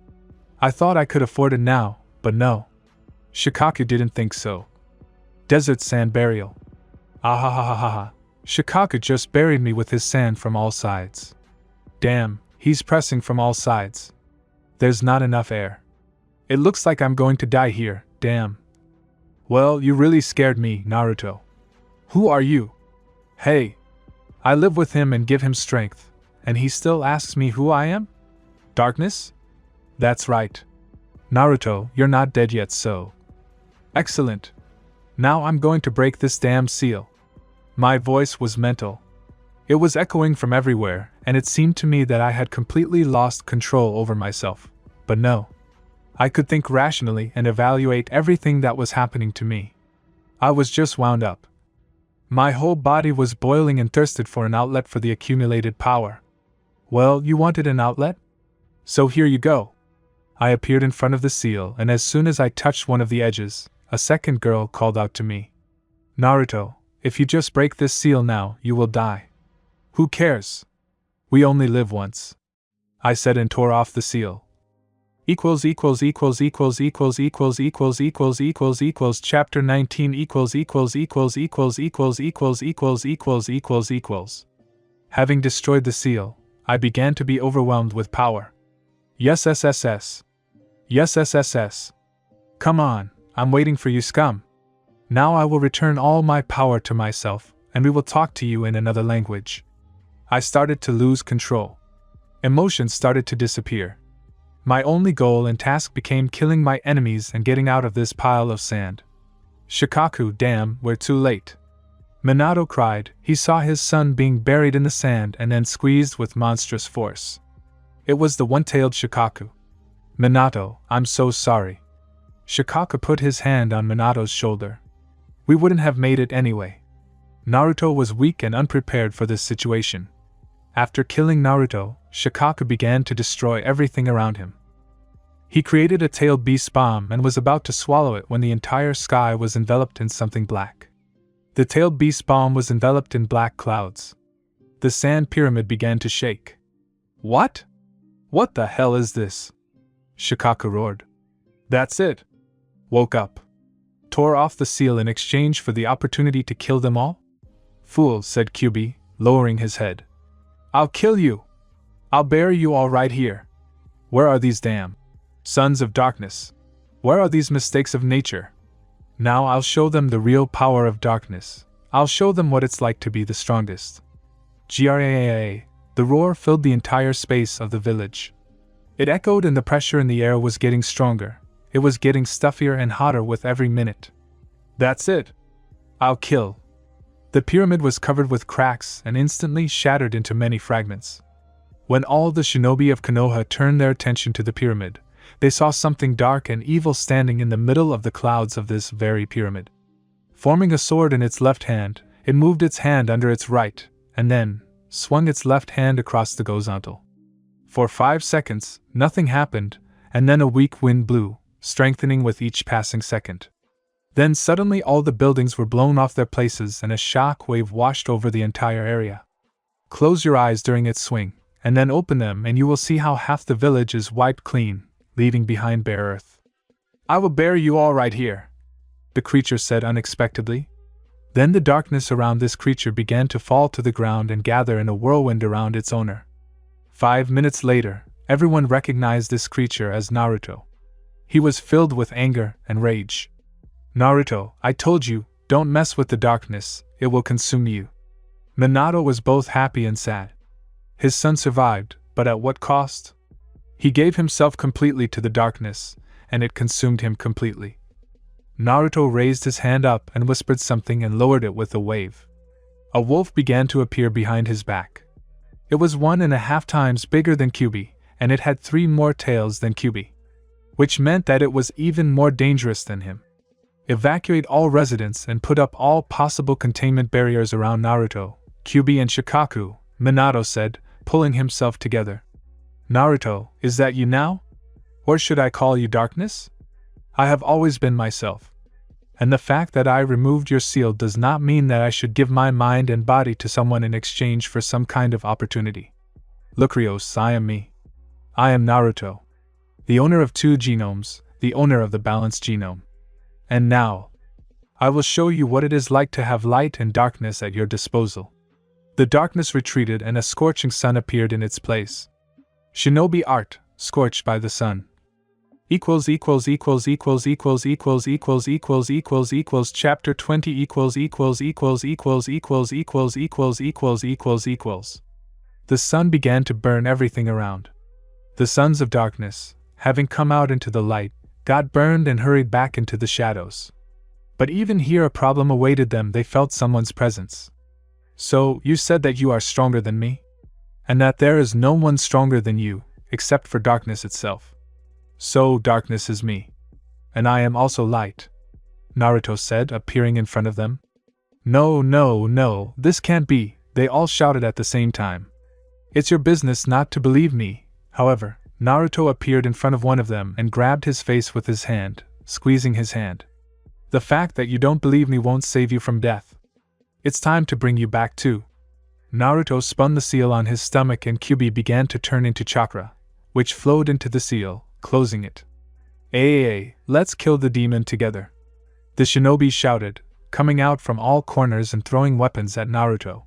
I thought I could afford it now, but no. Shikaku didn't think so. Desert sand burial. Ahahahaha. Shikaku just buried me with his sand from all sides. Damn, he's pressing from all sides. There's not enough air. It looks like I'm going to die here, damn. Well, you really scared me, Naruto. Who are you? Hey. I live with him and give him strength, and he still asks me who I am? Darkness? That's right. Naruto, you're not dead yet, so. Excellent. Now I'm going to break this damn seal. My voice was mental. It was echoing from everywhere, and it seemed to me that I had completely lost control over myself. But no. I could think rationally and evaluate everything that was happening to me. I was just wound up. My whole body was boiling and thirsted for an outlet for the accumulated power. Well, you wanted an outlet? So here you go. I appeared in front of the seal, and as soon as I touched one of the edges, a second girl called out to me. Naruto, if you just break this seal now, you will die. Who cares? We only live once, I said and tore off the seal. Chapter 19 Having destroyed the seal, I began to be overwhelmed with power. Yes, SSS. Yes, SSS. Come on, I'm waiting for you, scum. Now I will return all my power to myself, and we will talk to you in another language. I started to lose control. Emotions started to disappear. My only goal and task became killing my enemies and getting out of this pile of sand. Shikaku, damn, we're too late. Minato cried. He saw his son being buried in the sand and then squeezed with monstrous force. It was the one-tailed Shikaku. Minato, I'm so sorry. Shikaku put his hand on Minato's shoulder. We wouldn't have made it anyway. Naruto was weak and unprepared for this situation. After killing Naruto, Shikaku began to destroy everything around him. He created a tailed beast bomb and was about to swallow it when the entire sky was enveloped in something black. The tailed beast bomb was enveloped in black clouds. The sand pyramid began to shake. What? What the hell is this? Shikaku roared. That's it. Woke up. Tore off the seal in exchange for the opportunity to kill them all? Fool, said Kyuubi, lowering his head. I'll kill you. I'll bury you all right here. Where are these damn sons of darkness? Where are these mistakes of nature? Now I'll show them the real power of darkness. I'll show them what it's like to be the strongest. Graaaa, the roar filled the entire space of the village. It echoed and the pressure in the air was getting stronger. It was getting stuffier and hotter with every minute. That's it. I'll kill. The pyramid was covered with cracks and instantly shattered into many fragments. When all the shinobi of Konoha turned their attention to the pyramid, they saw something dark and evil standing in the middle of the clouds of this very pyramid. Forming a sword in its left hand, it moved its hand under its right, and then swung its left hand across the horizontal. For 5 seconds, nothing happened, and then a weak wind blew, strengthening with each passing second. Then suddenly all the buildings were blown off their places and a shock wave washed over the entire area. Close your eyes during its swing, and then open them and you will see how half the village is wiped clean, leaving behind bare earth. I will bury you all right here, the creature said unexpectedly. Then the darkness around this creature began to fall to the ground and gather in a whirlwind around its owner. 5 minutes later, everyone recognized this creature as Naruto. He was filled with anger and rage. Naruto, I told you, don't mess with the darkness, it will consume you. Minato was both happy and sad. His son survived, but at what cost? He gave himself completely to the darkness, and it consumed him completely. Naruto raised his hand up and whispered something and lowered it with a wave. A wolf began to appear behind his back. It was 1.5 times bigger than Kyuubi, and it had 3 more tails than Kyuubi, which meant that it was even more dangerous than him. Evacuate all residents and put up all possible containment barriers around Naruto, Kyuubi and Shikaku, Minato said, pulling himself together. Naruto, is that you now? Or should I call you Darkness? I have always been myself. And the fact that I removed your seal does not mean that I should give my mind and body to someone in exchange for some kind of opportunity. Look, Rios, I am me. I am Naruto. The owner of 2 genomes, the owner of the balanced genome. And now, I will show you what it is like to have light and darkness at your disposal. The darkness retreated and a scorching sun appeared in its place. Shinobi art, scorched by the sun. Chapter 20 The sun began to burn everything around. The sons of darkness, having come out into the light, got burned and hurried back into the shadows. But even here a problem awaited them. They felt someone's presence. So, you said that you are stronger than me? And that there is no one stronger than you, except for darkness itself. So, darkness is me. And I am also light, Naruto said, appearing in front of them. No, this can't be, they all shouted at the same time. It's your business not to believe me. However, Naruto appeared in front of one of them and grabbed his face with his hand, squeezing his hand. The fact that you don't believe me won't save you from death. It's time to bring you back too. Naruto spun the seal on his stomach and Kyuubi began to turn into chakra, which flowed into the seal, closing it. Hey, let's kill the demon together. The shinobi shouted, coming out from all corners and throwing weapons at Naruto.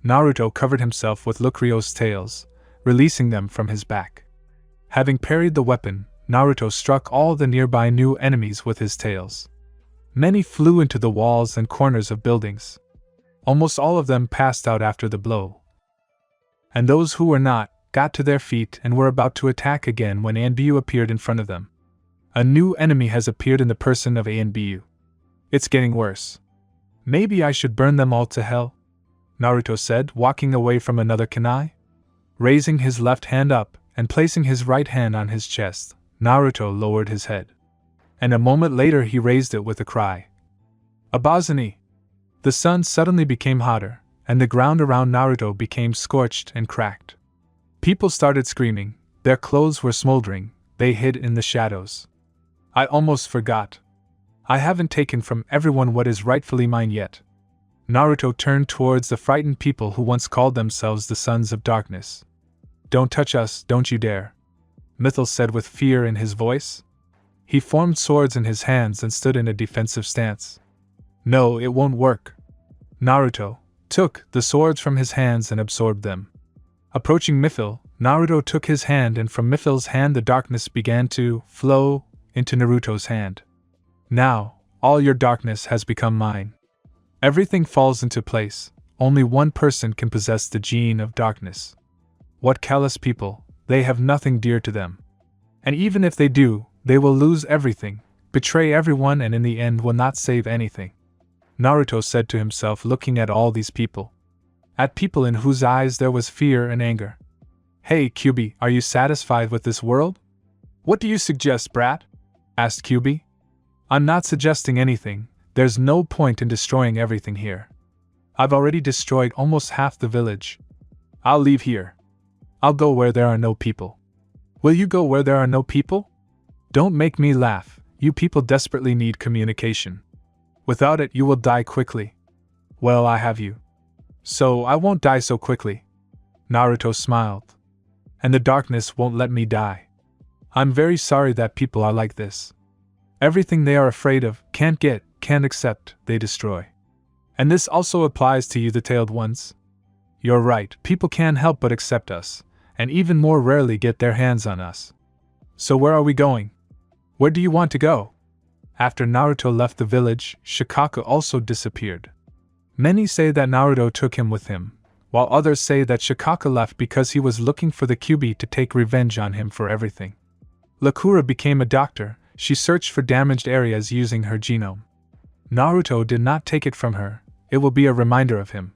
Naruto covered himself with Lucrio's tails, releasing them from his back. Having parried the weapon, Naruto struck all the nearby new enemies with his tails. Many flew into the walls and corners of buildings. Almost all of them passed out after the blow. And those who were not, got to their feet and were about to attack again when Anbu appeared in front of them. A new enemy has appeared in the person of Anbu. It's getting worse. Maybe I should burn them all to hell? Naruto said, walking away from another kunai. Raising his left hand up and placing his right hand on his chest, Naruto lowered his head. And a moment later he raised it with a cry. Abazani! The sun suddenly became hotter, and the ground around Naruto became scorched and cracked. People started screaming, their clothes were smoldering, they hid in the shadows. I almost forgot. I haven't taken from everyone what is rightfully mine yet. Naruto turned towards the frightened people who once called themselves the Sons of Darkness. Don't touch us, don't you dare, Mythal said with fear in his voice. He formed swords in his hands and stood in a defensive stance. No, it won't work. Naruto took the swords from his hands and absorbed them. Approaching Mythal, Naruto took his hand and from Mythal's hand the darkness began to flow into Naruto's hand. Now, all your darkness has become mine. Everything falls into place, only one person can possess the gene of darkness. What callous people, they have nothing dear to them. And even if they do, they will lose everything, betray everyone and in the end will not save anything. Naruto said to himself looking at all these people. At people in whose eyes there was fear and anger. Hey Kyuubi, are you satisfied with this world? What do you suggest, brat? Asked Kyuubi. I'm not suggesting anything, there's no point in destroying everything here. I've already destroyed almost half the village. I'll leave here. I'll go where there are no people. Will you go where there are no people? Don't make me laugh, you people desperately need communication. Without it you will die quickly. Well, I have you. So I won't die so quickly. Naruto smiled. And the darkness won't let me die. I'm very sorry that people are like this. Everything they are afraid of, can't get, can't accept, they destroy. And this also applies to you, the tailed ones. You're right, people can't help but accept us, and even more rarely get their hands on us. So where are we going? Where do you want to go? After Naruto left the village, Shikaku also disappeared. Many say that Naruto took him with him, while others say that Shikaku left because he was looking for the Kyuubi to take revenge on him for everything. Lakura became a doctor, she searched for damaged areas using her genome. Naruto did not take it from her, it will be a reminder of him.